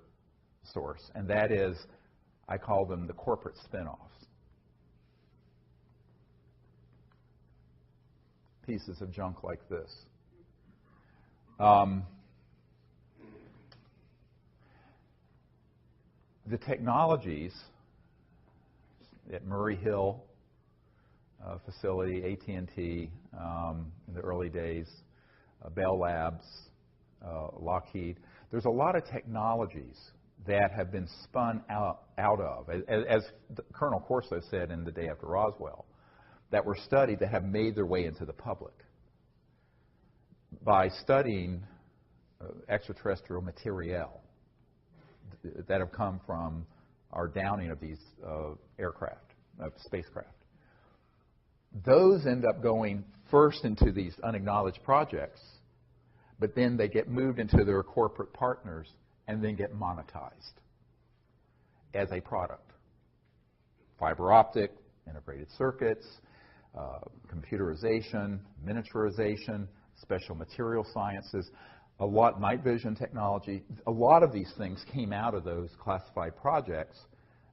source, and that is, I call them the corporate spin-offs. Pieces of junk like this. The technologies at Murray Hill facility, AT&T in the early days, Bell Labs, Lockheed, there's a lot of technologies that have been spun out of, as Colonel Corso said in The Day After Roswell, that were studied that have made their way into the public. By studying extraterrestrial materiel that have come from our downing of these aircraft, spacecraft. Those end up going first into these unacknowledged projects, but then they get moved into their corporate partners and then get monetized as a product. Fiber optic, integrated circuits, computerization, miniaturization, special material sciences, a lot, night vision technology. A lot of these things came out of those classified projects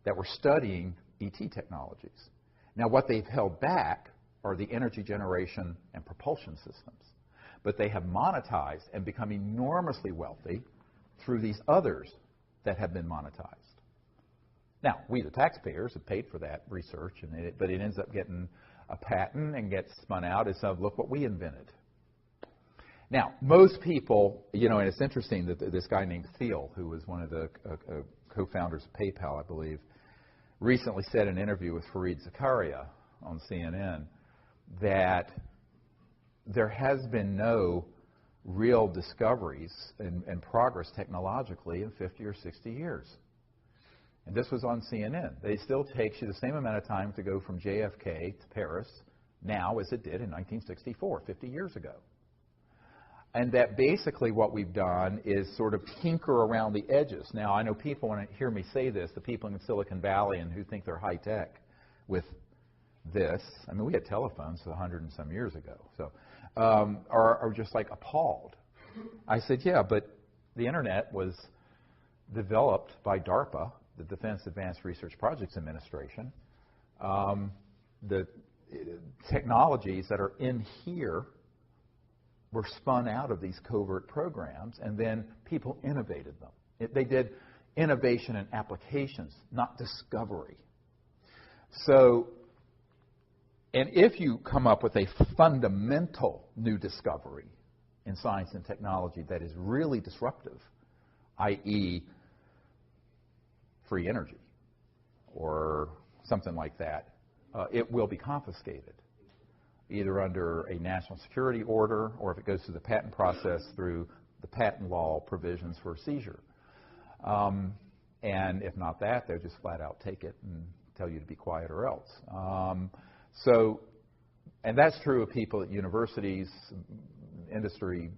that were studying ET technologies. Now, what they've held back are the energy generation and propulsion systems. But they have monetized and become enormously wealthy through these others that have been monetized. Now, we, the taxpayers, have paid for that research, but it ends up getting a patent and gets spun out as look what we invented. Now, most people, you know, and it's interesting that this guy named Thiel, who was one of the co-founders of PayPal, I believe, recently said in an interview with Fareed Zakaria on CNN that there has been no real discoveries and progress technologically in 50 or 60 years. And this was on CNN. It still takes you the same amount of time to go from JFK to Paris now as it did in 1964, 50 years ago. And that basically what we've done is sort of tinker around the edges. Now, I know people, when they hear me say this, the people in Silicon Valley and who think they're high-tech with this, I mean, we had telephones 100 and some years ago, so are just like appalled. I said, yeah, but the Internet was developed by DARPA, the Defense Advanced Research Projects Administration. The technologies that are in here were spun out of these covert programs, and then people innovated them. They did innovation and applications, not discovery. So, and if you come up with a fundamental new discovery in science and technology that is really disruptive, i.e., free energy or something like that, it will be confiscated, either under a national security order or if it goes through the patent process through the patent law provisions for seizure. And if not that, they'll just flat out take it and tell you to be quiet or else. And that's true of people at universities, industry,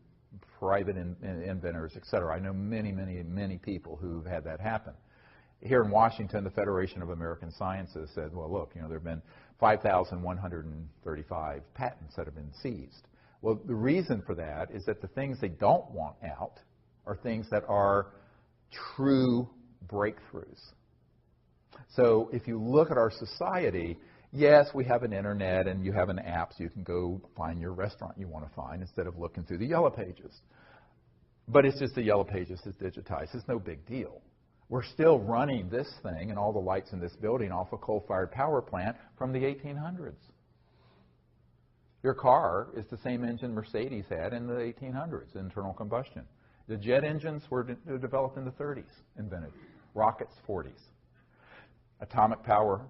private inventors, et cetera. I know many, many, many people who've had that happen. Here in Washington, the Federation of American Sciences said, well, look, you know, there have been 5,135 patents that have been seized. Well, the reason for that is that the things they don't want out are things that are true breakthroughs. So if you look at our society, yes, we have an internet and you have an app so you can go find your restaurant you want to find instead of looking through the yellow pages. But it's just the yellow pages is digitized. It's no big deal. We're still running this thing and all the lights in this building off a coal-fired power plant from the 1800s. Your car is the same engine Mercedes had in the 1800s, internal combustion. The jet engines were developed in the 30s, invented. Rockets, 40s. Atomic power,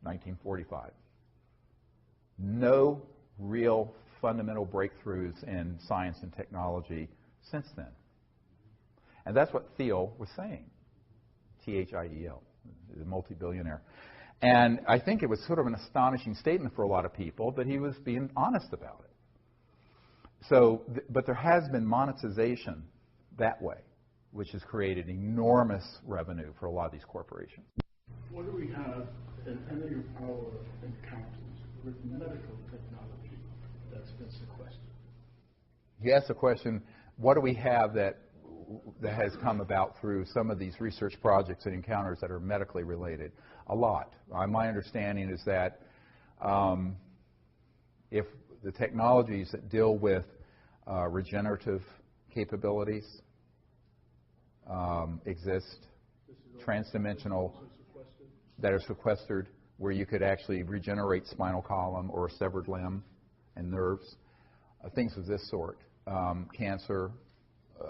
1945. No real fundamental breakthroughs in science and technology since then. And that's what Thiel was saying. Thiel, the multi-billionaire. And I think it was sort of an astonishing statement for a lot of people, but he was being honest about it. So, but there has been monetization that way, which has created enormous revenue for a lot of these corporations. What do we have in any of our encounters with medical technology that's been sequestered? You asked the question, what do we have that has come about through some of these research projects and encounters that are medically related? A lot. My understanding is that if the technologies that deal with regenerative capabilities exist, transdimensional, that are sequestered, where you could actually regenerate spinal column or a severed limb and nerves, things of this sort, cancer,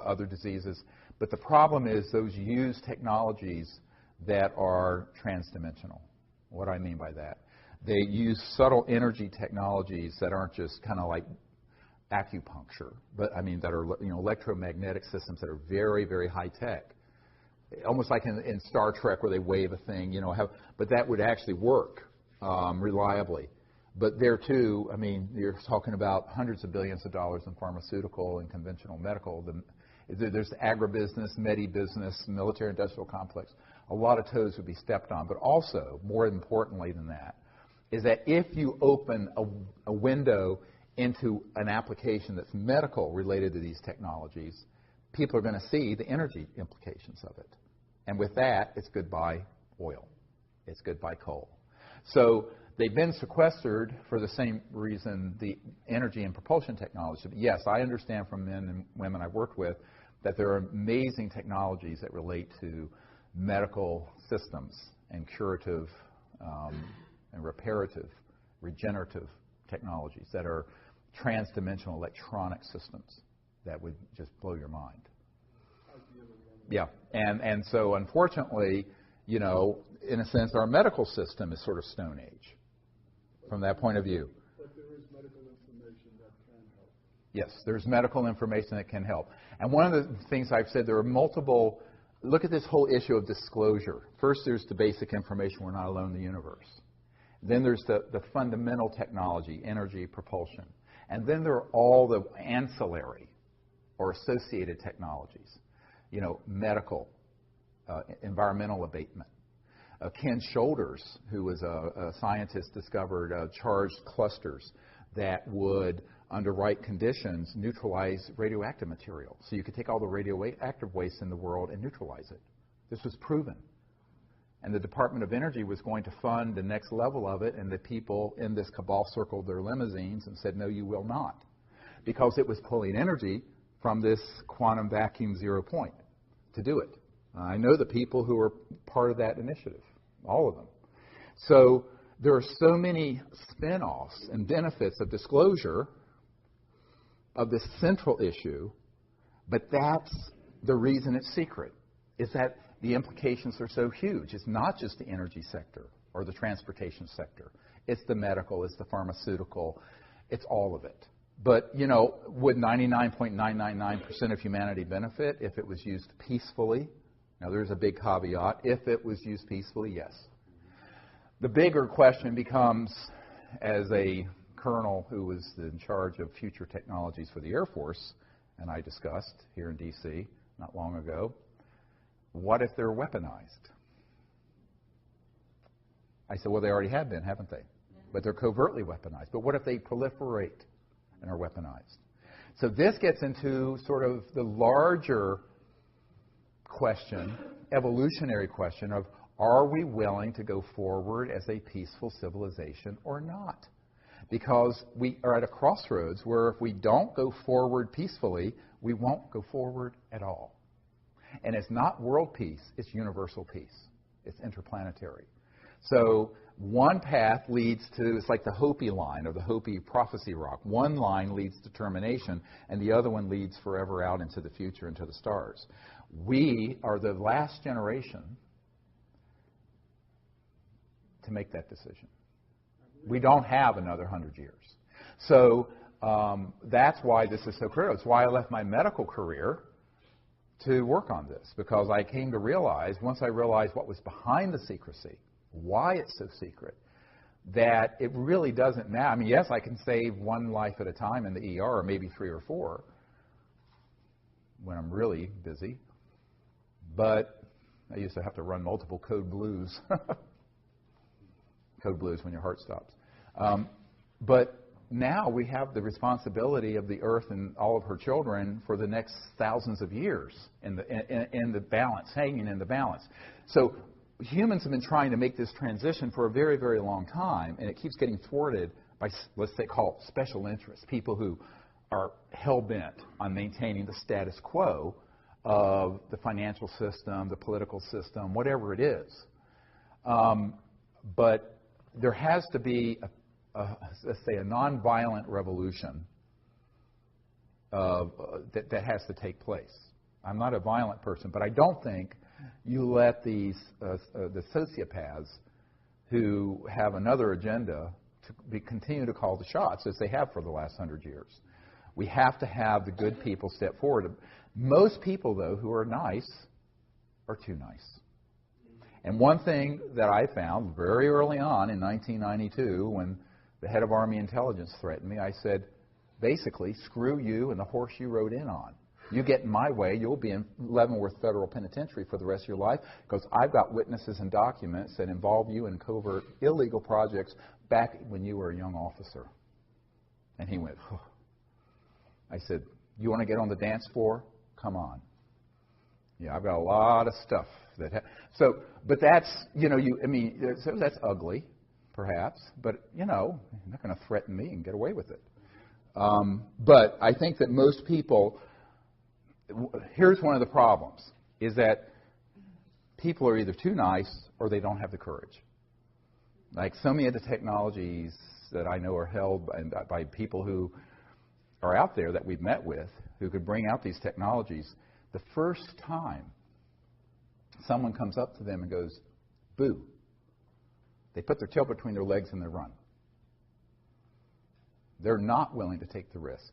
other diseases. But the problem is those use technologies that are transdimensional. What do I mean by that? They use subtle energy technologies that aren't just kind of like acupuncture, but I mean that are, you know, electromagnetic systems that are very, very high tech. Almost like in Star Trek where they wave a thing, you know, but that would actually work reliably. But there too, I mean, you're talking about hundreds of billions of dollars in pharmaceutical and conventional medical. There's agribusiness, medi-business, military-industrial complex. A lot of toes would be stepped on. But also, more importantly than that, is that if you open a window into an application that's medical related to these technologies, people are going to see the energy implications of it. And with that, it's goodbye oil. It's goodbye coal. So they've been sequestered for the same reason the energy and propulsion technology. But yes, I understand from men and women I've worked with that there are amazing technologies that relate to medical systems and curative and reparative regenerative technologies that are trans-dimensional electronic systems that would just blow your mind. Yeah, and so unfortunately, you know, in a sense, our medical system is sort of Stone Age from that point of view. But there is medical information that can help. Yes, there's medical information that can help. And one of the things I've said, there are multiple, look at this whole issue of disclosure. First, there's the basic information, we're not alone in the universe. Then there's the fundamental technology, energy, propulsion. And then there are all the ancillary or associated technologies. You know, medical, environmental abatement. Ken Shoulders, who was a scientist, discovered charged clusters that would, under right conditions, neutralize radioactive material. So you could take all the radioactive waste in the world and neutralize it. This was proven. And the Department of Energy was going to fund the next level of it, and the people in this cabal circled their limousines and said, no, you will not. Because it was pulling energy from this quantum vacuum zero point to do it. I know the people who are part of that initiative, all of them. So there are so many spin-offs and benefits of disclosure of this central issue, but that's the reason it's secret, is that the implications are so huge. It's not just the energy sector or the transportation sector. It's the medical, it's the pharmaceutical, it's all of it. But, you know, would 99.999% of humanity benefit if it was used peacefully? Now, there's a big caveat. If it was used peacefully, yes. The bigger question becomes, as a colonel who was in charge of future technologies for the Air Force, and I discussed here in D.C. not long ago, what if they're weaponized? I said, well, they already have been, haven't they? But they're covertly weaponized. But what if they proliferate and are weaponized? So this gets into sort of the larger question, evolutionary question of, are we willing to go forward as a peaceful civilization or not? Because we are at a crossroads where if we don't go forward peacefully, we won't go forward at all. And it's not world peace, it's universal peace. It's interplanetary. So one path leads to, it's like the Hopi line or the Hopi prophecy rock. One line leads to termination, and the other one leads forever out into the future, into the stars. We are the last generation to make that decision. We don't have another 100 years. So that's why this is so critical. It's why I left my medical career to work on this, because I came to realize, once I realized what was behind the secrecy, why it's so secret, that it really doesn't matter. I mean, yes, I can save one life at a time in the ER, or maybe 3 or 4 when I'm really busy, but I used to have to run multiple code blues. Code blues when your heart stops. But now we have the responsibility of the earth and all of her children for the next thousands of years in the balance, hanging in the balance. So humans have been trying to make this transition for a very, very long time, and it keeps getting thwarted by, let's say, call it special interests, people who are hell-bent on maintaining the status quo of the financial system, the political system, whatever it is. But there has to be, let's say, a nonviolent revolution that has to take place. I'm not a violent person, but I don't think you let these the sociopaths who have another agenda to continue to call the shots as they have for the last 100 years. We have to have the good people step forward. Most people, though, who are nice are too nice. And one thing that I found very early on in 1992, when the head of Army intelligence threatened me, I said, basically, screw you and the horse you rode in on. You get in my way, you'll be in Leavenworth Federal Penitentiary for the rest of your life, because I've got witnesses and documents that involve you in covert illegal projects back when you were a young officer. And he went, oh. I said, you want to get on the dance floor? Come on. Yeah, I've got a lot of stuff that but that's, you know, so that's ugly, perhaps, but, you know, you're not going to threaten me and get away with it. But I think that most people, here's one of the problems, is that people are either too nice or they don't have the courage. Like so many of the technologies that I know are held by people who are out there that we've met with who could bring out these technologies. The first time someone comes up to them and goes, boo, they put their tail between their legs and they run. They're not willing to take the risk.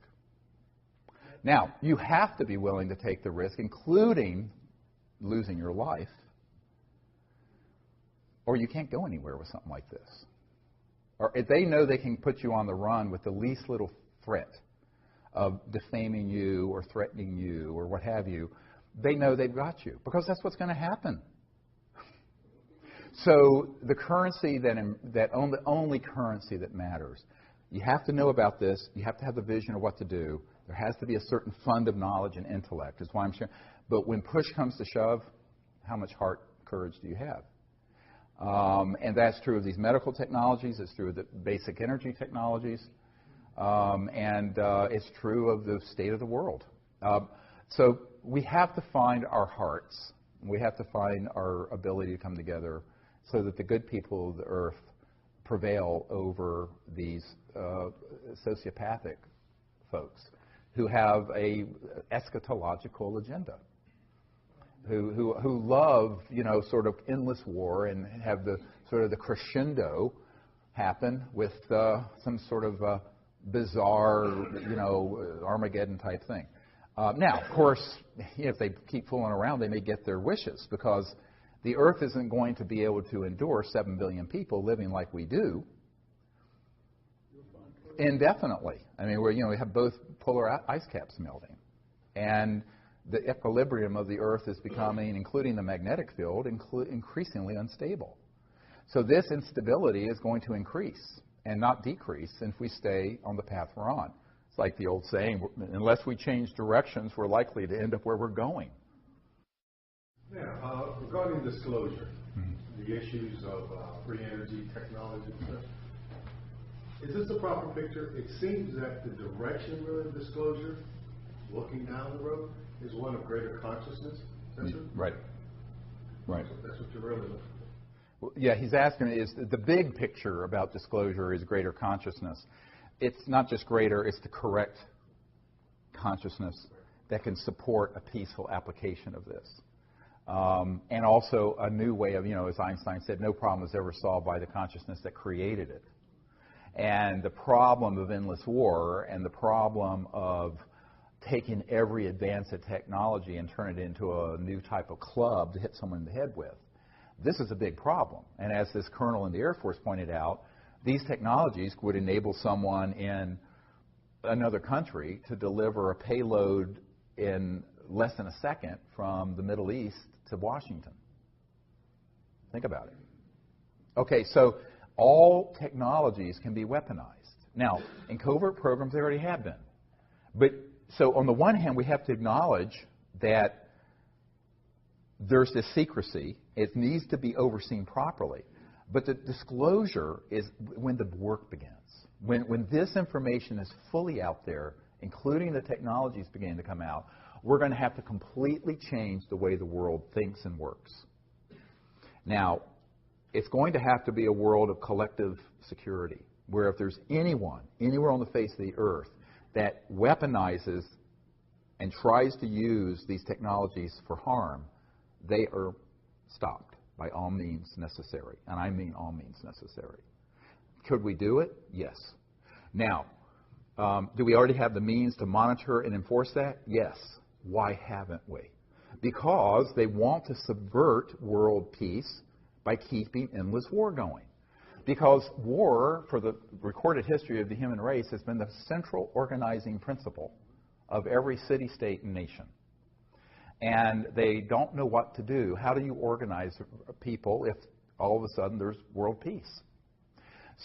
Now, you have to be willing to take the risk, including losing your life, or you can't go anywhere with something like this. Or if they know they can put you on the run with the least little threat of defaming you or threatening you or what have you, they know they've got you, because that's what's going to happen. So the currency the only currency that matters. You have to know about this. You have to have the vision of what to do. There has to be a certain fund of knowledge and intellect, is why I'm sharing. But when push comes to shove, how much heart, courage do you have? And that's true of these medical technologies. It's true of the basic energy technologies. And it's true of the state of the world. So we have to find our hearts. We have to find our ability to come together so that the good people of the earth prevail over these sociopathic folks who have a eschatological agenda, who love, sort of endless war and have the sort of the crescendo happen with some sort of bizarre, Armageddon type thing. Now, of course, if they keep fooling around, they may get their wishes, because the Earth isn't going to be able to endure 7 billion people living like we do indefinitely. I mean, we have both polar ice caps melting, and the equilibrium of the Earth is becoming, including the magnetic field, increasingly unstable. So this instability is going to increase and not decrease if we stay on the path we're on. It's like the old saying, unless we change directions, we're likely to end up where we're going. Now, regarding disclosure, the issues of free energy technology, is this the proper picture? It seems that the direction of disclosure, looking down the road, is one of greater consciousness. Is that true? Right. Right. So that's what you're really looking for. Well, yeah, he's asking, is the big picture about disclosure is greater consciousness. It's not just greater, it's the correct consciousness that can support a peaceful application of this. And also a new way of, as Einstein said, no problem is ever solved by the consciousness that created it. And the problem of endless war and the problem of taking every advance of technology and turn it into a new type of club to hit someone in the head with, this is a big problem. And as this colonel in the Air Force pointed out, these technologies would enable someone in another country to deliver a payload in less than a second from the Middle East to Washington. Think about it. Okay, so all technologies can be weaponized. Now, in covert programs, they already have been. But so on the one hand, we have to acknowledge that there's this secrecy. It needs to be overseen properly. But the disclosure is when the work begins. When this information is fully out there, including the technologies beginning to come out, we're going to have to completely change the way the world thinks and works. Now, it's going to have to be a world of collective security, where if there's anyone, anywhere on the face of the earth, that weaponizes and tries to use these technologies for harm, they are stopped by all means necessary. And I mean all means necessary. Could we do it? Yes. Now, do we already have the means to monitor and enforce that? Yes. Why haven't we? Because they want to subvert world peace by keeping endless war going. Because war, for the recorded history of the human race, has been the central organizing principle of every city, state, and nation. And they don't know what to do. How do you organize people if all of a sudden there's world peace?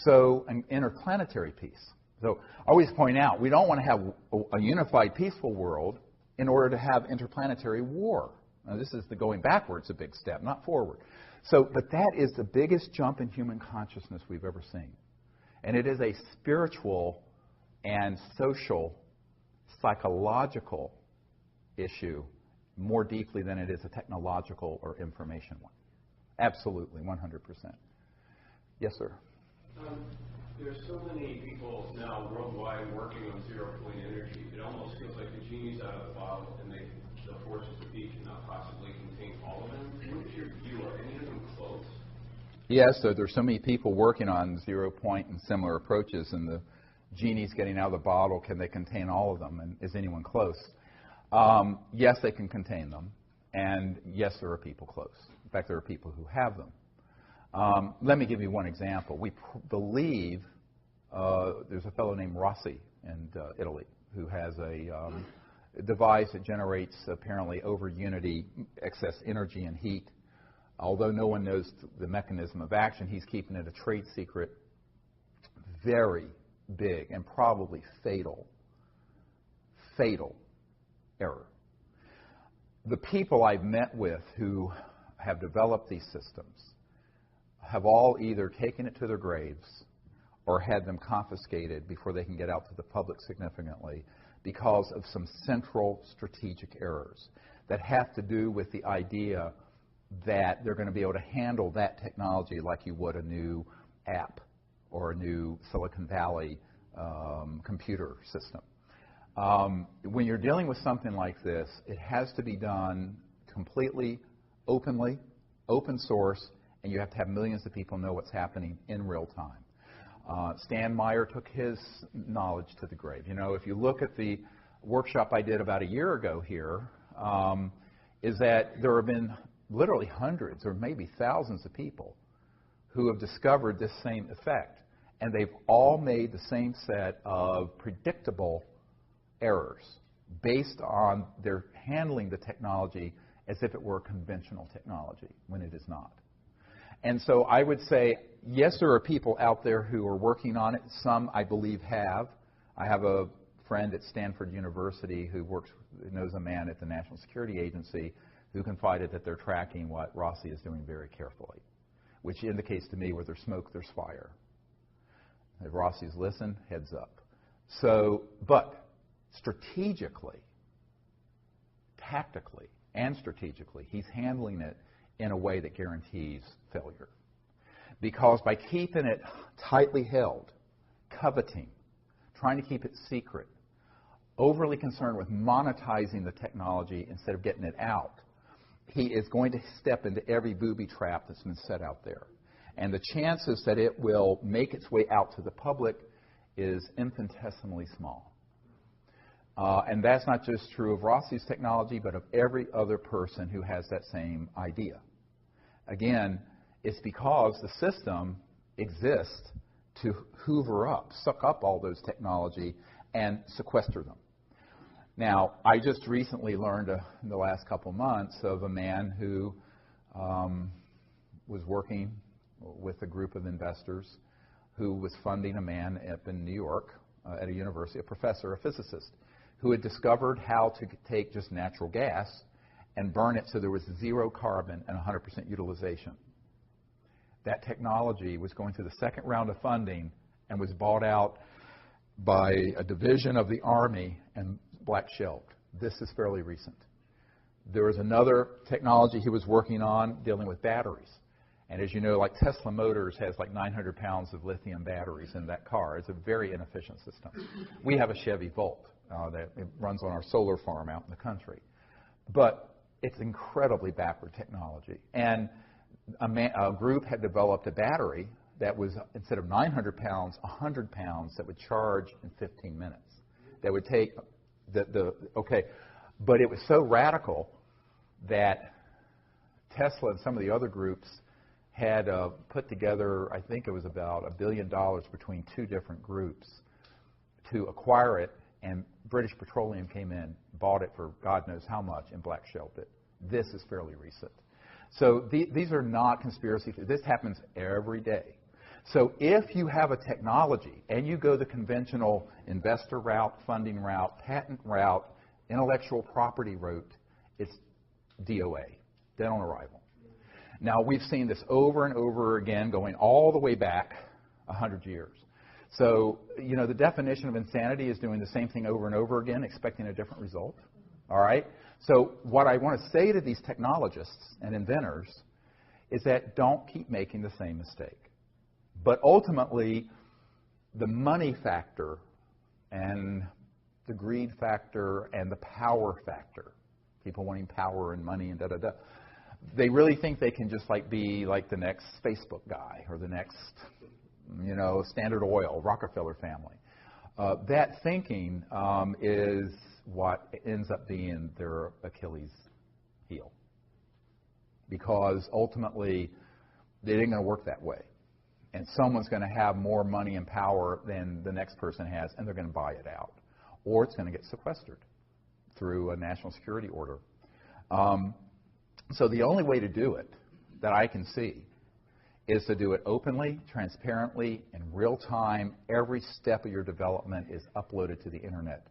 So, an interplanetary peace. So, I always point out, we don't want to have a unified, peaceful world in order to have interplanetary war. Now, this is the going backwards a big step, not forward. So, but that is the biggest jump in human consciousness we've ever seen. And it is a spiritual and social, psychological issue more deeply than it is a technological or information one. Absolutely, 100%. Yes, sir. There's so many people now worldwide working on zero-point energy. It almost feels like the genie's out of the bottle, and the forces of B cannot possibly contain all of them. What is your view? Are any of them close? Yes, so there's so many people working on zero-point and similar approaches, and the genie's getting out of the bottle. Can they contain all of them, and is anyone close? Yes, they can contain them, and yes, there are people close. In fact, there are people who have them. Let me give you one example. We believe there's a fellow named Rossi in Italy who has a device that generates apparently over unity excess energy and heat. Although no one knows the mechanism of action, he's keeping it a trade secret. Very big and probably fatal error. The people I've met with who have developed these systems have all either taken it to their graves or had them confiscated before they can get out to the public significantly because of some central strategic errors that have to do with the idea that they're going to be able to handle that technology like you would a new app or a new Silicon Valley computer system. When you're dealing with something like this, it has to be done completely openly, open source, and you have to have millions of people know what's happening in real time. Stan Meyer took his knowledge to the grave. You know, if you look at the workshop I did about a year ago here, is that there have been literally hundreds or maybe thousands of people who have discovered this same effect, and they've all made the same set of predictable errors based on their handling the technology as if it were conventional technology when it is not. And so I would say, yes, there are people out there who are working on it. Some, I believe, have. I have a friend at Stanford University who knows a man at the National Security Agency who confided that they're tracking what Rossi is doing very carefully, which indicates to me where there's smoke, there's fire. If Rossi's listen, heads up. So, but strategically, tactically, and strategically, he's handling it in a way that guarantees failure. Because by keeping it tightly held, coveting, trying to keep it secret, overly concerned with monetizing the technology instead of getting it out, he is going to step into every booby trap that's been set out there. And the chances that it will make its way out to the public is infinitesimally small. And that's not just true of Rossi's technology, but of every other person who has that same idea. Again, it's because the system exists to hoover up, suck up all those technology and sequester them. Now, I just recently learned in the last couple months of a man who was working with a group of investors who was funding a man up in New York at a university, a professor, a physicist, who had discovered how to take just natural gas and burn it so there was zero carbon and 100% utilization. That technology was going through the second round of funding and was bought out by a division of the Army and black-shelved. This is fairly recent. There was another technology he was working on dealing with batteries. And as you know, like Tesla Motors has like 900 pounds of lithium batteries in that car. It's a very inefficient system. We have a Chevy Volt that it runs on our solar farm out in the country. But it's incredibly backward technology. And a group had developed a battery that was, instead of 900 pounds, 100 pounds that would charge in 15 minutes. That would take but it was so radical that Tesla and some of the other groups had put together, I think it was about $1 billion between two different groups to acquire it, and British Petroleum came in, bought it for God knows how much, and black-shelved it. This is fairly recent. So these are not conspiracy theories. This happens every day. So if you have a technology and you go the conventional investor route, funding route, patent route, intellectual property route, it's DOA, dead on arrival. Now, we've seen this over and over again, going all the way back 100 years. So, you know, the definition of insanity is doing the same thing over and over again, expecting a different result. All right? So what I want to say to these technologists and inventors is that don't keep making the same mistake. But ultimately, the money factor and the greed factor and the power factor, people wanting power and money and da-da-da, they really think they can just like be like the next Facebook guy or the next, Standard Oil, Rockefeller family. That thinking is what ends up being their Achilles heel, because ultimately it ain't going to work that way. And someone's going to have more money and power than the next person has, and they're going to buy it out. Or it's going to get sequestered through a national security order. So the only way to do it that I can see is to do it openly, transparently, in real time. Every step of your development is uploaded to the internet,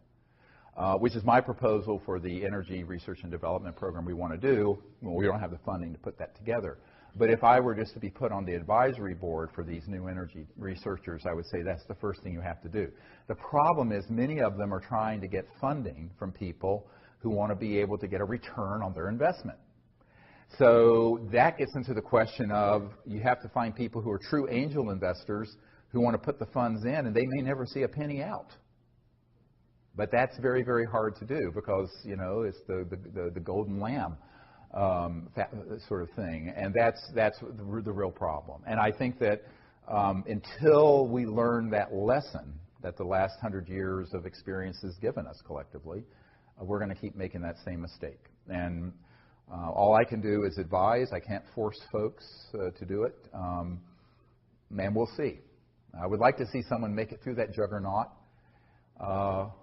which is my proposal for the energy research and development program we want to do. Well, we don't have the funding to put that together. But if I were just to be put on the advisory board for these new energy researchers, I would say that's the first thing you have to do. The problem is many of them are trying to get funding from people who want to be able to get a return on their investment. So that gets into the question of you have to find people who are true angel investors who want to put the funds in, and they may never see a penny out. But that's very, very hard to do because, it's the golden lamb sort of thing. And that's the real problem. And I think that until we learn that lesson that the last 100 years of experience has given us collectively, we're going to keep making that same mistake. And all I can do is advise. I can't force folks to do it. And we'll see. I would like to see someone make it through that juggernaut. But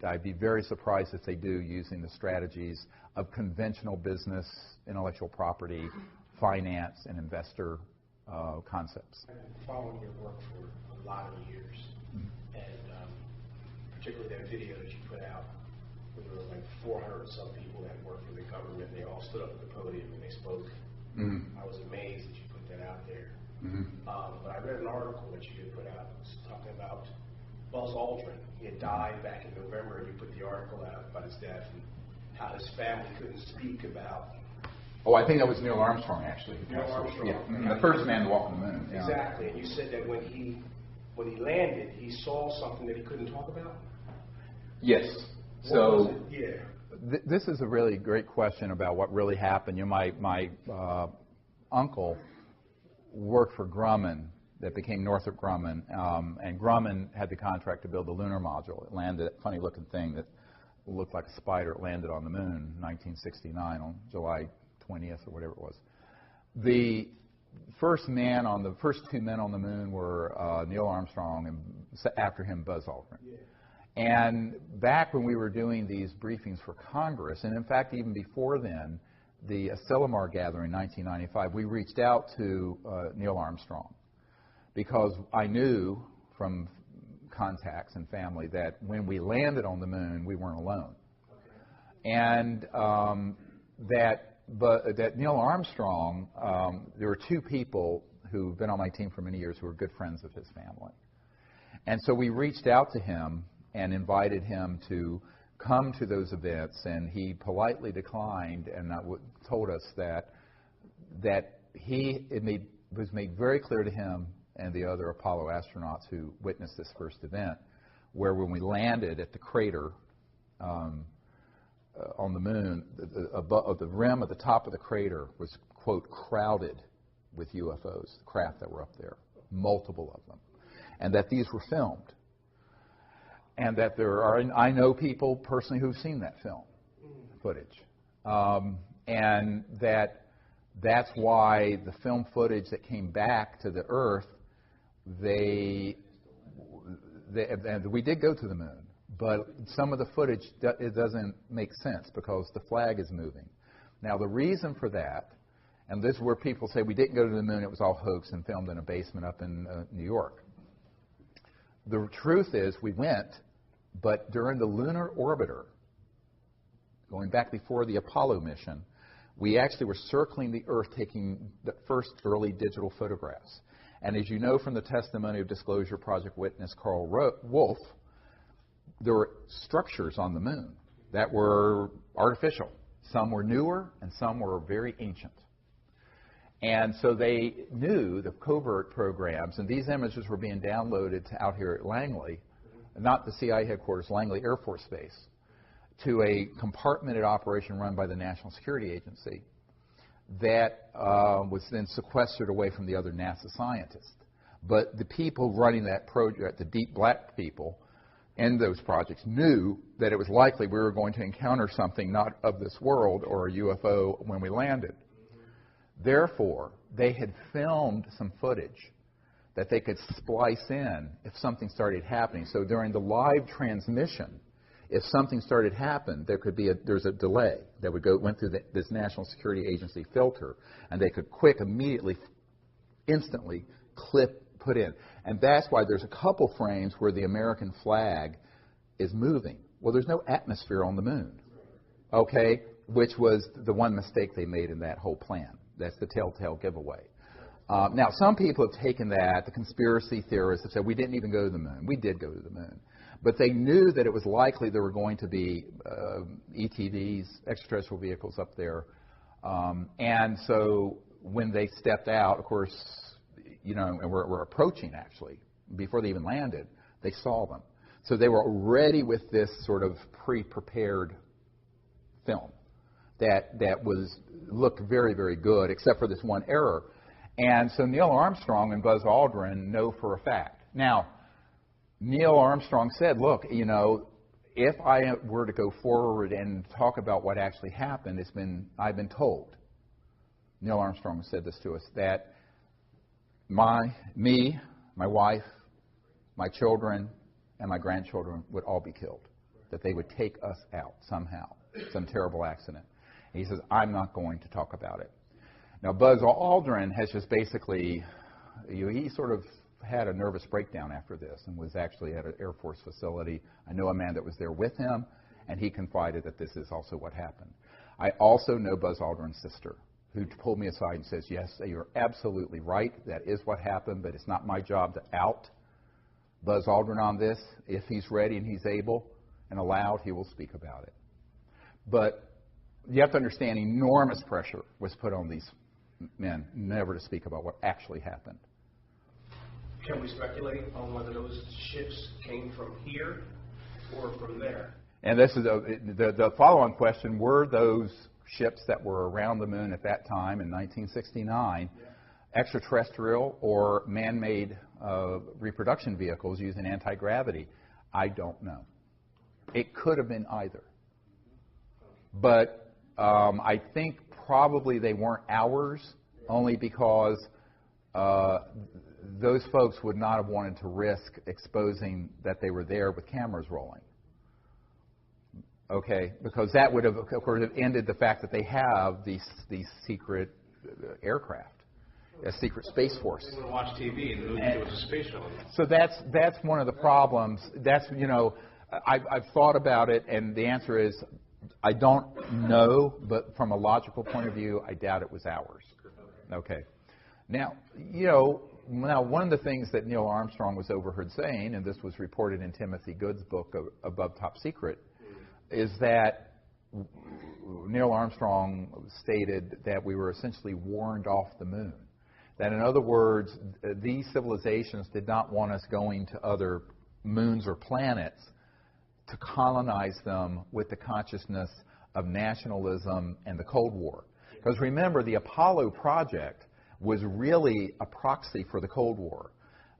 I'd be very surprised if they do, using the strategies of conventional business, intellectual property, finance, and investor concepts. I've been following your work for a lot of years, and particularly that video that you put out, where there were like 400 and some people that worked for the government. They all stood up at the podium and they spoke. I was amazed that you put that out there. But I read an article that you had put out talking about Buzz Aldrin. He had died back in November, and you put the article out about his death and how his family couldn't speak about. Oh, I think that was Neil Armstrong, actually. Neil Armstrong. Yeah, the first man to walk on the moon. Yeah. Exactly. And you said that when he landed, he saw something that he couldn't talk about? Yes. What was it? Yeah. This is a really great question about what really happened. My uncle worked for Grumman, that became Northrop Grumman, and Grumman had the contract to build the lunar module. It landed, a funny-looking thing that looked like a spider. It landed on the moon in 1969 on July 20th or whatever it was. The first two men on the moon were Neil Armstrong, and after him, Buzz Aldrin. Yeah. And back when we were doing these briefings for Congress, and in fact even before then, the Asilomar gathering in 1995, we reached out to Neil Armstrong, because I knew from contacts and family that when we landed on the moon, we weren't alone. Okay. And that Neil Armstrong, there were two people who've been on my team for many years who were good friends of his family. And so we reached out to him and invited him to come to those events, and he politely declined and told us that it was made very clear to him and the other Apollo astronauts who witnessed this first event, where when we landed at the crater on the moon, the rim at the top of the crater was, quote, crowded with UFOs, craft that were up there, multiple of them, and that these were filmed. And that I know people personally who've seen that film footage. And that's why the film footage that came back to the Earth, we did go to the moon, but some of the footage, it doesn't make sense because the flag is moving. Now, the reason for that, and this is where people say we didn't go to the moon, it was all hoax and filmed in a basement up in New York. The truth is we went, but during the lunar orbiter, going back before the Apollo mission, we actually were circling the Earth taking the first early digital photographs. And as you know from the testimony of Disclosure Project witness Carl Wolf, there were structures on the moon that were artificial. Some were newer and some were very ancient. And so they knew the covert programs, and these images were being downloaded to out here at Langley, not the CIA headquarters, Langley Air Force Base, to a compartmented operation run by the National Security Agency that was then sequestered away from the other NASA scientists. But the people running that project, the deep black people in those projects, knew that it was likely we were going to encounter something not of this world or a UFO when we landed. Therefore, they had filmed some footage that they could splice in if something started happening. So during the live transmission, if something started happening, there's a delay that went through this National Security Agency filter, and they could immediately, instantly put in. And that's why there's a couple frames where the American flag is moving. Well, there's no atmosphere on the moon, okay, which was the one mistake they made in that whole plan. That's the telltale giveaway. Now, some people have taken that, the conspiracy theorists have said, we didn't even go to the moon. We did go to the moon. But they knew that it was likely there were going to be ETVs, extraterrestrial vehicles up there. And so when they stepped out, of course, you know, and we're approaching actually, before they even landed, they saw them. So they were already with this sort of pre-prepared film that looked very, very good, except for this one error. And so Neil Armstrong and Buzz Aldrin know for a fact. Now, Neil Armstrong said, look, you know, if I were to go forward and talk about what actually happened, I've been told, Neil Armstrong said this to us, that me, my wife, my children, and my grandchildren would all be killed, that they would take us out somehow, some terrible accident. And he says, I'm not going to talk about it. Now, Buzz Aldrin has just basically, he sort of had a nervous breakdown after this and was actually at an Air Force facility. I know a man that was there with him, and he confided that this is also what happened. I also know Buzz Aldrin's sister, who pulled me aside and says, yes, you're absolutely right. That is what happened, but it's not my job to out Buzz Aldrin on this. If he's ready and he's able and allowed, he will speak about it. But you have to understand enormous pressure was put on these men never to speak about what actually happened. Can we speculate on whether those ships came from here or from there? And this is the follow-on question, were those ships that were around the moon at that time in 1969 extraterrestrial or man-made reproduction vehicles using anti-gravity? I don't know. It could have been either. But I think probably they weren't ours, only because those folks would not have wanted to risk exposing that they were there with cameras rolling. Okay, because that would have, of course, ended the fact that they have these secret aircraft, a secret space force. They would watch TV and move to a space shuttle. So that's one of the problems. That's, you know, I've thought about it, and the answer is I don't know, but from a logical point of view, I doubt it was ours. Okay. Now, you know, one of the things that Neil Armstrong was overheard saying, and this was reported in Timothy Good's book, Above Top Secret, is that Neil Armstrong stated that we were essentially warned off the moon. That, in other words, these civilizations did not want us going to other moons or planets to colonize them with the consciousness of nationalism and the Cold War. Because remember, the Apollo project was really a proxy for the Cold War.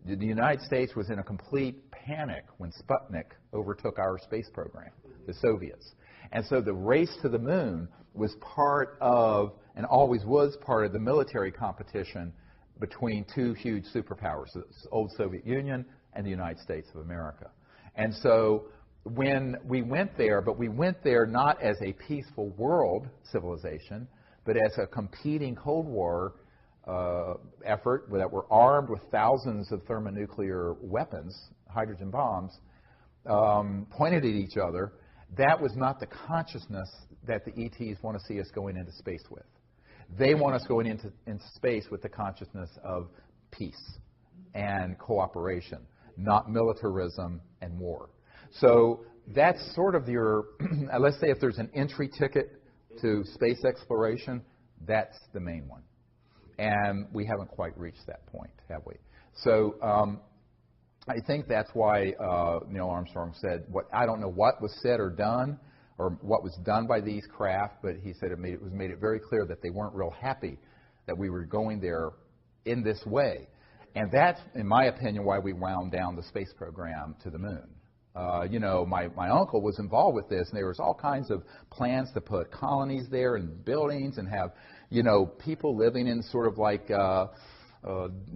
The United States was in a complete panic when Sputnik overtook our space program, the Soviets. And so the race to the moon was part of, and always was part of, the military competition between two huge superpowers, the old Soviet Union and the United States of America. And so when we went there, but we went there not as a peaceful world civilization, but as a competing Cold War effort that were armed with thousands of thermonuclear weapons, hydrogen bombs, pointed at each other. That was not the consciousness that the ETs want to see us going into space with. They want us going into space with the consciousness of peace and cooperation, not militarism and war. So that's sort of your, let's say if there's an entry ticket to space exploration, that's the main one. And we haven't quite reached that point, have we? So I think that's why Neil Armstrong said, I don't know what was said or done, or what was done by these craft, but he said it made it very clear that they weren't real happy that we were going there in this way. And that's, in my opinion, why we wound down the space program to the moon. You know, my uncle was involved with this, and there was all kinds of plans to put colonies there and buildings and have, you know, people living in sort of like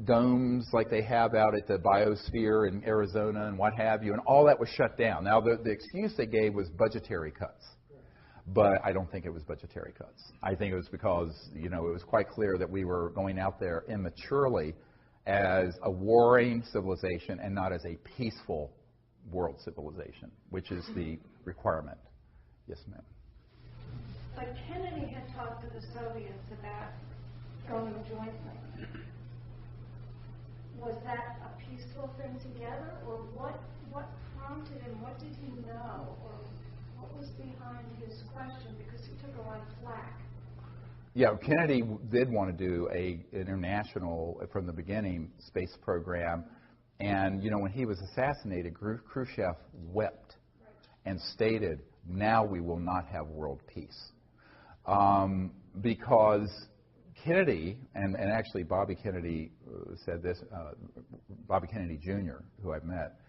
domes like they have out at the biosphere in Arizona and what have you, and all that was shut down. Now, the excuse they gave was budgetary cuts, but I don't think it was budgetary cuts. I think it was because, you know, it was quite clear that we were going out there immaturely as a warring civilization and not as a peaceful world civilization, which is the requirement. Yes, ma'am. But Kennedy had talked to the Soviets about going jointly. Was that a peaceful thing together, or what prompted him? What did he know, or what was behind his question? Because he took a lot of flack. Yeah, Kennedy did want to do an international, from the beginning, space program. And, you know, when he was assassinated, Khrushchev wept and stated, now we will not have world peace. Because Kennedy, and actually Bobby Kennedy said this, Bobby Kennedy Jr., who I've met,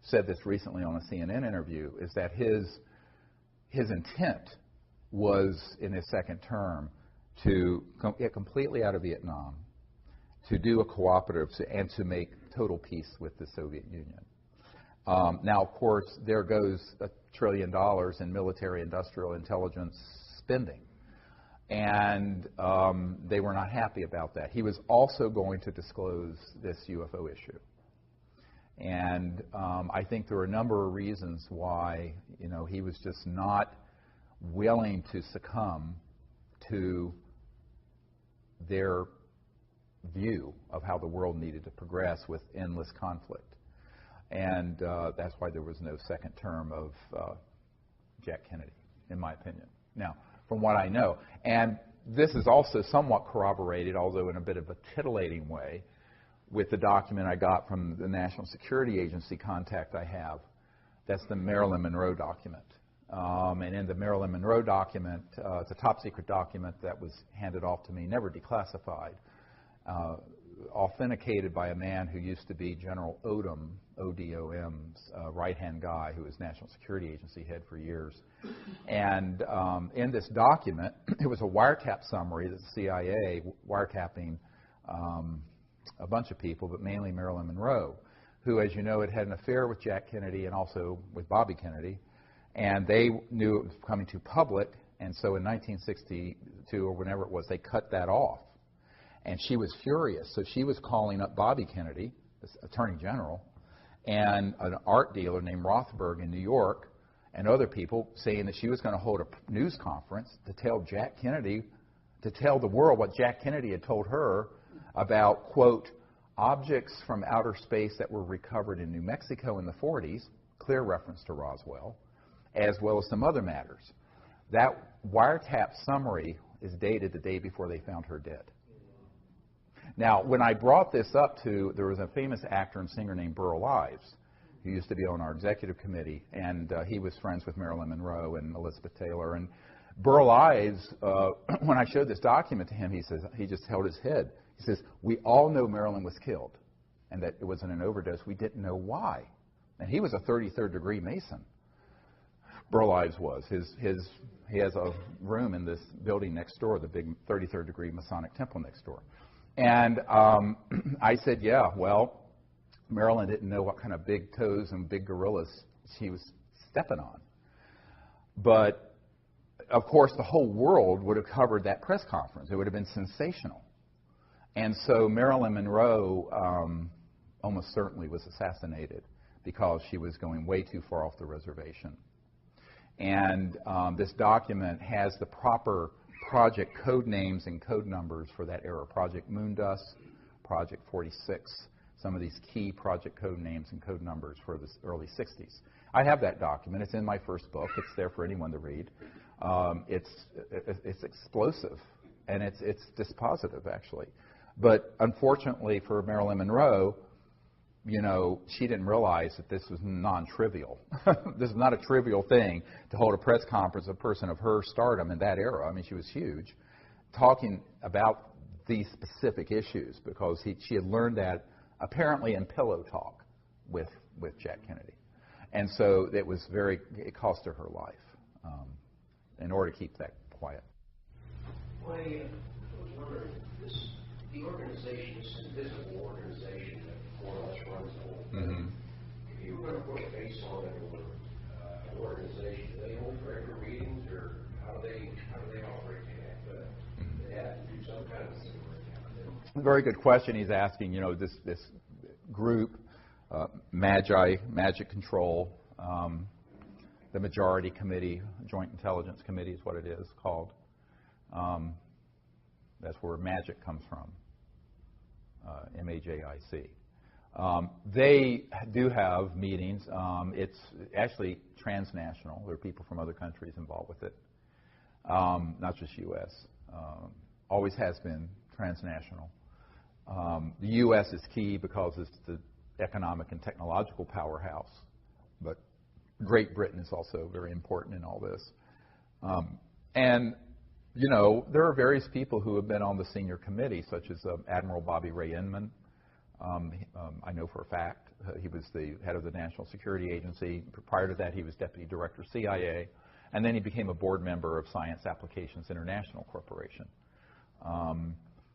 said this recently on a CNN interview, is that his intent was, in his second term, to get completely out of Vietnam, to do a cooperative, and to make total peace with the Soviet Union. Now, of course, there goes $1 trillion in military industrial intelligence spending. And they were not happy about that. He was also going to disclose this UFO issue. And I think there were a number of reasons why, you know, he was just not willing to succumb to their view of how the world needed to progress with endless conflict. And that's why there was no second term of Jack Kennedy, in my opinion. Now, from what I know, and this is also somewhat corroborated, although in a bit of a titillating way, with the document I got from the National Security Agency contact I have. That's the Marilyn Monroe document. And in the Marilyn Monroe document, it's a top secret document that was handed off to me, never declassified, authenticated by a man who used to be General Odom, O-D-O-M's right-hand guy, who was National Security Agency head for years. And in this document, it was a wiretap summary that the CIA wiretapping a bunch of people, but mainly Marilyn Monroe, who, as you know, had an affair with Jack Kennedy and also with Bobby Kennedy. And they knew it was coming too public, and so in 1962 or whenever it was, they cut that off. And she was furious, so she was calling up Bobby Kennedy, the Attorney General, and an art dealer named Rothberg in New York, and other people, saying that she was going to hold a news conference to tell Jack Kennedy, to tell the world what Jack Kennedy had told her about, quote, objects from outer space that were recovered in New Mexico in the 40s, clear reference to Roswell, as well as some other matters. That wiretap summary is dated the day before they found her dead. Now, when I brought this up there was a famous actor and singer named Burl Ives, who used to be on our executive committee, and he was friends with Marilyn Monroe and Elizabeth Taylor. And Burl Ives, when I showed this document to him, he just held his head. He says, we all know Marilyn was killed, and that it wasn't an overdose. We didn't know why. And he was a 33rd degree Mason. Burl Ives was. He has a room in this building next door, the big 33rd degree Masonic temple next door. And I said, yeah, well, Marilyn didn't know what kind of big toes and big gorillas she was stepping on. But, of course, the whole world would have covered that press conference. It would have been sensational. And so Marilyn Monroe almost certainly was assassinated because she was going way too far off the reservation. And this document has the proper project code names and code numbers for that era. Project Moondust, Project 46, some of these key project code names and code numbers for the early 60s. I have that document. It's in my first book. It's there for anyone to read. It's explosive, and it's dispositive, actually. But unfortunately for Marilyn Monroe, you know, she didn't realize that this was non-trivial. This is not a trivial thing to hold a press conference, a person of her stardom in that era. I mean, she was huge, talking about these specific issues because she had learned that apparently in pillow talk with Jack Kennedy. And so it cost her her life in order to keep that quiet. Well, I was wondering, the organization, this invisible organization that more or less runs the whole thing, if you were going to put a face on it or an organization, do they hold regular meetings or how do they operate? They have to do some kind of thing. Very good question he's asking. You know, this group, Magic Control, the Majority Committee, Joint Intelligence Committee is what it is called. That's where magic comes from, MAJIC. They do have meetings. It's actually transnational. There are people from other countries involved with it, not just U.S. Always has been transnational. The U.S. is key because it's the economic and technological powerhouse, but Great Britain is also very important in all this. And, you know, there are various people who have been on the senior committee, such as Admiral Bobby Ray Inman. I know for a fact he was the head of the National Security Agency. Prior to that, he was Deputy Director CIA. And then he became a board member of Science Applications International Corporation.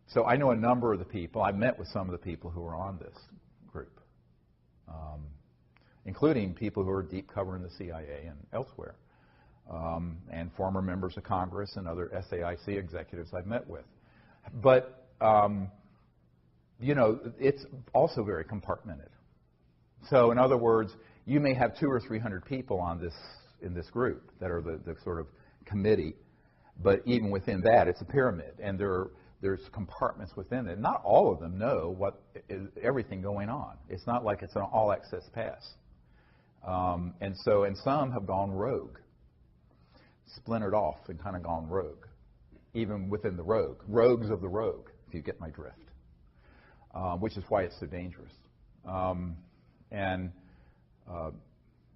So I know a number of the people. I've met with some of the people who are on this group, including people who are deep covering the CIA and elsewhere, and former members of Congress and other SAIC executives I've met with. But, you know, it's also very compartmented. So in other words, you may have 200 or 300 people on in this group that are the sort of committee, but even within that, it's a pyramid, and there's compartments within it. Not all of them know what is everything going on. It's not like it's an all-access pass. And some have gone rogue, splintered off and kind of gone rogue, even within the rogue. Rogues of the rogue, if you get my drift, which is why it's so dangerous.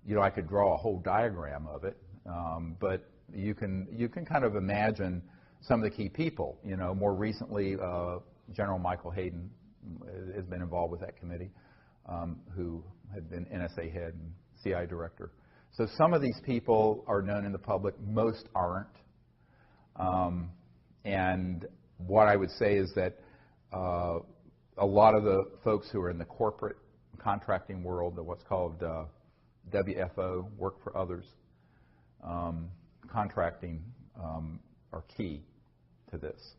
You know, I could draw a whole diagram of it, but you can kind of imagine some of the key people. You know, more recently, General Michael Hayden has been involved with that committee, who had been NSA head and CIA director. So some of these people are known in the public, most aren't. And what I would say is that a lot of the folks who are in the corporate contracting world, what's called WFO, work for others, contracting, are key to this.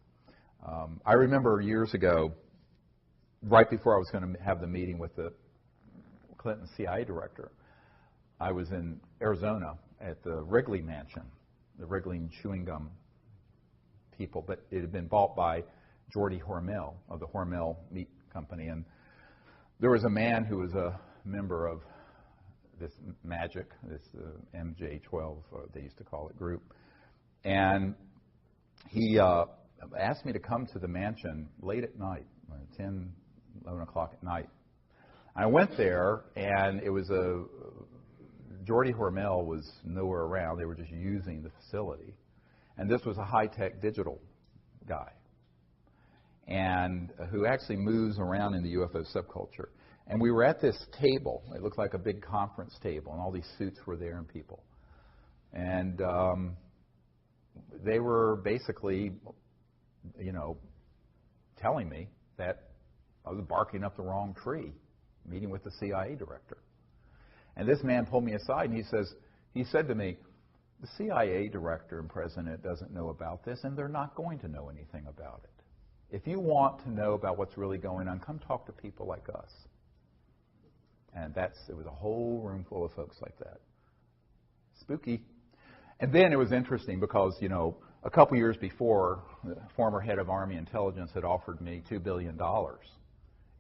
I remember years ago, right before I was going to have the meeting with the Clinton CIA director, I was in Arizona at the Wrigley Mansion, the Wrigley and chewing gum people, but it had been bought by Jordy Hormel of the Hormel Meat Company. And there was a man who was a member of this MAGIC, this MJ12, they used to call it, group. And he asked me to come to the mansion late at night, 10, 11 o'clock at night. I went there, and it was Jordy Hormel was nowhere around. They were just using the facility. And this was a high-tech digital guy, and who actually moves around in the UFO subculture. And we were at this table. It looked like a big conference table, and all these suits were there and people. And they were basically, you know, telling me that I was barking up the wrong tree, meeting with the CIA director. And this man pulled me aside, and he said to me, the CIA director and president doesn't know about this, and they're not going to know anything about it. If you want to know about what's really going on, come talk to people like us. And it was a whole room full of folks like that. Spooky. And then it was interesting because, you know, a couple years before, the former head of Army Intelligence had offered me $2 billion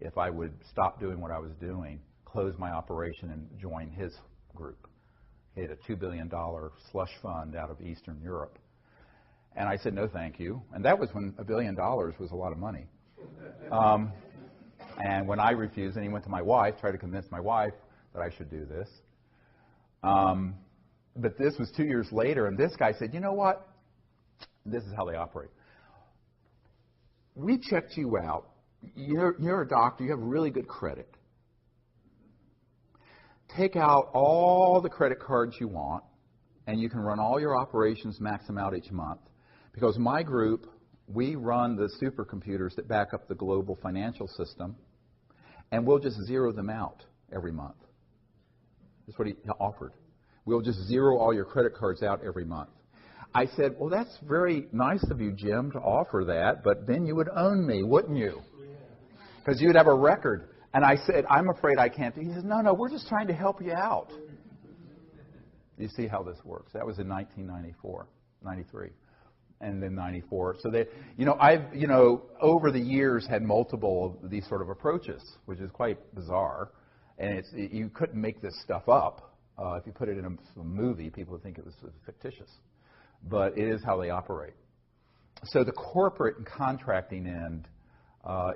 if I would stop doing what I was doing, close my operation, and join his group. He had a $2 billion slush fund out of Eastern Europe. And I said, no, thank you. And that was when $1 billion was a lot of money. And when I refused, and he went to my wife, tried to convince my wife that I should do this. But this was 2 years later, and this guy said, you know what? This is how they operate. We checked you out. You're a doctor. You have really good credit. Take out all the credit cards you want, and you can run all your operations, max them out each month. Because my group, we run the supercomputers that back up the global financial system, and we'll just zero them out every month. That's what he offered. We'll just zero all your credit cards out every month. I said, well, that's very nice of you, Jim, to offer that, but then you would own me, wouldn't you? Because you'd have a record. And I said, I'm afraid I can't. He says, no, we're just trying to help you out. You see how this works. That was in 1994, 93, and then 94. So that, I've, over the years had multiple of these sort of approaches, which is quite bizarre. And you couldn't make this stuff up. If you put it in a movie, people would think it was fictitious. But it is how they operate. So the corporate and contracting end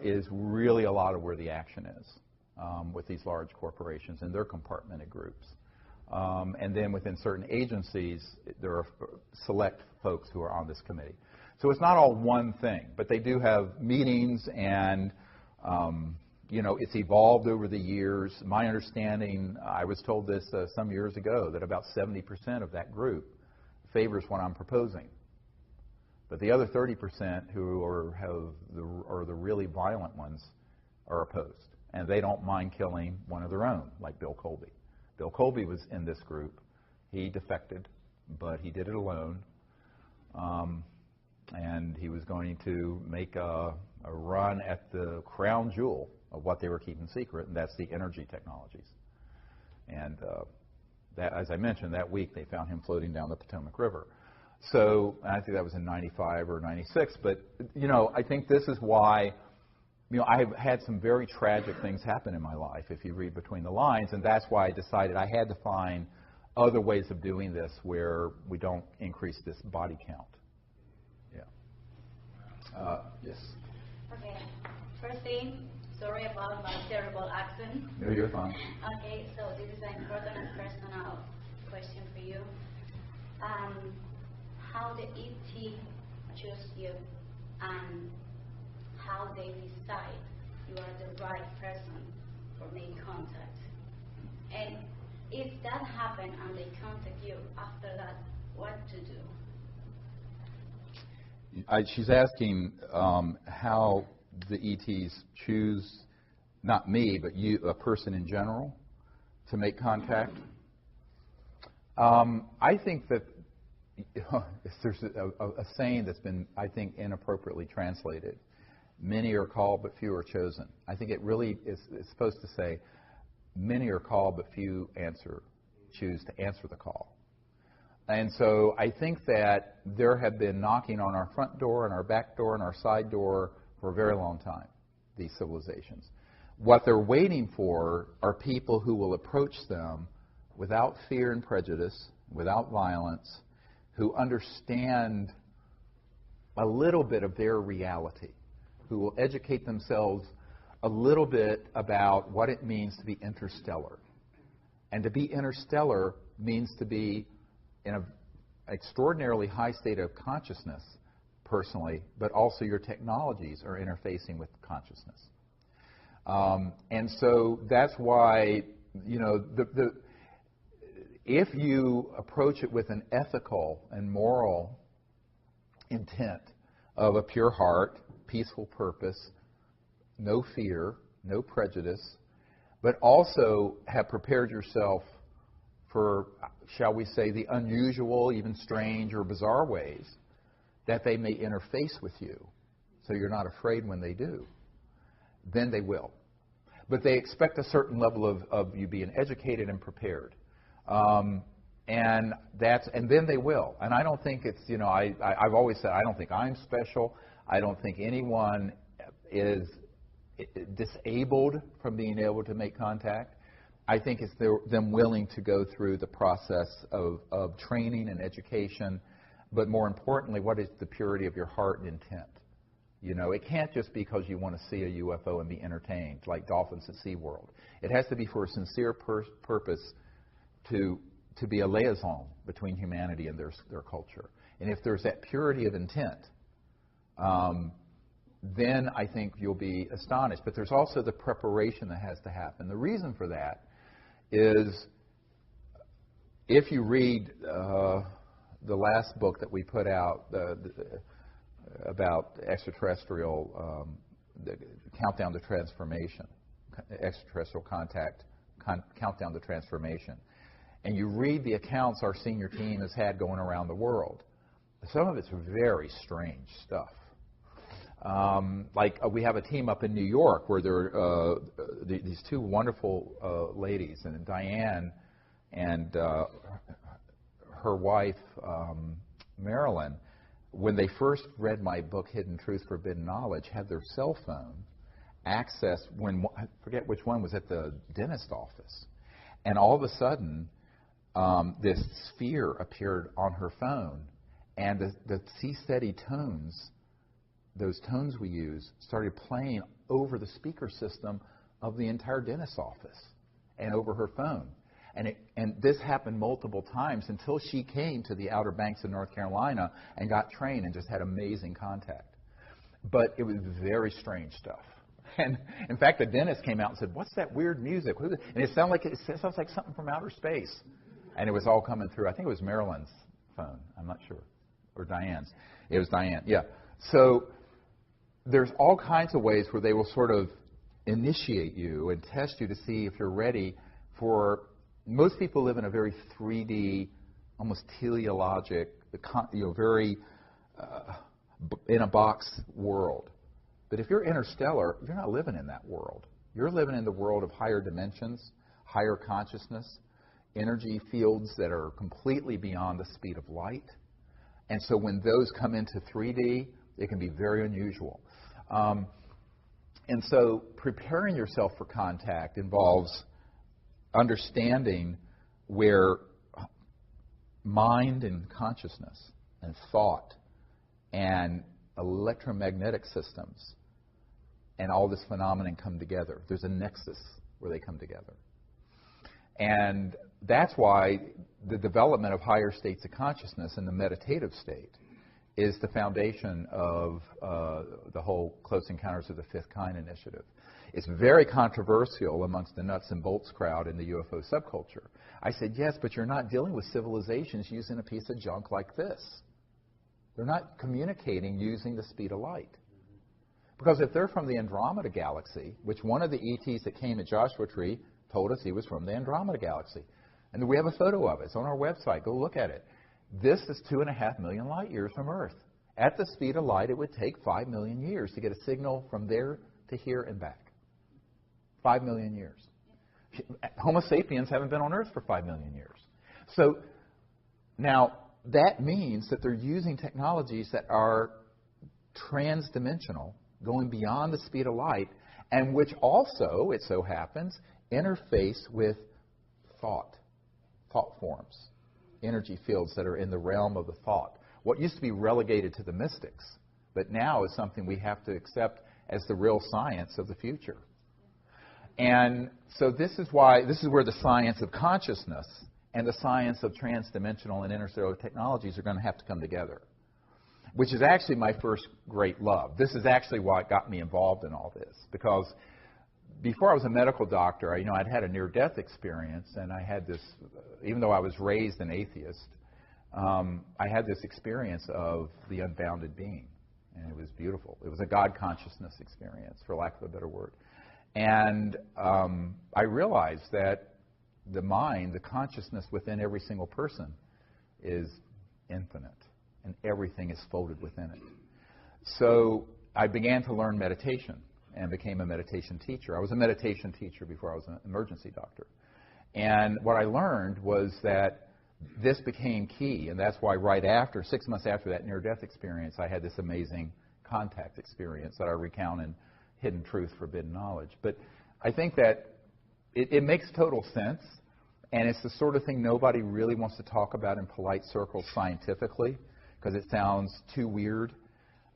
is really a lot of where the action is with these large corporations and their compartmented groups. And then within certain agencies, there are select folks who are on this committee. So it's not all one thing, but they do have meetings and, it's evolved over the years. My understanding, I was told this some years ago, that about 70% of that group favors what I'm proposing. But the other 30% who are the really violent ones are opposed. And they don't mind killing one of their own, like Bill Colby. Bill Colby was in this group. He defected, but he did it alone. And he was going to make a run at the crown jewel of what they were keeping secret, and that's the energy technologies. And that, as I mentioned, that week they found him floating down the Potomac River. So I think that was in 95 or 96. But, I think this is why, I've had some very tragic things happen in my life, if you read between the lines. And that's why I decided I had to find other ways of doing this where we don't increase this body count. Yeah. Yes. Okay. First thing, sorry about my terrible accent. No, you're fine. Okay, so this is an important and personal question for you. How the ET choose you and how they decide you are the right person for making contact. And if that happened and they contact you after that, what to do? She's asking how the ETs choose, not me, but you, a person in general, to make contact. I think that there's a saying that's been, I think, inappropriately translated. Many are called, but few are chosen. I think it really is supposed to say, many are called, but few choose to answer the call. And so I think that there have been knocking on our front door and our back door and our side door for a very long time, these civilizations. What they're waiting for are people who will approach them without fear and prejudice, without violence, who understand a little bit of their reality, who will educate themselves a little bit about what it means to be interstellar. And to be interstellar means to be in an extraordinarily high state of consciousness, personally, but also your technologies are interfacing with consciousness. And so that's why, if you approach it with an ethical and moral intent of a pure heart, peaceful purpose, no fear, no prejudice, but also have prepared yourself for, shall we say, the unusual, even strange or bizarre ways that they may interface with you, so you're not afraid when they do, then they will. But they expect a certain level of you being educated and prepared. And then they will. And I don't think it's, I've always said, I don't think I'm special. I don't think anyone is disabled from being able to make contact. I think it's them willing to go through the process of training and education, but more importantly, what is the purity of your heart and intent? You know, it can't just be because you want to see a UFO and be entertained, like dolphins at SeaWorld. It has to be for a sincere purpose to be a liaison between humanity and their culture. And if there's that purity of intent, then I think you'll be astonished. But there's also the preparation that has to happen. The reason for that is, if you read the last book that we put out about extraterrestrial, the Countdown to Transformation, extraterrestrial contact, Countdown to Transformation, and you read the accounts our senior team has had going around the world, some of it's very strange stuff. Like we have a team up in New York where there are these two wonderful ladies, and Diane and her wife, Marilyn, when they first read my book, Hidden Truth, Forbidden Knowledge, had their cell phone access when, I forget which one, was at the dentist office. And all of a sudden, this sphere appeared on her phone, and the C-steady tones, those tones we use, started playing over the speaker system of the entire dentist's office and over her phone. And this happened multiple times until she came to the Outer Banks of North Carolina and got trained and just had amazing contact. But it was very strange stuff. And in fact, the dentist came out and said, "What's that weird music?" And it sounds like something from outer space. And it was all coming through. I think it was Marilyn's phone. I'm not sure. Or Diane's. It was Diane, yeah. So there's all kinds of ways where they will sort of initiate you and test you to see if you're ready for... Most people live in a very 3D, almost teleologic, very in-a-box world. But if you're interstellar, you're not living in that world. You're living in the world of higher dimensions, higher consciousness, energy fields that are completely beyond the speed of light. And so when those come into 3D, it can be very unusual. And so preparing yourself for contact involves understanding where mind and consciousness and thought and electromagnetic systems and all this phenomenon come together. There's a nexus where they come together. And that's why the development of higher states of consciousness in the meditative state is the foundation of the whole Close Encounters of the Fifth Kind initiative. It's very controversial amongst the nuts and bolts crowd in the UFO subculture. I said, yes, but you're not dealing with civilizations using a piece of junk like this. They're not communicating using the speed of light. Because if they're from the Andromeda Galaxy, which one of the ETs that came at Joshua Tree told us he was from the Andromeda Galaxy. And we have a photo of it. It's on our website. Go look at it. This is 2.5 million light years from Earth. At the speed of light, it would take 5 million years to get a signal from there to here and back. 5 million years. Homo sapiens haven't been on Earth for 5 million years. So now that means that they're using technologies that are transdimensional, going beyond the speed of light, and which also, it so happens, interface with thought forms, energy fields that are in the realm of the thought. What used to be relegated to the mystics, but now is something we have to accept as the real science of the future. And so this is where the science of consciousness and the science of transdimensional and interstellar technologies are going to have to come together, which is actually my first great love. This is actually what got me involved in all this, because before I was a medical doctor, I'd had a near-death experience, and I had this, even though I was raised an atheist, I had this experience of the unbounded being, and it was beautiful. It was a God consciousness experience, for lack of a better word. And I realized that the mind, the consciousness within every single person is infinite, and everything is folded within it. So I began to learn meditation and became a meditation teacher. I was a meditation teacher before I was an emergency doctor. And what I learned was that this became key, and that's why right after, 6 months after that near-death experience, I had this amazing contact experience that I recount in Hidden Truth, Forbidden Knowledge. But I think that it makes total sense, and it's the sort of thing nobody really wants to talk about in polite circles scientifically, because it sounds too weird.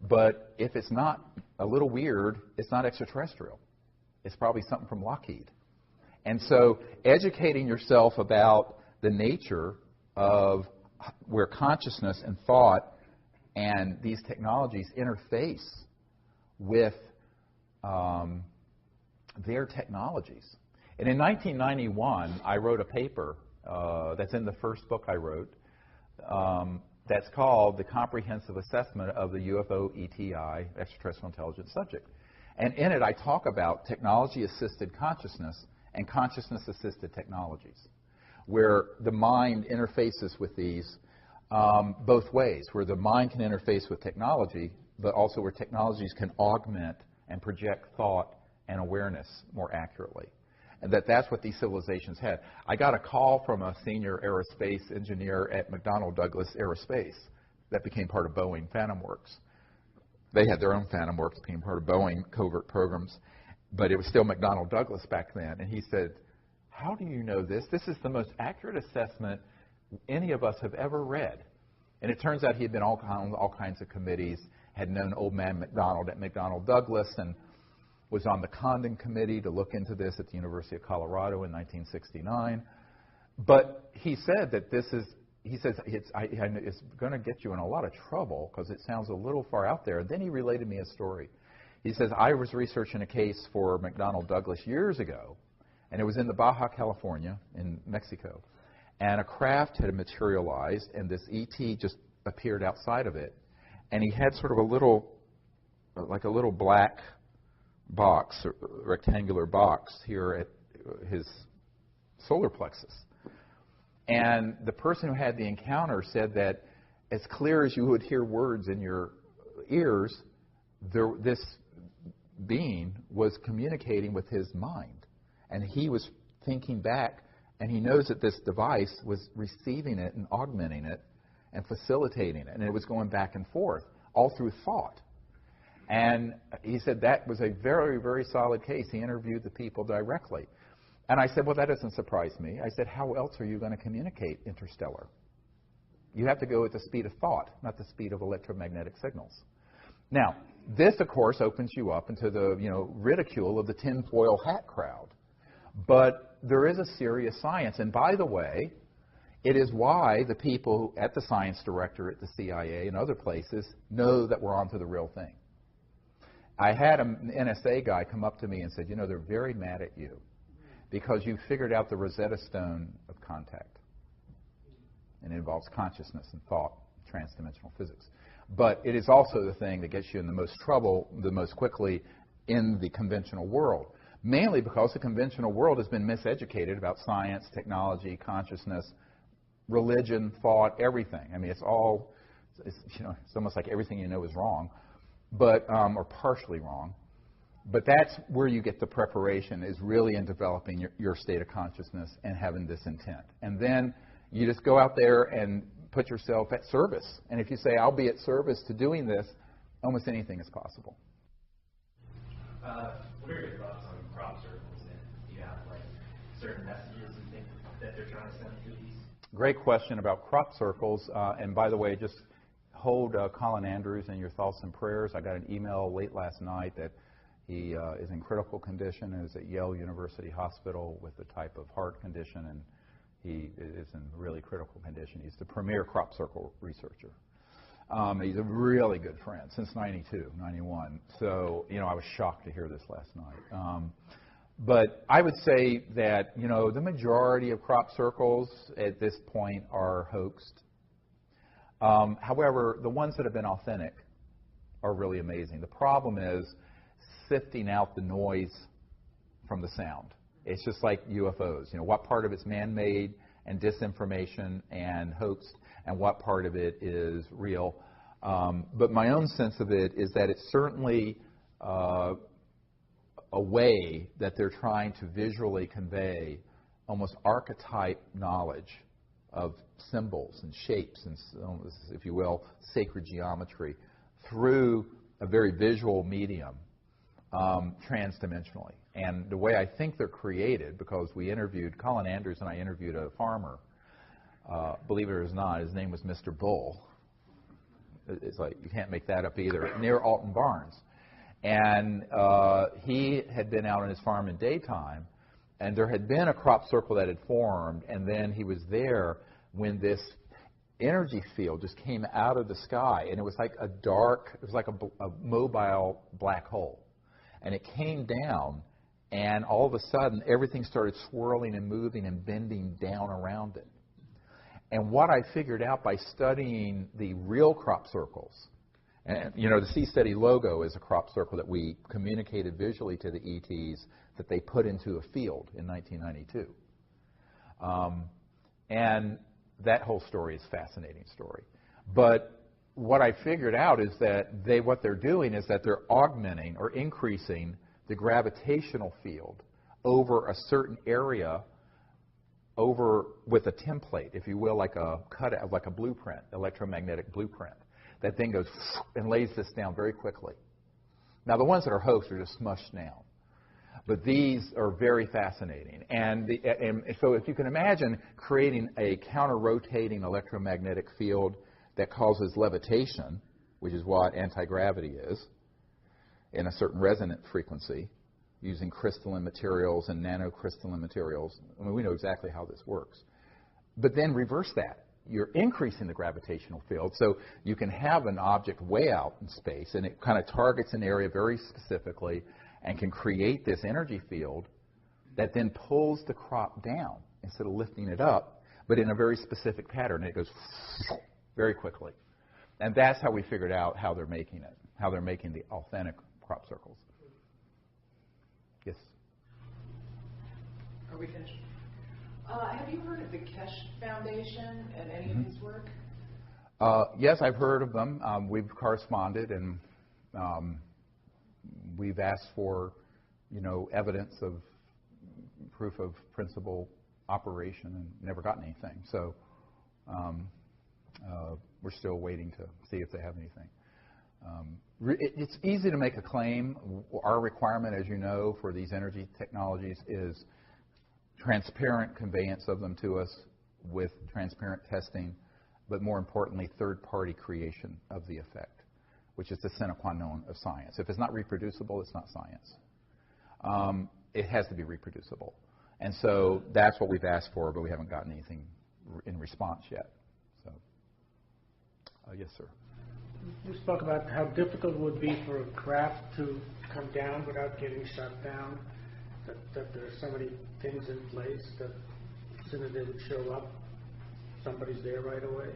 But if it's not a little weird, it's not extraterrestrial. It's probably something from Lockheed. And so educating yourself about the nature of where consciousness and thought and these technologies interface with their technologies. And in 1991, I wrote a paper that's in the first book I wrote that's called The Comprehensive Assessment of the UFO ETI, Extraterrestrial Intelligence Subject. And in it, I talk about technology-assisted consciousness and consciousness-assisted technologies, where the mind interfaces with these both ways, where the mind can interface with technology, but also where technologies can augment and project thought and awareness more accurately. And that's what these civilizations had. I got a call from a senior aerospace engineer at McDonnell Douglas Aerospace that became part of Boeing Phantom Works. They had their own Phantom Works, became part of Boeing covert programs, but it was still McDonnell Douglas back then. And he said, "How do you know this? This is the most accurate assessment any of us have ever read." And it turns out he had been on all kinds of committees, had known old man McDonald at McDonnell Douglas, and was on the Condon Committee to look into this at the University of Colorado in 1969. But he said that it's going to get you in a lot of trouble because it sounds a little far out there. And then he related me a story. He says, I was researching a case for McDonnell Douglas years ago, and it was in the Baja California in Mexico. And a craft had materialized, and this ET just appeared outside of it. And he had sort of a little black box, rectangular box here at his solar plexus. And the person who had the encounter said that as clear as you would hear words in your ears, this being was communicating with his mind. And he was thinking back, and he knows that this device was receiving it and augmenting it and facilitating it. And it was going back and forth, all through thought. And he said that was a very, very solid case. He interviewed the people directly. And I said, well, that doesn't surprise me. I said, how else are you going to communicate interstellar? You have to go at the speed of thought, not the speed of electromagnetic signals. Now, this, of course, opens you up into the ridicule of the tinfoil hat crowd. But there is a serious science. And by the way, it is why the people at the science director at the CIA and other places know that we're onto the real thing. I had an NSA guy come up to me and said, they're very mad at you because you figured out the Rosetta Stone of contact. And it involves consciousness and thought, transdimensional physics. But it is also the thing that gets you in the most trouble the most quickly in the conventional world, mainly because the conventional world has been miseducated about science, technology, consciousness, religion, thought, everything. I mean, it's almost like everything you know is wrong. But or partially wrong. But that's where you get the preparation, is really in developing your state of consciousness and having this intent. And then you just go out there and put yourself at service. And if you say, I'll be at service to doing this, almost anything is possible. What are your thoughts on crop circles? And do you have certain messages you think that they're trying to send through these? Great question about crop circles. And by the way, just hold Colin Andrews in your thoughts and prayers. I got an email late last night that he is in critical condition and is at Yale University Hospital with a type of heart condition, and he is in really critical condition. He's the premier crop circle researcher. He's a really good friend since 92, 91. So, I was shocked to hear this last night. But I would say that, the majority of crop circles at this point are hoaxed. However, the ones that have been authentic are really amazing. The problem is sifting out the noise from the sound. It's just like UFOs. What part of it's man-made and disinformation and hoaxed, and what part of it is real. But my own sense of it is that it's certainly a way that they're trying to visually convey almost archetype knowledge of symbols and shapes and, if you will, sacred geometry through a very visual medium, transdimensionally. And the way I think they're created, because Colin Andrews and I interviewed a farmer, believe it or not, his name was Mr. Bull. It's like, you can't make that up either, near Alton Barnes. And he had been out on his farm in daytime, and there had been a crop circle that had formed, and then he was there when this energy field just came out of the sky, and it was like a mobile black hole. And it came down, and all of a sudden, everything started swirling and moving and bending down around it. And what I figured out by studying the real crop circles, and the C-SETI logo is a crop circle that we communicated visually to the ETs that they put into a field in 1992. And that whole story is a fascinating story. But what I figured out is that what they're doing is that they're augmenting or increasing the gravitational field over a certain area, over with a template, if you will, like a blueprint, electromagnetic blueprint, that then goes and lays this down very quickly. Now, the ones that are hosts are just smushed down. But these are very fascinating. And so if you can imagine creating a counter-rotating electromagnetic field that causes levitation, which is what anti-gravity is, in a certain resonant frequency, using crystalline materials and nanocrystalline materials. I mean, we know exactly how this works. But then reverse that. You're increasing the gravitational field, so you can have an object way out in space, and it kind of targets an area very specifically and can create this energy field that then pulls the crop down instead of lifting it up, but in a very specific pattern. It goes very quickly. And that's how we figured out how they're making it, how they're making the authentic crop circles. Yes? Are we finished? Have you heard of the Kesh Foundation and any of his work? Yes, I've heard of them. We've corresponded, and we've asked for, evidence of proof of principal operation and never gotten anything. So we're still waiting to see if they have anything. It's easy to make a claim. Our requirement, as you know, for these energy technologies is transparent conveyance of them to us with transparent testing, but more importantly, third-party creation of the effect, which is the sine qua non of science. If it's not reproducible, it's not science. It has to be reproducible. And so that's what we've asked for, but we haven't gotten anything in response yet. So, yes, sir. You spoke about how difficult it would be for a craft to come down without getting shut down, that there are so many things in place that as soon as they would show up, somebody's there right away.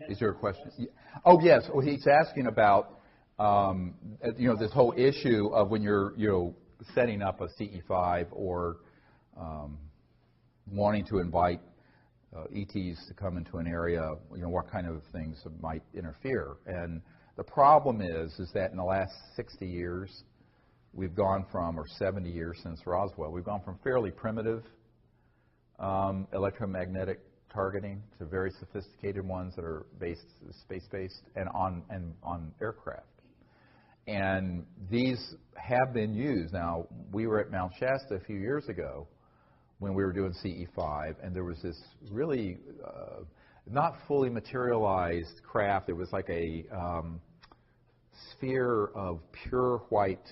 Is there a question? Oh, yes. Well, he's asking about, this whole issue of when you're, setting up a CE5 or wanting to invite ETs to come into an area, what kind of things might interfere. And the problem is that in the last 60 years, we've gone from, or 70 years since Roswell, we've gone from fairly primitive electromagnetic targeting to very sophisticated ones that are space-based and on aircraft. And these have been used. Now, we were at Mount Shasta a few years ago when we were doing CE5, and there was this really not fully materialized craft. It was like a sphere of pure white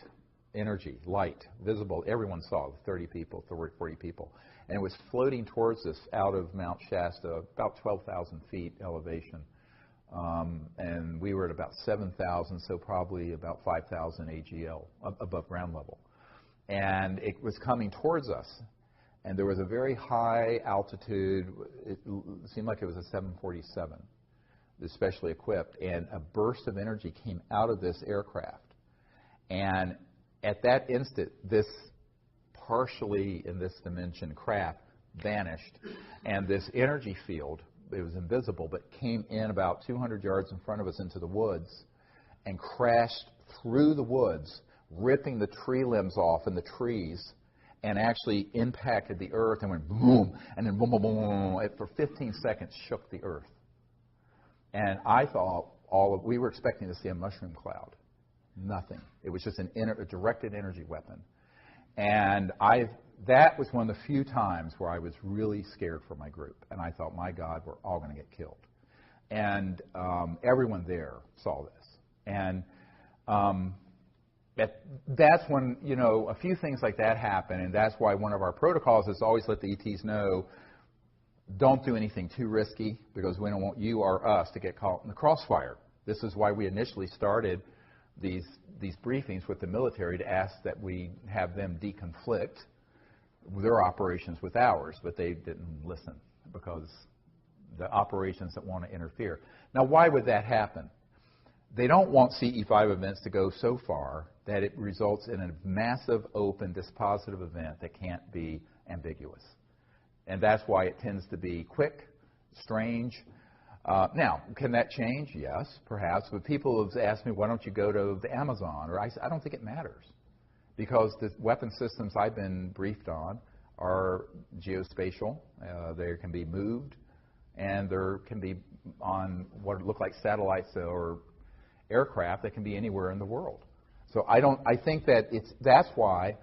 energy, light, visible. Everyone saw, 30 people, 40 people. And it was floating towards us out of Mount Shasta, about 12,000 feet elevation. And we were at about 7,000, so probably about 5,000 AGL, above ground level. And it was coming towards us. And there was a very high altitude, it seemed like it was a 747, especially equipped, and a burst of energy came out of this aircraft. And at that instant, this partially in this dimension craft vanished, and this energy field, it was invisible, but came in about 200 yards in front of us into the woods and crashed through the woods, ripping the tree limbs off in the trees, and actually impacted the earth and went boom, and then boom, boom, boom, boom. It, for 15 seconds, shook the earth. And I thought we were expecting to see a mushroom cloud. Nothing. It was just a directed energy weapon. And I've that was one of the few times where I was really scared for my group. And I thought, my God, we're all going to get killed. And everyone there saw this. And that's when, you know, a few things like that happen. And that's why one of our protocols is always let the ETs know, don't do anything too risky, because we don't want you or us to get caught in the crossfire. This is why we initially started these briefings with the military, to ask that we have them deconflict their operations with ours, but they didn't listen, because the operations that want to interfere. Now, why would that happen? They don't want CE5 events to go so far that it results in a massive, open, dispositive event that can't be ambiguous. And that's why it tends to be quick, strange. Now, can that change? Yes, perhaps. But people have asked me, why don't you go to the Amazon? Or I don't think it matters, because the weapon systems I've been briefed on are geospatial. They can be moved, and there can be on what look like satellites or aircraft that can be anywhere in the world. So I think that that's why,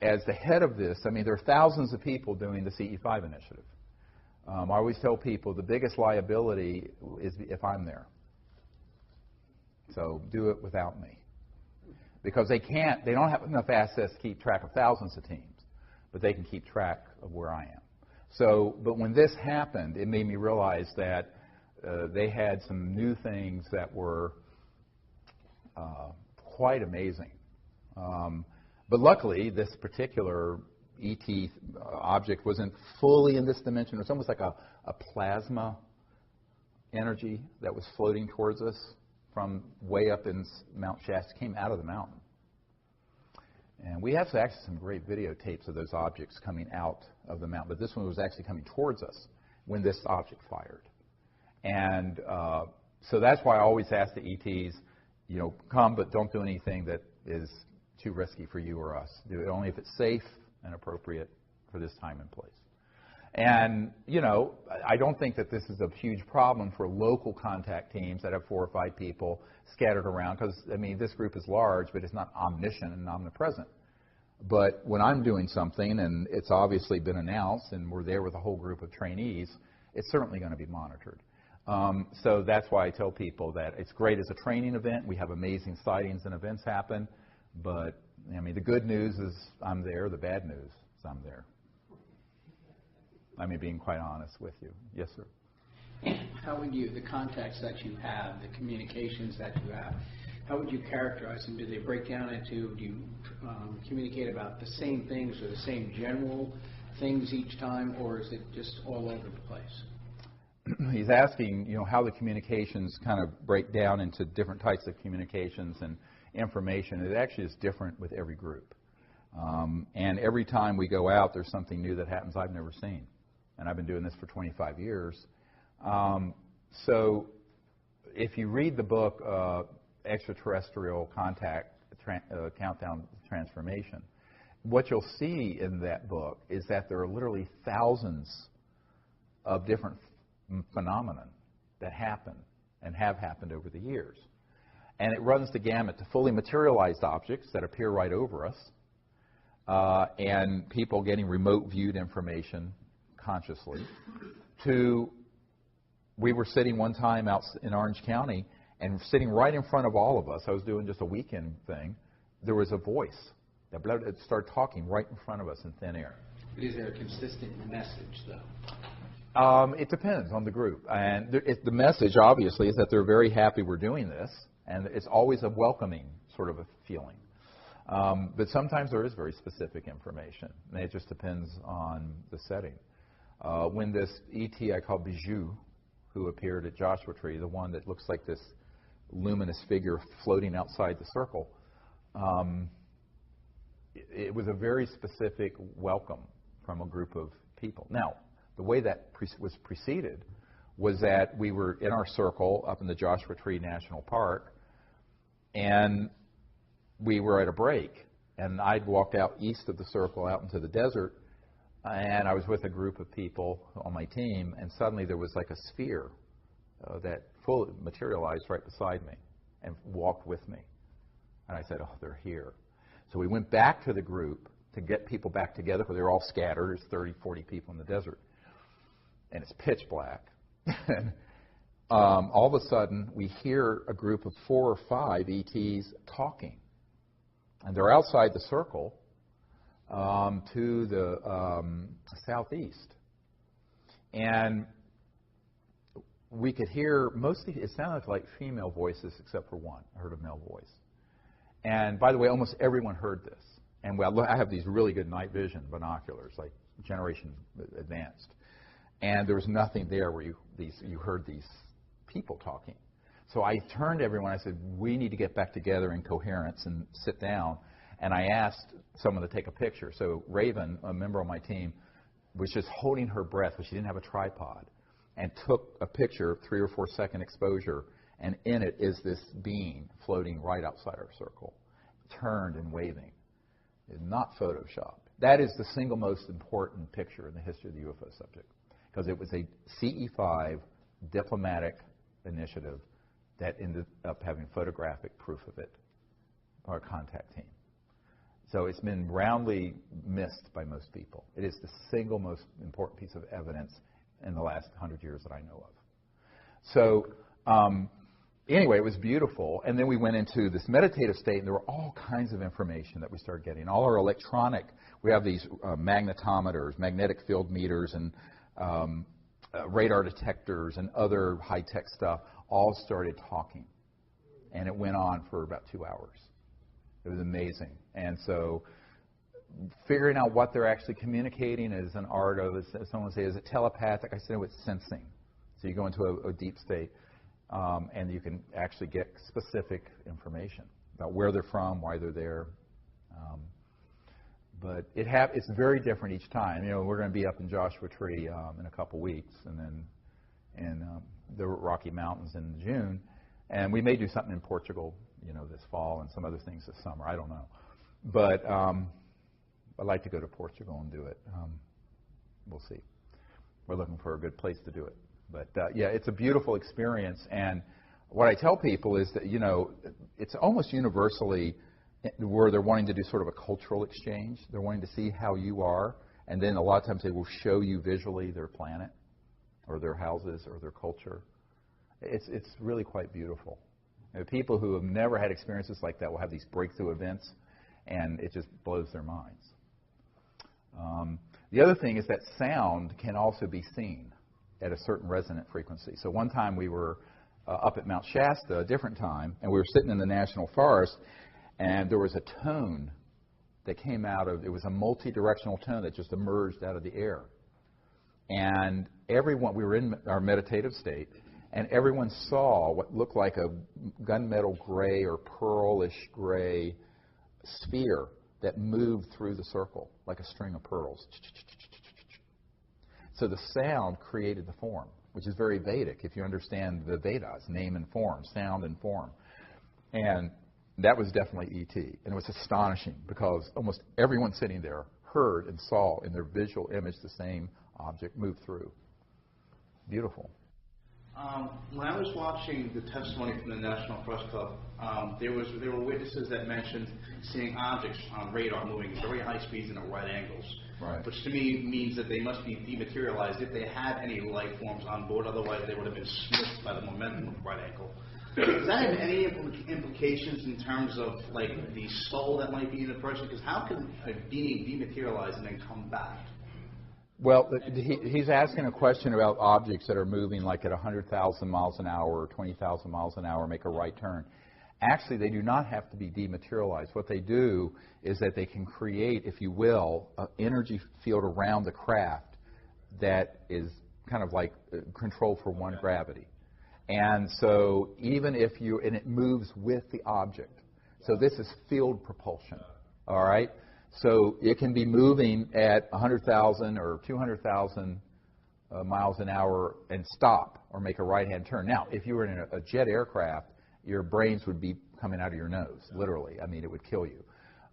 as the head of this, I mean, there are thousands of people doing the CE5 initiative. I always tell people the biggest liability is if I'm there. So do it without me. Because they don't have enough assets to keep track of thousands of teams, but they can keep track of where I am. So, but when this happened, it made me realize that they had some new things that were quite amazing. But luckily, this particular ET object wasn't fully in this dimension. It was almost like a plasma energy that was floating towards us from way up in Mount Shasta. It came out of the mountain. And we have actually some great videotapes of those objects coming out of the mountain. But this one was actually coming towards us when this object fired. And so that's why I always ask the ETs, you know, come, but don't do anything that is too risky for you or us. Do it only if it's safe and appropriate for this time and place. And, you know, I don't think that this is a huge problem for local contact teams that have 4 or 5 people scattered around, because, I mean, this group is large, but it's not omniscient and omnipresent. But when I'm doing something, and it's obviously been announced, and we're there with a whole group of trainees, it's certainly going to be monitored. So that's why I tell people that it's great as a training event. We have amazing sightings and events happen. But, I mean, the good news is I'm there. The bad news is I'm there. I mean, being quite honest with you. Yes, sir. How would you, the contacts that you have, the communications that you have, how would you characterize them? Do they break down into, do you communicate about the same things or the same general things each time, or is it just all over the place? He's asking, you know, how the communications kind of break down into different types of communications and information. It actually is different with every group. And every time we go out, there's something new that happens I've never seen. And I've been doing this for 25 years. So if you read the book, Extraterrestrial Contact, Countdown to Transformation, what you'll see in that book is that there are literally thousands of different phenomena that happen and have happened over the years. And it runs the gamut to fully materialized objects that appear right over us, and people getting remote viewed information consciously, to, we were sitting one time out in Orange County, and sitting right in front of all of us, I was doing just a weekend thing, there was a voice that started talking right in front of us in thin air. Is there a consistent message, though? It depends on the group. And the message, obviously, is that they're very happy we're doing this, and it's always a welcoming sort of a feeling. But sometimes there is very specific information, and it just depends on the setting. When this ET I call Bijou, who appeared at Joshua Tree, the one that looks like this luminous figure floating outside the circle, it was a very specific welcome from a group of people. Now, the way that was preceded was that we were in our circle up in the Joshua Tree National Park, and we were at a break, and I'd walked out east of the circle out into the desert, and I was with a group of people on my team, and suddenly there was like a sphere that fully materialized right beside me and walked with me. And I said, oh, they're here. So we went back to the group to get people back together, because they're all scattered. There's 30, 40 people in the desert. And it's pitch black. And all of a sudden, we hear a group of 4 or 5 ETs talking. And they're outside the circle to the southeast. And we could hear mostly, it sounded like female voices except for one. I heard a male voice. And by the way, almost everyone heard this. And I have these really good night vision binoculars, like generation advanced. And there was nothing there where you heard these people talking. So I turned to everyone, I said, we need to get back together in coherence and sit down. And I asked someone to take a picture. So Raven, a member of my team, was just holding her breath, but she didn't have a tripod, and took a picture, 3 or 4 second exposure, and in it is this being floating right outside our circle, turned and waving. It's not Photoshopped. That is the single most important picture in the history of the UFO subject, because it was a CE5 diplomatic initiative that ended up having photographic proof of it, our contact team. So it's been roundly missed by most people. It is the single most important piece of evidence in the last 100 years that I know of. So anyway, it was beautiful. And then we went into this meditative state, and there were all kinds of information that we started getting. All our electronic, we have these magnetometers, magnetic field meters, and radar detectors, and other high-tech stuff, all started talking. And it went on for about 2 hours. It was amazing. And so figuring out what they're actually communicating is an art of, as someone would say, is it telepathic? I said it's sensing. So you go into a deep state, and you can actually get specific information about where they're from, why they're there. But it's very different each time. You know, we're going to be up in Joshua Tree in a couple weeks, and then in the Rocky Mountains in June. And we may do something in Portugal, you know, this fall, and some other things this summer. I don't know. But I'd like to go to Portugal and do it. We'll see. We're looking for a good place to do it. But, yeah, it's a beautiful experience. And what I tell people is that, you know, it's almost universally where they're wanting to do sort of a cultural exchange. They're wanting to see how you are. And then a lot of times they will show you visually their planet or their houses or their culture. It's really quite beautiful. You know, people who have never had experiences like that will have these breakthrough events, and it just blows their minds. The other thing is that sound can also be seen at a certain resonant frequency. So one time we were up at Mount Shasta, a different time, and we were sitting in the National Forest, and there was a tone that came out of, it was a multi-directional tone that just emerged out of the air. And everyone, we were in our meditative state, and everyone saw what looked like a gunmetal gray or pearlish gray sphere that moved through the circle like a string of pearls. So the sound created the form, which is very Vedic if you understand the Vedas, name and form, sound and form. And that was definitely ET. And it was astonishing because almost everyone sitting there heard and saw in their visual image the same object move through. Beautiful. When I was watching the testimony from the National Press Club, there were witnesses that mentioned seeing objects on radar moving at very high speeds and at right angles, right, which to me means that they must be dematerialized if they had any life forms on board. Otherwise, they would have been smushed by the momentum of the right angle. Does that have any implications in terms of like the soul that might be in the person? Because how can a being dematerialize and then come back? Well, he's asking a question about objects that are moving like at 100,000 miles an hour or 20,000 miles an hour, make a right turn. Actually, they do not have to be dematerialized. What they do is that they can create, if you will, an energy field around the craft that is kind of like controlled for one gravity. And so even if and it moves with the object. So this is field propulsion, all right? So it can be moving at 100,000 or 200,000 miles an hour and stop or make a right-hand turn. Now, if you were in a jet aircraft, your brains would be coming out of your nose, literally. I mean, it would kill you.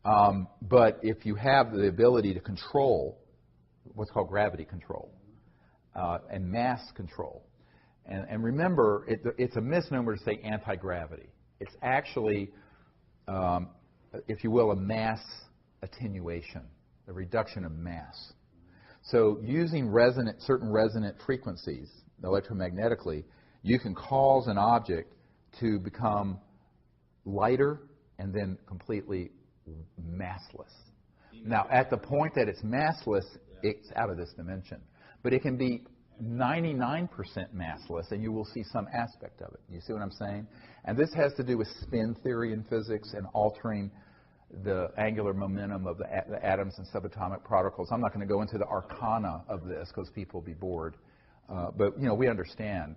But if you have the ability to control what's called gravity control and mass control, and remember, it's a misnomer to say anti-gravity. It's actually, if you will, a mass attenuation. a reduction of mass. So using certain resonant frequencies electromagnetically, you can cause an object to become lighter and then completely massless. Now, at the point that it's massless, it's out of this dimension. But it can be 99% massless, and you will see some aspect of it. You see what I'm saying? And this has to do with spin theory in physics and altering the angular momentum of the atoms and subatomic particles. I'm not going to go into the arcana of this because people will be bored. But, you know, we understand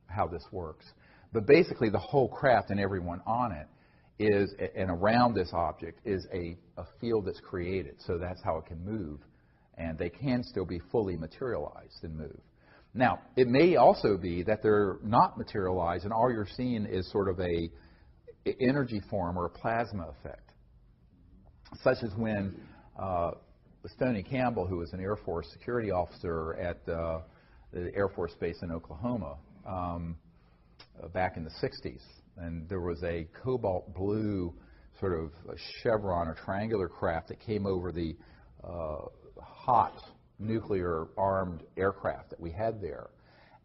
how this works. But basically, the whole craft and everyone on it is, and around this object, is a field that's created. So that's how it can move. And they can still be fully materialized and move. Now, it may also be that they're not materialized, and all you're seeing is sort of a energy form or a plasma effect. Such as when Stoney Campbell, who was an Air Force security officer at the Air Force Base in Oklahoma back in the 60s, and there was a cobalt blue sort of chevron or triangular craft that came over the hot nuclear-armed aircraft that we had there.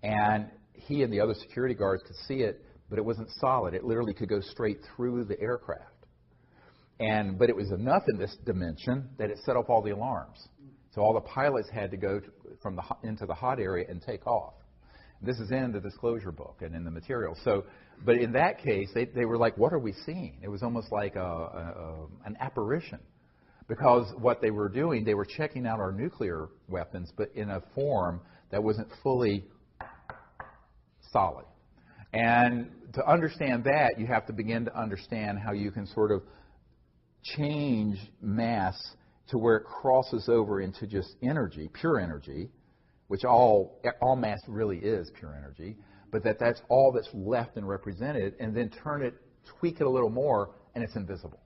And he and the other security guards could see it, but it wasn't solid. It literally could go straight through the aircraft. But it was enough in this dimension that it set off all the alarms. So all the pilots had to go into the hot area and take off. This is in the disclosure book and in the material. So, but in that case, they were like, what are we seeing? It was almost like an apparition. Because what they were doing, they were checking out our nuclear weapons, but in a form that wasn't fully solid. And to understand that, you have to begin to understand how you can sort of change mass to where it crosses over into just energy, pure energy, which all mass really is pure energy, but that's all that's left and represented, and then tweak it a little more, and it's invisible.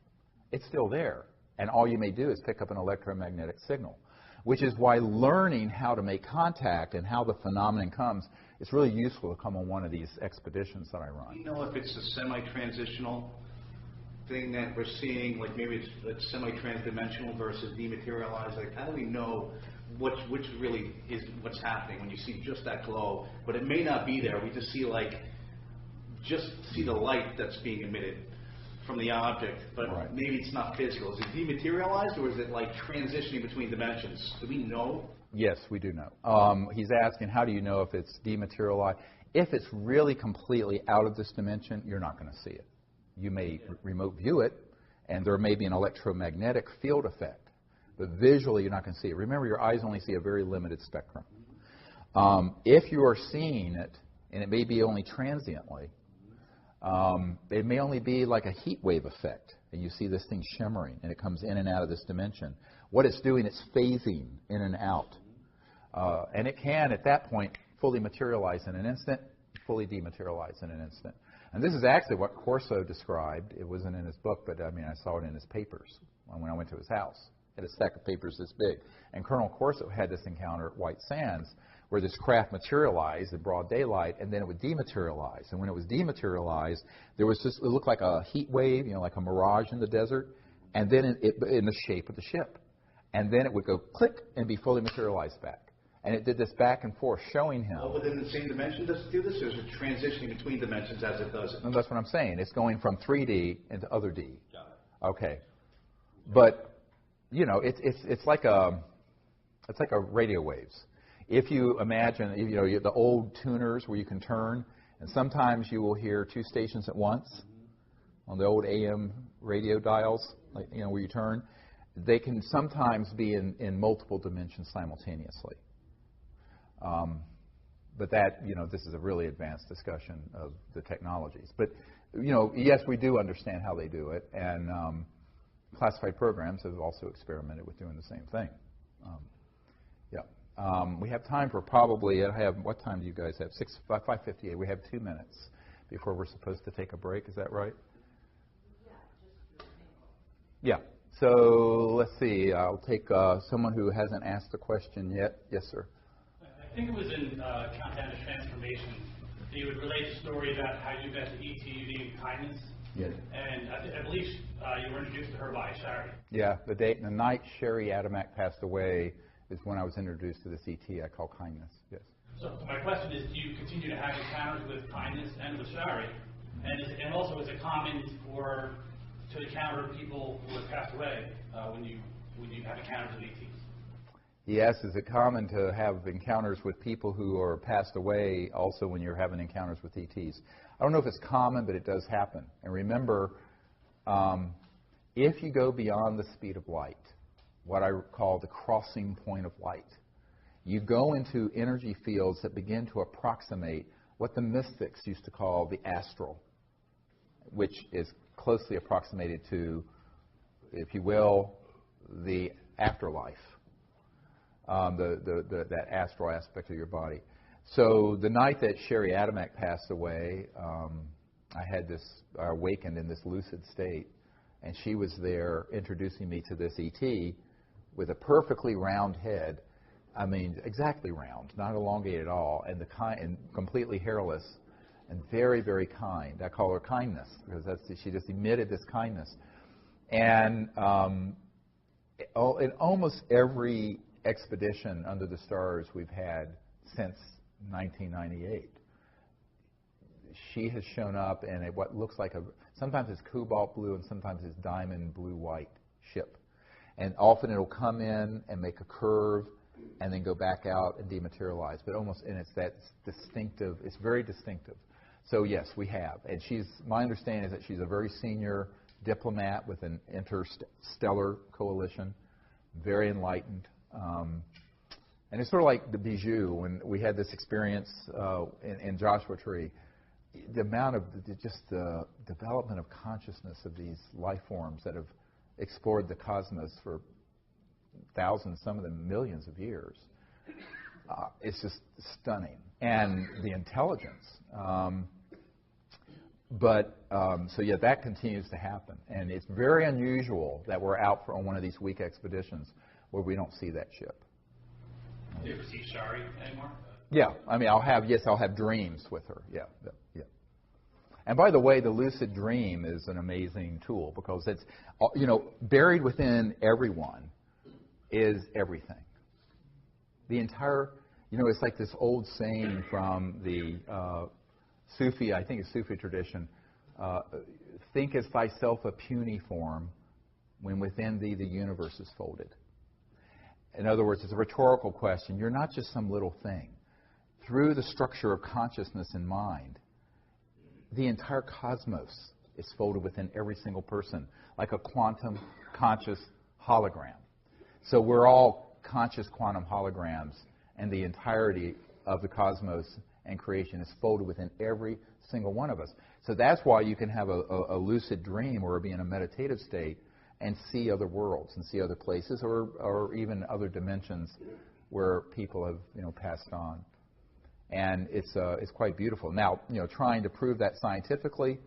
It's still there. And all you may do is pick up an electromagnetic signal, which is why learning how to make contact and how the phenomenon comes, it's really useful to come on one of these expeditions that I run. Do you know if it's a semi-transitional thing that we're seeing, like maybe it's semi-transdimensional versus dematerialized? Like, how do we know which really is what's happening when you see just that glow? But it may not be there. We just see the light that's being emitted from the object, but right. Maybe it's not physical. Is it dematerialized, or is it like transitioning between dimensions? Do we know? Yes, we do know. He's asking, how do you know if it's dematerialized? If it's really completely out of this dimension, you're not going to see it. You may remote view it, and there may be an electromagnetic field effect, but visually you're not going to see it. Remember, your eyes only see a very limited spectrum. If you are seeing it, and it may be only transiently, it may only be like a heat wave effect, and you see this thing shimmering, and it comes in and out of this dimension. What it's doing, it's phasing in and out. And it can, at that point, fully materialize in an instant, fully dematerialize in an instant. And this is actually what Corso described. It wasn't in his book, but I mean, I saw it in his papers when I went to his house. He had a stack of papers this big. And Colonel Corso had this encounter at White Sands, where this craft materialized in broad daylight, and then it would dematerialize. And when it was dematerialized, there was just, it looked like a heat wave, like a mirage in the desert, and then in the shape of the ship. And then it would go click and be fully materialized back. And it did this back and forth, showing him. All within the same dimension does it do this, or is it transitioning between dimensions as it does it? No, that's what I'm saying. It's going from 3D into other D. Got it. Okay. But, it's like a radio waves. If you imagine, the old tuners where you can turn, and sometimes you will hear two stations at once on the old AM radio dials, where you turn, they can sometimes be in multiple dimensions simultaneously. But that, this is a really advanced discussion of the technologies. But, yes, we do understand how they do it, and classified programs have also experimented with doing the same thing. We have time for probably, what time do you guys have? 5:58. We have 2 minutes before we're supposed to take a break. Is that right? Yeah. So let's see. I'll take someone who hasn't asked a question yet. Yes, sir. I think it was in Countdown to Transformation. You would relate a story about how you got the ET, you needed kindness. Yes. And I believe you were introduced to her by Shari. Yeah, the night Sherry Adamak passed away is when I was introduced to this ET I call Kindness. Yes. So my question is, do you continue to have encounters with Kindness and with Shari? And also, is it common to encounter people who have passed away when you have encounters with ETs? Yes, is it common to have encounters with people who are passed away also when you're having encounters with ETs? I don't know if it's common, but it does happen. And remember, if you go beyond the speed of light, what I call the crossing point of light, you go into energy fields that begin to approximate what the mystics used to call the astral, which is closely approximated to, if you will, the afterlife, that astral aspect of your body. So the night that Sherry Adamak passed away, I had awakened in this lucid state, and she was there introducing me to this ET with a perfectly round head. I mean, exactly round, not elongated at all, and completely hairless, and very, very kind. I call her Kindness because she just emitted this kindness. And in almost every expedition under the stars we've had since 1998, she has shown up in what looks like sometimes it's cobalt blue and sometimes it's diamond blue-white ship. And often it'll come in and make a curve and then go back out and dematerialize. But and it's that distinctive, it's very distinctive. So yes, we have. And my understanding is that she's a very senior diplomat with an interstellar coalition, very enlightened. And it's sort of like the Bijou when we had this experience in Joshua Tree. The amount of just the development of consciousness of these life forms that have explored the cosmos for thousands, some of them millions of years. It's just stunning. And the intelligence. So yeah, that continues to happen. And it's very unusual that we're out on one of these week expeditions where we don't see that ship. Do you ever see Shari anymore? Yeah, I mean, I'll have dreams with her. Yeah. And by the way, the lucid dream is an amazing tool because it's, buried within everyone is everything. The entire, it's like this old saying from the Sufi, I think it's Sufi tradition, think as thyself a puny form when within thee the universe is folded. In other words, it's a rhetorical question. You're not just some little thing. Through the structure of consciousness and mind, the entire cosmos is folded within every single person, like a quantum conscious hologram. So we're all conscious quantum holograms, and the entirety of the cosmos and creation is folded within every single one of us. So that's why you can have a lucid dream or be in a meditative state and see other worlds and see other places or even other dimensions where people have passed on. And it's quite beautiful. Now, trying to prove that scientifically,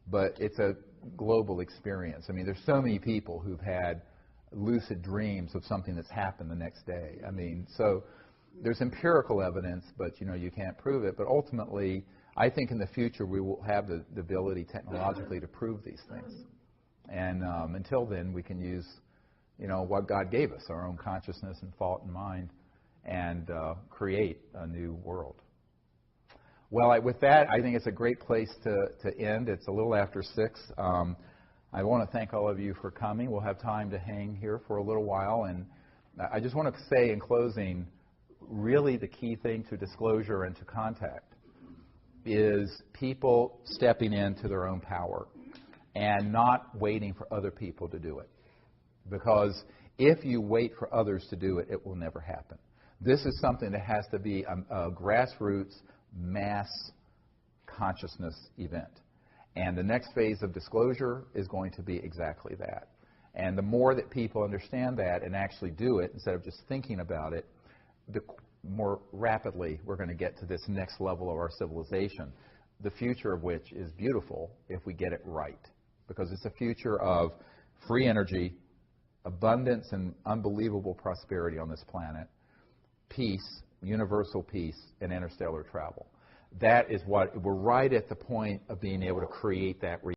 but it's a global experience. I mean, there's so many people who've had lucid dreams of something that's happened the next day. I mean, so there's empirical evidence, but you can't prove it. But ultimately, I think in the future we will have the ability technologically to prove these things. And until then, we can use, what God gave us, our own consciousness and thought and mind, and create a new world. Well, with that, I think it's a great place to end. It's a little after 6. I want to thank all of you for coming. We'll have time to hang here for a little while. And I just want to say in closing, really the key thing to disclosure and to contact is people stepping into their own power and not waiting for other people to do it. Because if you wait for others to do it, it will never happen. This is something that has to be a grassroots, mass consciousness event. And the next phase of disclosure is going to be exactly that. And the more that people understand that and actually do it, instead of just thinking about it, the more rapidly we're going to get to this next level of our civilization, the future of which is beautiful if we get it right. Because it's a future of free energy, abundance and unbelievable prosperity on this planet, peace, universal peace, and interstellar travel. That is what we're right at the point of being able to create that reality.